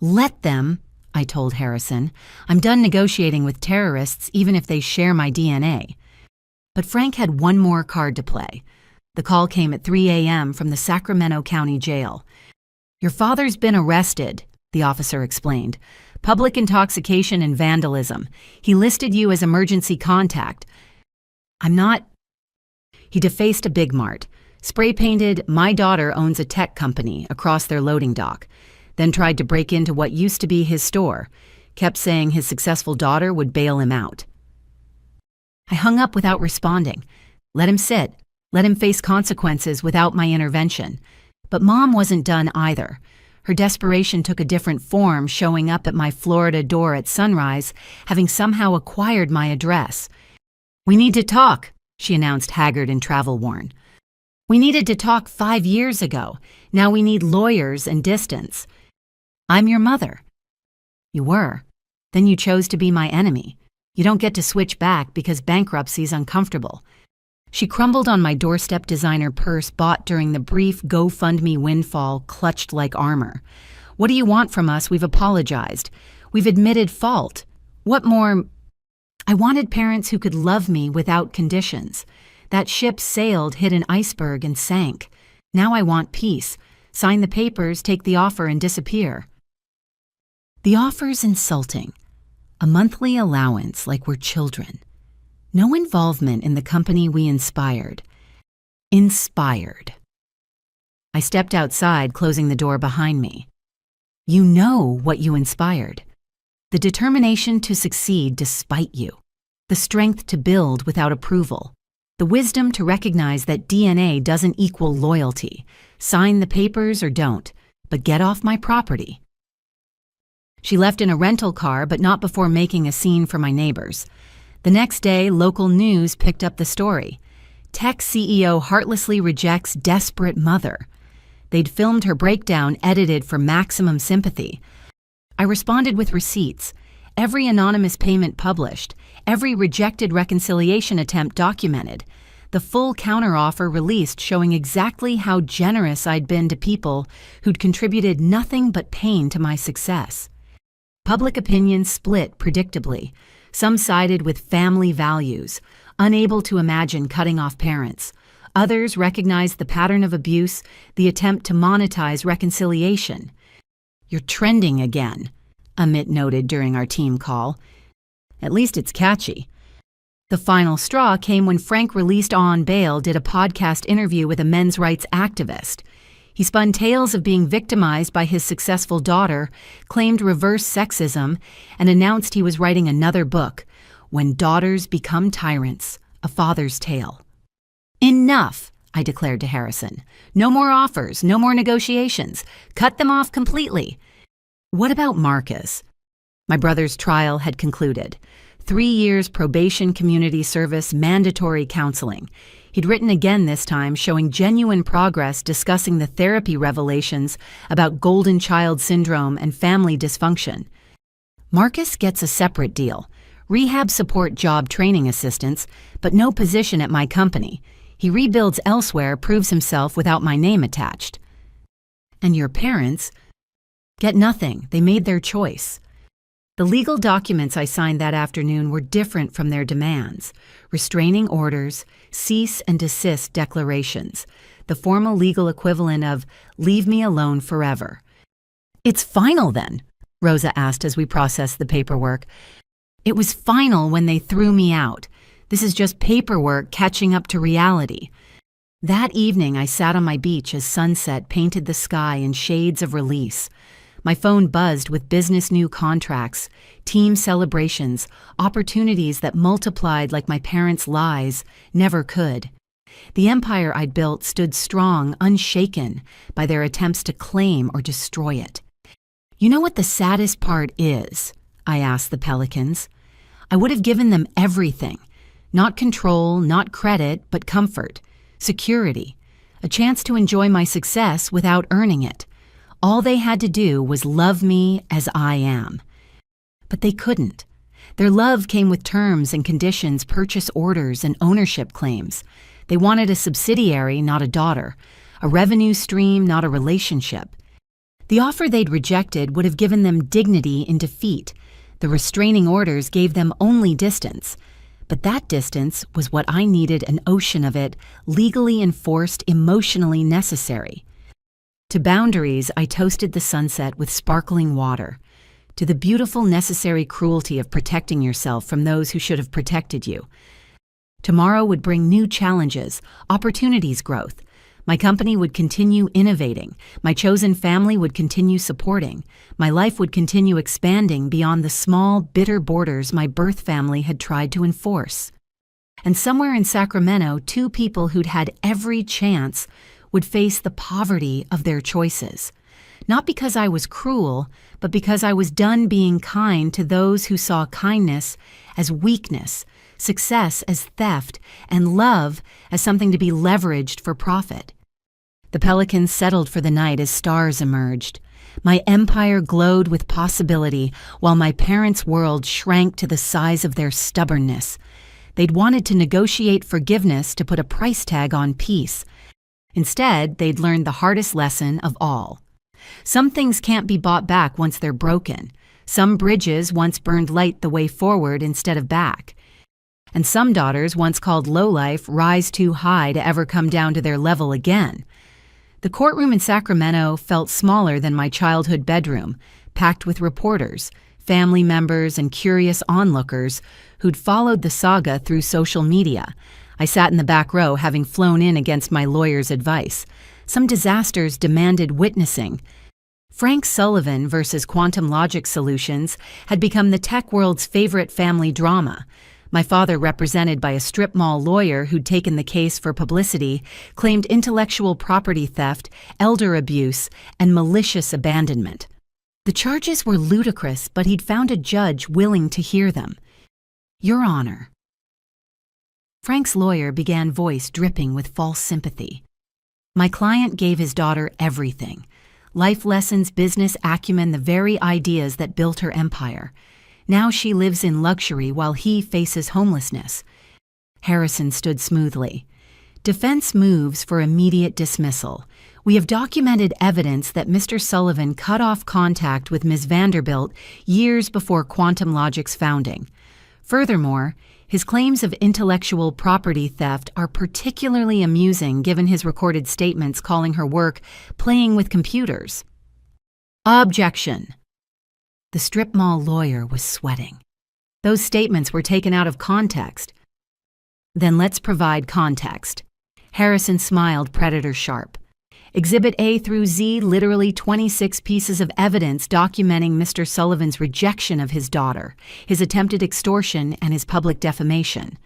Let them, I told Harrison. I'm done negotiating with terrorists even if they share my DNA. But Frank had one more card to play. The call came at 3 a.m. from the Sacramento County Jail. Your father's been arrested, the officer explained. Public intoxication and vandalism. He listed you as emergency contact. I'm not... He defaced a Big Mart. Spray-painted, "My daughter owns a tech company" across their loading dock. Then tried to break into what used to be his store. Kept saying his successful daughter would bail him out. I hung up without responding. Let him sit. Let him face consequences without my intervention. But Mom wasn't done either. Her desperation took a different form, showing up at my Florida door at sunrise, having somehow acquired my address. "We need to talk," she announced, haggard and travel-worn. "We needed to talk 5 years ago. Now we need lawyers and distance. I'm your mother." "You were. Then you chose to be my enemy. You don't get to switch back because bankruptcy's uncomfortable." She crumbled on my doorstep designer purse bought during the brief GoFundMe windfall, clutched like armor. "What do you want from us? We've apologized. We've admitted fault. What more?" I wanted parents who could love me without conditions. That ship sailed, hit an iceberg, and sank. Now I want peace. Sign the papers, take the offer, and disappear. The offer's insulting. A monthly allowance like we're children. No involvement in the company we inspired. Inspired. I stepped outside, closing the door behind me. You know what you inspired. The determination to succeed despite you. The strength to build without approval. The wisdom to recognize that DNA doesn't equal loyalty. Sign the papers or don't, but get off my property. She left in a rental car, but not before making a scene for my neighbors. The next day, local news picked up the story. Tech CEO heartlessly rejects desperate mother. They'd filmed her breakdown, edited for maximum sympathy. I responded with receipts. Every anonymous payment published. Every rejected reconciliation attempt documented. The full counteroffer released, showing exactly how generous I'd been to people who'd contributed nothing but pain to my success. Public opinion split predictably. Some sided with family values, unable to imagine cutting off parents. Others recognized the pattern of abuse, the attempt to monetize reconciliation. "You're trending again," Amit noted during our team call. "At least it's catchy." The final straw came when Frank, released on bail, did a podcast interview with a men's rights activist. He spun tales of being victimized by his successful daughter, claimed reverse sexism, and announced he was writing another book, When Daughters Become Tyrants, A Father's Tale. "Enough," I declared to Harrison. "No more offers, no more negotiations. Cut them off completely." What about Marcus? My brother's trial had concluded. 3 years probation, community service, mandatory counseling. He'd written again this time, showing genuine progress, discussing the therapy revelations about golden child syndrome and family dysfunction. Marcus gets a separate deal. Rehab support job training assistance, but no position at my company. He rebuilds elsewhere, proves himself without my name attached. And your parents get nothing. They made their choice. The legal documents I signed that afternoon were different from their demands. Restraining orders, cease and desist declarations, the formal legal equivalent of "leave me alone forever." "It's final then?" Rosa asked as we processed the paperwork. "It was final when they threw me out. This is just paperwork catching up to reality." That evening, I sat on my beach as sunset painted the sky in shades of release. My phone buzzed with business new contracts, team celebrations, opportunities that multiplied like my parents' lies never could. The empire I'd built stood strong, unshaken by their attempts to claim or destroy it. "You know what the saddest part is?" I asked the Pelicans. I would have given them everything. Not control, not credit, but comfort, security, a chance to enjoy my success without earning it. All they had to do was love me as I am. But they couldn't. Their love came with terms and conditions, purchase orders, and ownership claims. They wanted a subsidiary, not a daughter, a revenue stream, not a relationship. The offer they'd rejected would have given them dignity in defeat. The restraining orders gave them only distance. But that distance was what I needed, an ocean of it, legally enforced, emotionally necessary. To boundaries, I toasted the sunset with sparkling water. To the beautiful, necessary cruelty of protecting yourself from those who should have protected you. Tomorrow would bring new challenges, opportunities, growth. My company would continue innovating. My chosen family would continue supporting. My life would continue expanding beyond the small, bitter borders my birth family had tried to enforce. And somewhere in Sacramento, 2 people who'd had every chance would face the poverty of their choices. Not because I was cruel, but because I was done being kind to those who saw kindness as weakness, success as theft, and love as something to be leveraged for profit. The pelicans settled for the night as stars emerged. My empire glowed with possibility, while my parents' world shrank to the size of their stubbornness. They'd wanted to negotiate forgiveness to put a price tag on peace. Instead, they'd learned the hardest lesson of all. Some things can't be bought back once they're broken. Some bridges once burned light the way forward instead of back. And some daughters once called lowlife rise too high to ever come down to their level again. The courtroom in Sacramento felt smaller than my childhood bedroom, packed with reporters, family members, and curious onlookers who'd followed the saga through social media. I sat in the back row, having flown in against my lawyer's advice. Some disasters demanded witnessing. Frank Sullivan versus Quantum Logic Solutions had become the tech world's favorite family drama. My father, represented by a strip mall lawyer who'd taken the case for publicity, claimed intellectual property theft, elder abuse, and malicious abandonment. The charges were ludicrous, but he'd found a judge willing to hear them. Your Honor. Frank's lawyer began, voice dripping with false sympathy. My client gave his daughter everything. Life lessons, business acumen, the very ideas that built her empire. Now she lives in luxury while he faces homelessness. Harrison stood smoothly. Defense moves for immediate dismissal. We have documented evidence that Mr. Sullivan cut off contact with Ms. Vanderbilt years before Quantum Logic's founding. Furthermore, his claims of intellectual property theft are particularly amusing given his recorded statements calling her work playing with computers. Objection. The strip mall lawyer was sweating. Those statements were taken out of context. Then let's provide context. Harrison smiled, predator sharp. Exhibit A through Z, literally 26 pieces of evidence documenting Mr. Sullivan's rejection of his daughter, his attempted extortion, and his public defamation.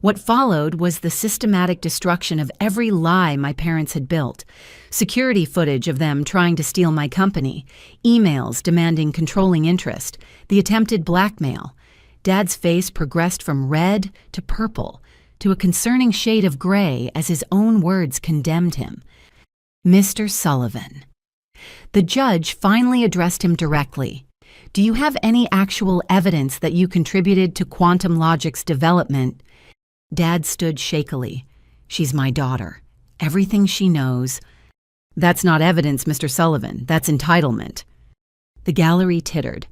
What followed was the systematic destruction of every lie my parents had built. Security footage of them trying to steal my company, emails demanding controlling interest, the attempted blackmail. Dad's face progressed from red to purple, to a concerning shade of gray as his own words condemned him. Mr. Sullivan. The judge finally addressed him directly. Do you have any actual evidence that you contributed to Quantum Logic's development? Dad stood shakily. She's my daughter. Everything she knows. That's not evidence, Mr. Sullivan. That's entitlement. The gallery tittered.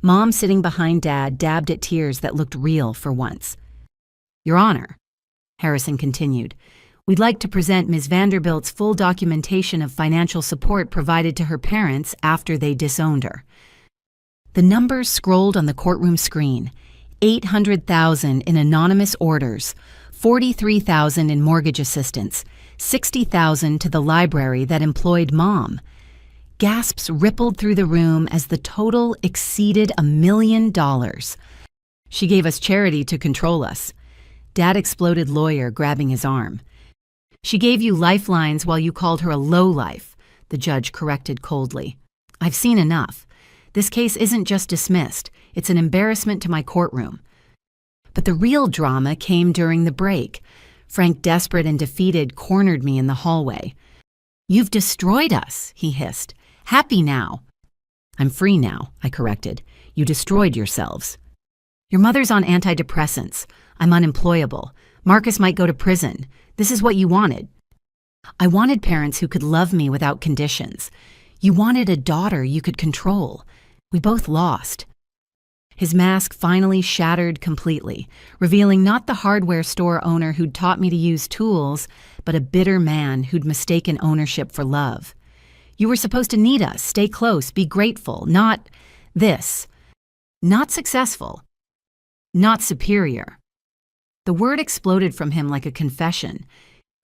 Mom, sitting behind Dad, dabbed at tears that looked real for once. Your Honor, Harrison continued, we'd like to present Ms. Vanderbilt's full documentation of financial support provided to her parents after they disowned her. The numbers scrolled on the courtroom screen. $800,000 in anonymous orders, $43,000 in mortgage assistance, $60,000 to the library that employed Mom. Gasps rippled through the room as the total exceeded $1 million. She gave us charity to control us. Dad exploded, lawyer grabbing his arm. She gave you lifelines while you called her a lowlife, the judge corrected coldly. I've seen enough. This case isn't just dismissed. It's an embarrassment to my courtroom. But the real drama came during the break. Frank, desperate and defeated, cornered me in the hallway. You've destroyed us, he hissed. Happy now. I'm free now, I corrected. You destroyed yourselves. Your mother's on antidepressants. I'm unemployable. Marcus might go to prison. This is what you wanted. I wanted parents who could love me without conditions. You wanted a daughter you could control. We both lost. His mask finally shattered completely, revealing not the hardware store owner who'd taught me to use tools, but a bitter man who'd mistaken ownership for love. You were supposed to need us, stay close, be grateful, not this. Not successful. Not superior. The word exploded from him like a confession.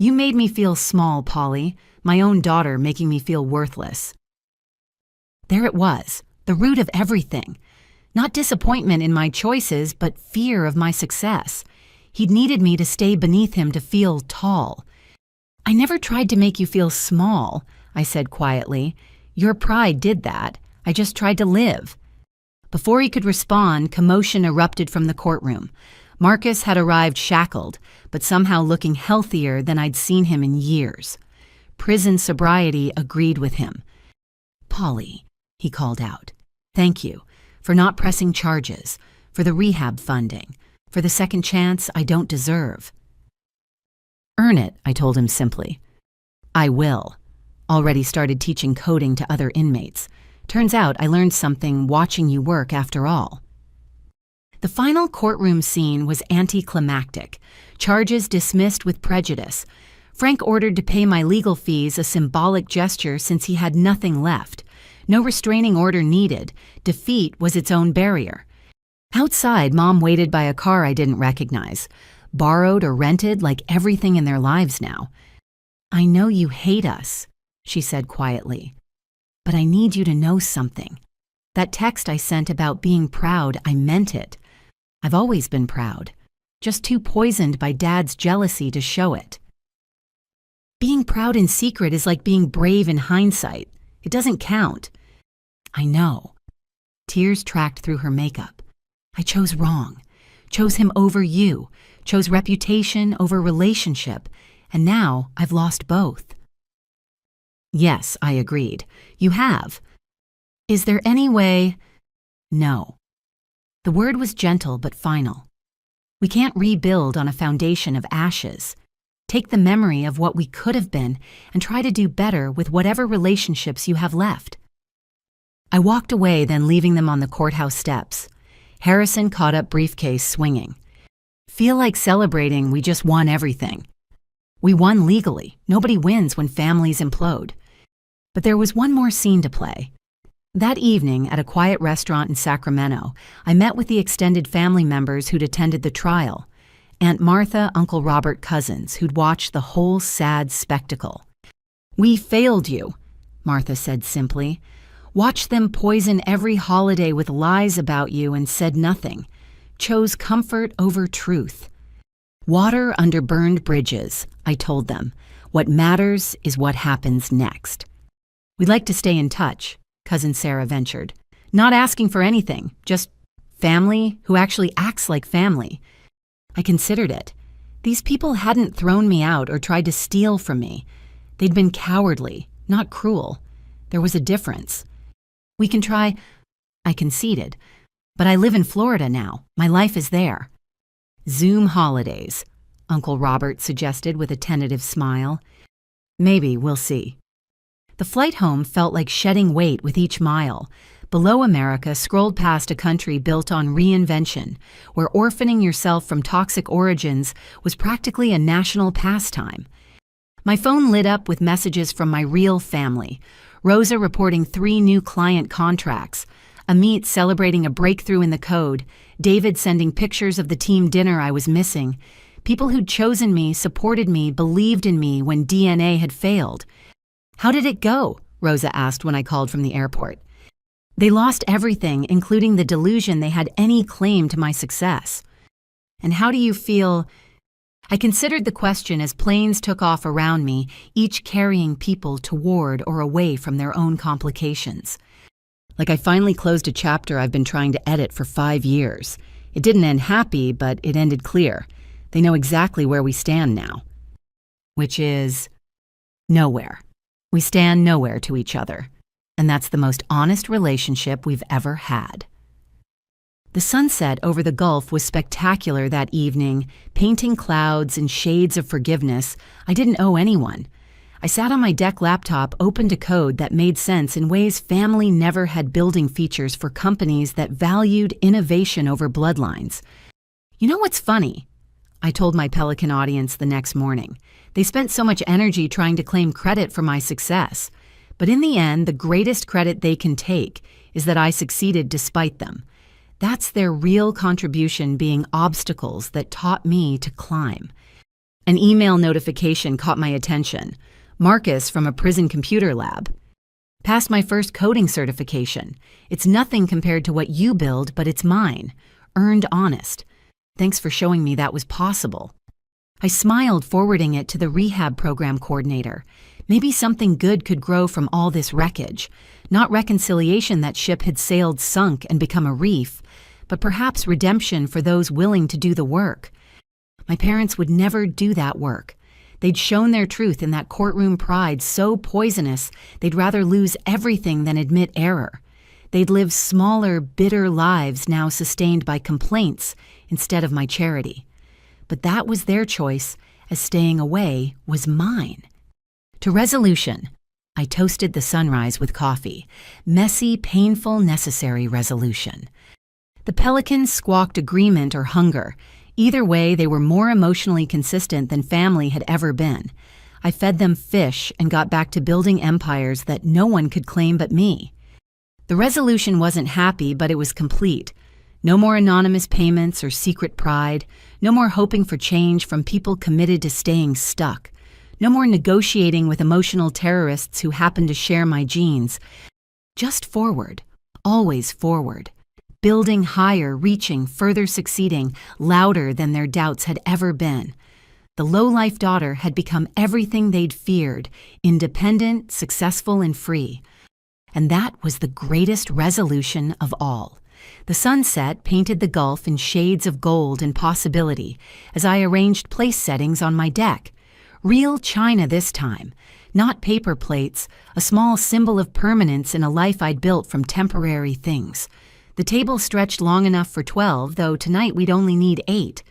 You made me feel small, Polly, my own daughter making me feel worthless. There it was, the root of everything. Not disappointment in my choices, but fear of my success. He'd needed me to stay beneath him to feel tall. I never tried to make you feel small, I said quietly. Your pride did that. I just tried to live. Before he could respond, commotion erupted from the courtroom. Marcus had arrived shackled, but somehow looking healthier than I'd seen him in years. Prison sobriety agreed with him. "Polly," he called out, "thank you for not pressing charges, for the rehab funding, for the second chance I don't deserve." "Earn it," I told him simply. "I will. Already started teaching coding to other inmates. Turns out I learned something watching you work after all." The final courtroom scene was anticlimactic. Charges dismissed with prejudice. Frank ordered to pay my legal fees, a symbolic gesture since he had nothing left. No restraining order needed. Defeat was its own barrier. Outside, Mom waited by a car I didn't recognize. Borrowed or rented like everything in their lives now. "I know you hate us," she said quietly, "but I need you to know something. That text I sent about being proud, I meant it. I've always been proud, just too poisoned by Dad's jealousy to show it. Being proud in secret is like being brave in hindsight. It doesn't count." "I know." Tears tracked through her makeup. "I chose wrong. Chose him over you. Chose reputation over relationship. And now I've lost both." "Yes," I agreed. "You have. Is there any way—" "No." The word was gentle but final. "We can't rebuild on a foundation of ashes. Take the memory of what we could have been and try to do better with whatever relationships you have left." I walked away, then leaving them on the courthouse steps. Harrison caught up briefcase swinging. "Feel like celebrating we just won everything. We won legally. Nobody wins when families implode." But there was one more scene to play. That evening, at a quiet restaurant in Sacramento, I met with the extended family members who'd attended the trial. Aunt Martha, Uncle Robert cousins, who'd watched the whole sad spectacle. "We failed you," Martha said simply. "Watched them poison every holiday with lies about you and said nothing. Chose comfort over truth. Water under burned bridges," I told them. "What matters is what happens next." "We'd like to stay in touch," Cousin Sarah ventured. "Not asking for anything, just family who actually acts like family." I considered it. These people hadn't thrown me out or tried to steal from me. They'd been cowardly, not cruel. There was a difference. "We can try," I conceded. "But I live in Florida now. My life is there." "Zoom holidays," Uncle Robert suggested with a tentative smile. "Maybe, we'll see." The flight home felt like shedding weight with each mile. Below America scrolled past a country built on reinvention, where orphaning yourself from toxic origins was practically a national pastime. My phone lit up with messages from my real family. Rosa reporting 3 new client contracts, Amit celebrating a breakthrough in the code, David sending pictures of the team dinner I was missing. People who'd chosen me, supported me, believed in me when DNA had failed. "How did it go?" Rosa asked when I called from the airport. "They lost everything, including the delusion they had any claim to my success." "And how do you feel?" I considered the question as planes took off around me, each carrying people toward or away from their own complications. Like I finally closed a chapter I've been trying to edit for 5 years. It didn't end happy, but it ended clear. They know exactly where we stand now. Which is nowhere. We stand nowhere to each other. And that's the most honest relationship we've ever had. The sunset over the Gulf was spectacular that evening, painting clouds and shades of forgiveness I didn't owe anyone. I sat on my deck laptop, opened a code that made sense in ways family never had, building features for companies that valued innovation over bloodlines. "You know what's funny?" I told my Pelican audience the next morning. "They spent so much energy trying to claim credit for my success. But in the end, the greatest credit they can take is that I succeeded despite them. That's their real contribution, being obstacles that taught me to climb." An email notification caught my attention. Marcus from a prison computer lab. "Passed my first coding certification. It's nothing compared to what you build, but it's mine. Earned honest. Thanks for showing me that was possible." I smiled, forwarding it to the rehab program coordinator. Maybe something good could grow from all this wreckage. Not reconciliation, that ship had sailed, sunk, and become a reef, but perhaps redemption for those willing to do the work. My parents would never do that work. They'd shown their truth in that courtroom pride so poisonous they'd rather lose everything than admit error. They'd live smaller, bitter lives now sustained by complaints instead of my charity. But that was their choice, as staying away was mine. To resolution, I toasted the sunrise with coffee. Messy, painful, necessary resolution. The pelicans squawked agreement or hunger. Either way, they were more emotionally consistent than family had ever been. I fed them fish and got back to building empires that no one could claim but me. The resolution wasn't happy, but it was complete. No more anonymous payments or secret pride. No more hoping for change from people committed to staying stuck. No more negotiating with emotional terrorists who happen to share my genes. Just forward, always forward. Building higher, reaching, further succeeding, louder than their doubts had ever been. The lowlife daughter had become everything they'd feared, independent, successful, and free. And that was the greatest resolution of all. The sunset painted the gulf in shades of gold and possibility as I arranged place settings on my deck. Real china this time, not paper plates, a small symbol of permanence in a life I'd built from temporary things. The table stretched long enough for 12, though tonight we'd only need 8.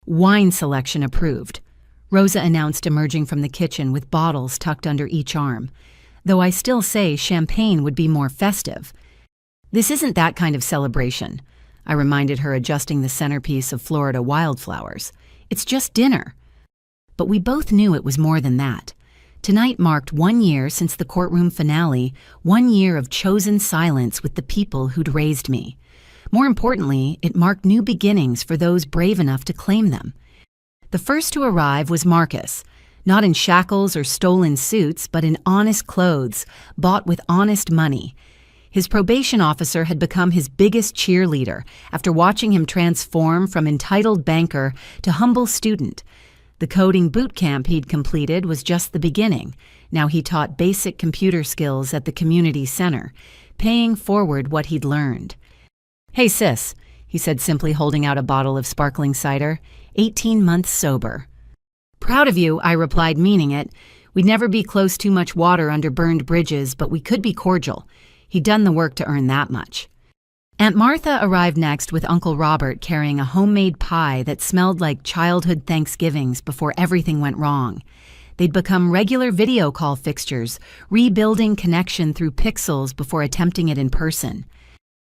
Wine selection approved, Rosa announced, emerging from the kitchen with bottles tucked under each arm. Though I still say champagne would be more festive. This isn't that kind of celebration, I reminded her, adjusting the centerpiece of Florida wildflowers. It's just dinner. But we both knew it was more than that. Tonight marked 1 year since the courtroom finale, 1 year of chosen silence with the people who'd raised me. More importantly, it marked new beginnings for those brave enough to claim them. The first to arrive was Marcus, not in shackles or stolen suits, but in honest clothes, bought with honest money. His probation officer had become his biggest cheerleader after watching him transform from entitled banker to humble student. The coding boot camp he'd completed was just the beginning. Now he taught basic computer skills at the community center, paying forward what he'd learned. "Hey, sis," he said, simply holding out a bottle of sparkling cider, 18 months sober. "Proud of you," I replied, meaning it. We'd never be close too much water under burned bridges, but we could be cordial. He'd done the work to earn that much. Aunt Martha arrived next with Uncle Robert carrying a homemade pie that smelled like childhood Thanksgivings before everything went wrong. They'd become regular video call fixtures, rebuilding connection through pixels before attempting it in person.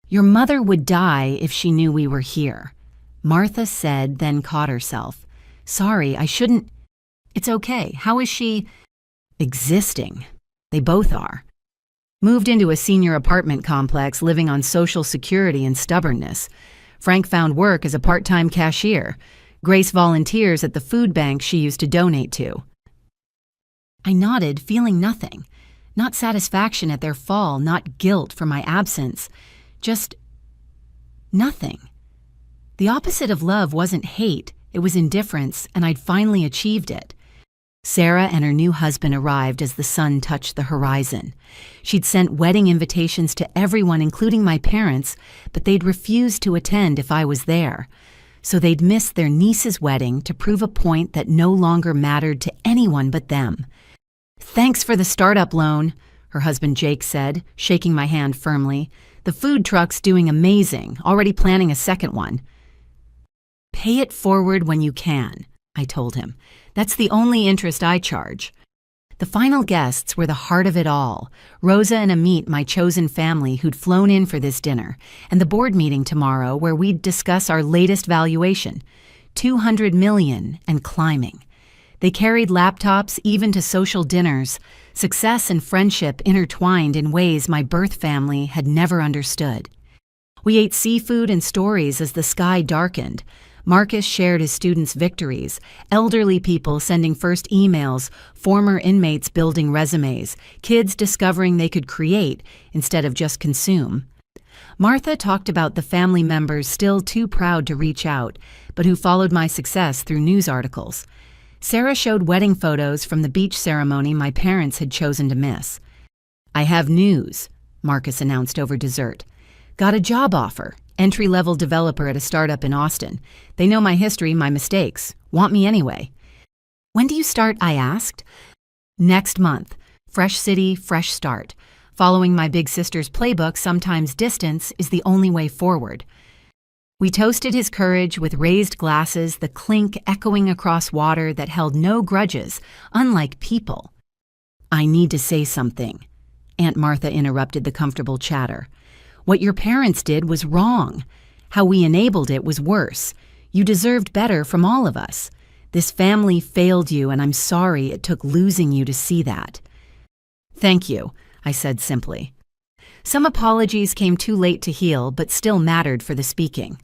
"Your mother would die if she knew we were here," Martha said, then caught herself. "Sorry, I shouldn't." "It's okay. How is she?" "Existing. They both are. Moved into a senior apartment complex, living on Social Security and stubbornness. Frank found work as a part-time cashier. Grace volunteers at the food bank she used to donate to." I nodded, feeling nothing. Not satisfaction at their fall, not guilt for my absence. Just nothing. The opposite of love wasn't hate, it was indifference, and I'd finally achieved it. Sarah and her new husband arrived as the sun touched the horizon. She'd sent wedding invitations to everyone, including my parents, but they'd refused to attend if I was there. So they'd missed their niece's wedding to prove a point that no longer mattered to anyone but them. "Thanks for the startup loan," her husband Jake said, shaking my hand firmly. "The food truck's doing amazing, already planning a second one." "Pay it forward when you can," I told him. "That's the only interest I charge." The final guests were the heart of it all, Rosa and Amit, my chosen family who'd flown in for this dinner, and the board meeting tomorrow where we'd discuss our latest valuation, $200 million and climbing. They carried laptops even to social dinners, success and friendship intertwined in ways my birth family had never understood. We ate seafood and stories as the sky darkened. Marcus shared his students' victories, elderly people sending first emails, former inmates building resumes, kids discovering they could create instead of just consume. Martha talked about the family members still too proud to reach out, but who followed my success through news articles. Sarah showed wedding photos from the beach ceremony my parents had chosen to miss. "I have news," Marcus announced over dessert. "Got a job offer, Entry-level developer at a startup in Austin. They know my history, my mistakes. Want me anyway. When do you start? I asked. Next month. Fresh city, fresh start. Following my big sister's playbook, sometimes distance is the only way forward. We toasted his courage with raised glasses, the clink echoing across water that held no grudges, unlike people. I need to say something. Aunt Martha interrupted the comfortable chatter. What your parents did was wrong. How we enabled it was worse. You deserved better from all of us. This family failed you, and I'm sorry it took losing you to see that. Thank you, I said simply. Some apologies came too late to heal, but still mattered for the speaking.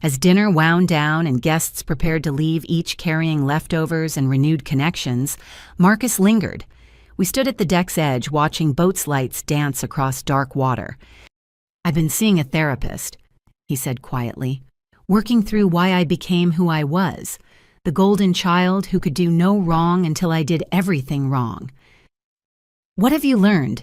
As dinner wound down and guests prepared to leave, each carrying leftovers and renewed connections, Marcus lingered. We stood at the deck's edge watching boats' lights dance across dark water. I've been seeing a therapist, he said quietly, working through why I became who I was, the golden child who could do no wrong until I did everything wrong. What have you learned?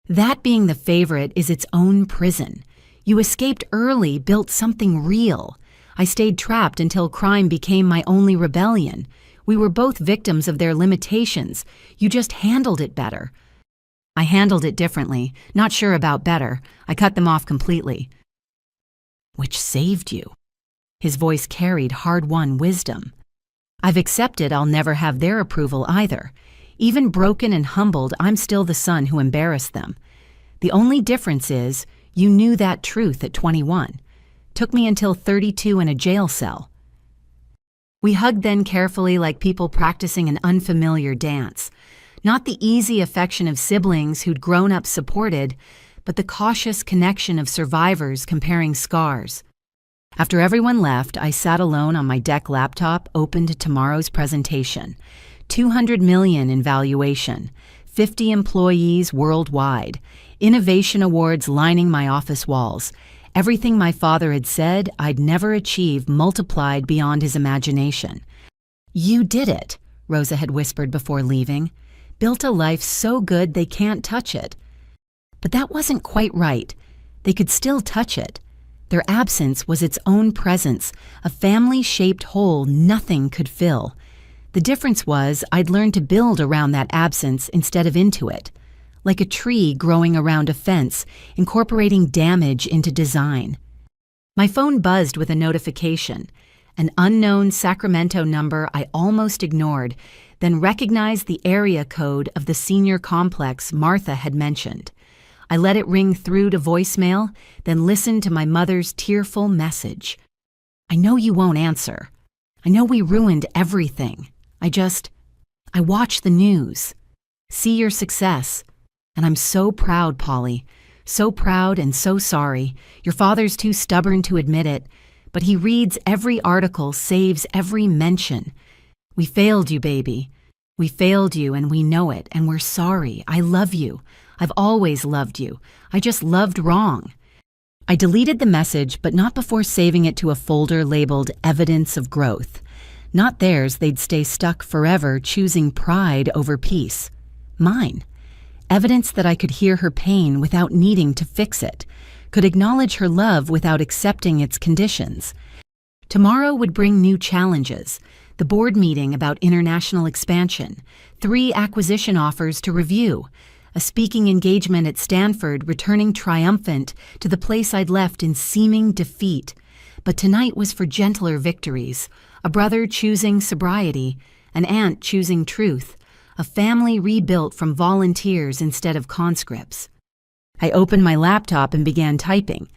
That being the favorite is its own prison. You escaped early, built something real. I stayed trapped until crime became my only rebellion. We were both victims of their limitations. You just handled it better. I handled it differently, not sure about better. I cut them off completely. Which saved you. His voice carried hard-won wisdom. I've accepted I'll never have their approval either. Even broken and humbled, I'm still the son who embarrassed them. The only difference is, you knew that truth at 21. Took me until 32 in a jail cell. We hugged then carefully like people practicing an unfamiliar dance. Not the easy affection of siblings who'd grown up supported, but the cautious connection of survivors comparing scars. After everyone left, I sat alone on my deck laptop, opened tomorrow's presentation. 200 million in valuation, 50 employees worldwide, innovation awards lining my office walls. Everything my father had said I'd never achieve multiplied beyond his imagination. You did it, Rosa had whispered before leaving. Built a life so good they can't touch it. But that wasn't quite right. They could still touch it. Their absence was its own presence, a family-shaped hole nothing could fill. The difference was I'd learned to build around that absence instead of into it. Like a tree growing around a fence, incorporating damage into design. My phone buzzed with a notification, an unknown Sacramento number I almost ignored, then recognized the area code of the senior complex Martha had mentioned. I let it ring through to voicemail, then listened to my mother's tearful message. I know you won't answer. I know we ruined everything. I watch the news. See your success. And I'm so proud, Polly. So proud and so sorry. Your father's too stubborn to admit it, but he reads every article, saves every mention. We failed you, baby. We failed you and we know it, and we're sorry. I love you. I've always loved you. I just loved wrong. I deleted the message, but not before saving it to a folder labeled Evidence of Growth. Not theirs, they'd stay stuck forever choosing pride over peace. Mine. Evidence that I could hear her pain without needing to fix it, could acknowledge her love without accepting its conditions. Tomorrow would bring new challenges, the board meeting about international expansion, 3 acquisition offers to review, a speaking engagement at Stanford returning triumphant to the place I'd left in seeming defeat. But tonight was for gentler victories, a brother choosing sobriety, an aunt choosing truth, a family rebuilt from volunteers instead of conscripts. I opened my laptop and began typing.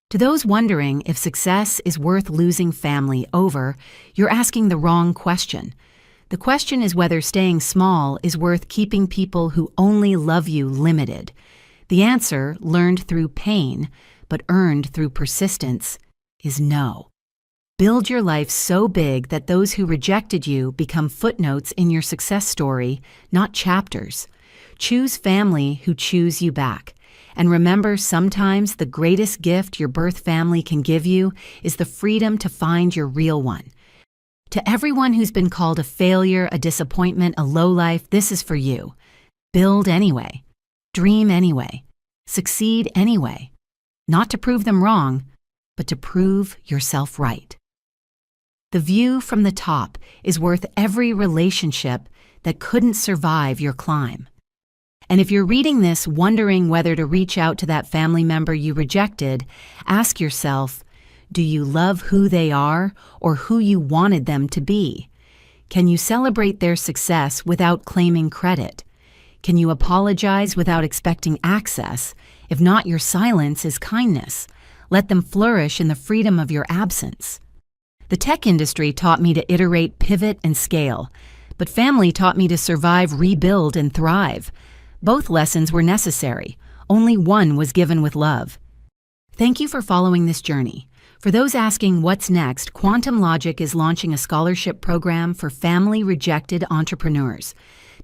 To those wondering if success is worth losing family over, you're asking the wrong question. The question is whether staying small is worth keeping people who only love you limited. The answer, learned through pain, but earned through persistence, is no. Build your life so big that those who rejected you become footnotes in your success story, not chapters. Choose family who choose you back. And remember, sometimes the greatest gift your birth family can give you is the freedom to find your real one. To everyone who's been called a failure, a disappointment, a lowlife, this is for you. Build anyway. Dream anyway. Succeed anyway. Not to prove them wrong, but to prove yourself right. The view from the top is worth every relationship that couldn't survive your climb. And if you're reading this wondering whether to reach out to that family member you rejected, ask yourself, do you love who they are or who you wanted them to be? Can you celebrate their success without claiming credit? Can you apologize without expecting access? If not, your silence is kindness. Let them flourish in the freedom of your absence. The tech industry taught me to iterate, pivot, and scale, but family taught me to survive, rebuild, and thrive. Both lessons were necessary. Only one was given with love. Thank you for following this journey. For those asking what's next, Quantum Logic is launching a scholarship program for family-rejected entrepreneurs.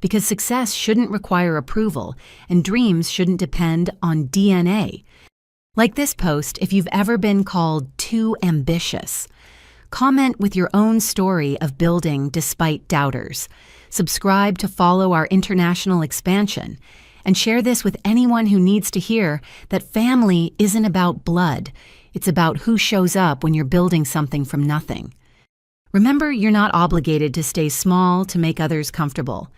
Because success shouldn't require approval, and dreams shouldn't depend on DNA. Like this post, if you've ever been called too ambitious. Comment with your own story of building despite doubters. Subscribe to follow our international expansion. And share this with anyone who needs to hear that family isn't about blood. It's about who shows up when you're building something from nothing. Remember, you're not obligated to stay small to make others comfortable.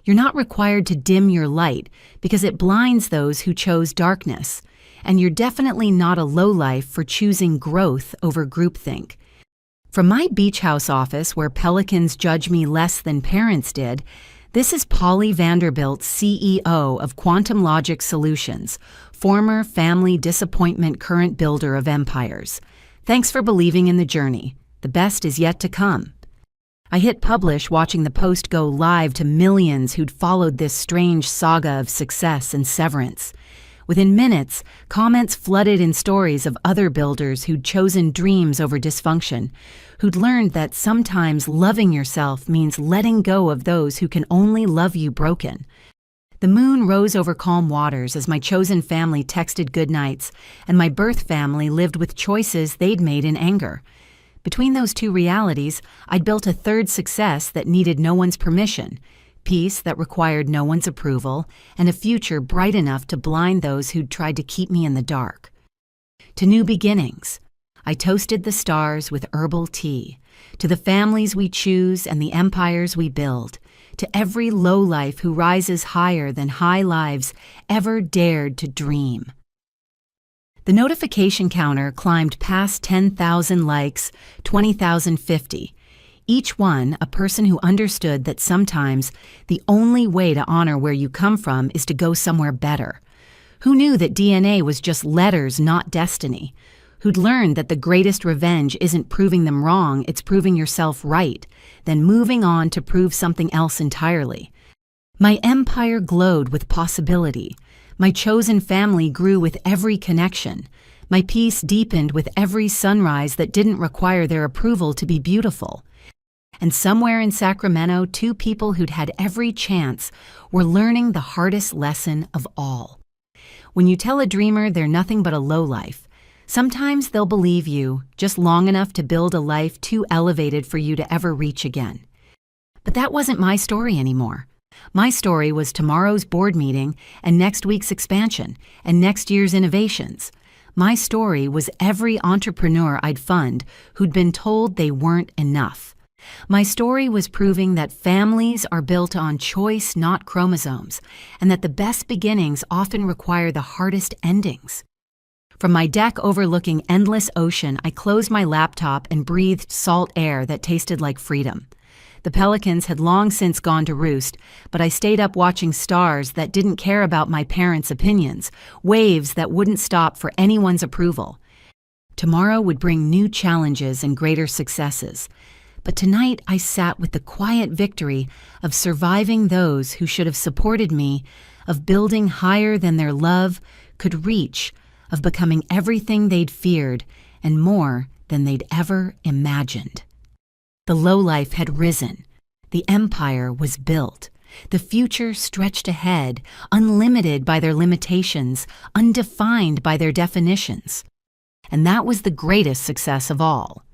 You're not required to dim your light because it blinds those who chose darkness. And you're definitely not a lowlife for choosing growth over groupthink. From my beach house office, where pelicans judge me less than parents did, this is Polly Vanderbilt, CEO of Quantum Logic Solutions, former family disappointment, current builder of empires. Thanks for believing in the journey. The best is yet to come. I hit publish, watching the post go live to millions who'd followed this strange saga of success and severance. Within minutes, comments flooded in stories of other builders who'd chosen dreams over dysfunction, who'd learned that sometimes loving yourself means letting go of those who can only love you broken. The moon rose over calm waters as my chosen family texted goodnights, and my birth family lived with choices they'd made in anger. Between those two realities, I'd built a third success that needed no one's permission, peace that required no one's approval, and a future bright enough to blind those who'd tried to keep me in the dark. To new beginnings, I toasted the stars with herbal tea. To the families we choose and the empires we build. To every lowlife who rises higher than high lives ever dared to dream. The notification counter climbed past 10,000 likes, 20,050. Each one a person who understood that sometimes the only way to honor where you come from is to go somewhere better. Who knew that DNA was just letters, not destiny? Who'd learned that the greatest revenge isn't proving them wrong, it's proving yourself right, then moving on to prove something else entirely. My empire glowed with possibility. My chosen family grew with every connection. My peace deepened with every sunrise that didn't require their approval to be beautiful. And somewhere in Sacramento, two people who'd had every chance were learning the hardest lesson of all. When you tell a dreamer they're nothing but a lowlife, sometimes they'll believe you just long enough to build a life too elevated for you to ever reach again. But that wasn't my story anymore. My story was tomorrow's board meeting and next week's expansion and next year's innovations. My story was every entrepreneur I'd fund who'd been told they weren't enough. My story was proving that families are built on choice, not chromosomes, and that the best beginnings often require the hardest endings. From my deck overlooking endless ocean, I closed my laptop and breathed salt air that tasted like freedom. The pelicans had long since gone to roost, but I stayed up watching stars that didn't care about my parents' opinions, waves that wouldn't stop for anyone's approval. Tomorrow would bring new challenges and greater successes. But tonight I sat with the quiet victory of surviving those who should have supported me, of building higher than their love could reach, of becoming everything they'd feared and more than they'd ever imagined. The lowlife had risen. The empire was built. The future stretched ahead, unlimited by their limitations, undefined by their definitions. And that was the greatest success of all.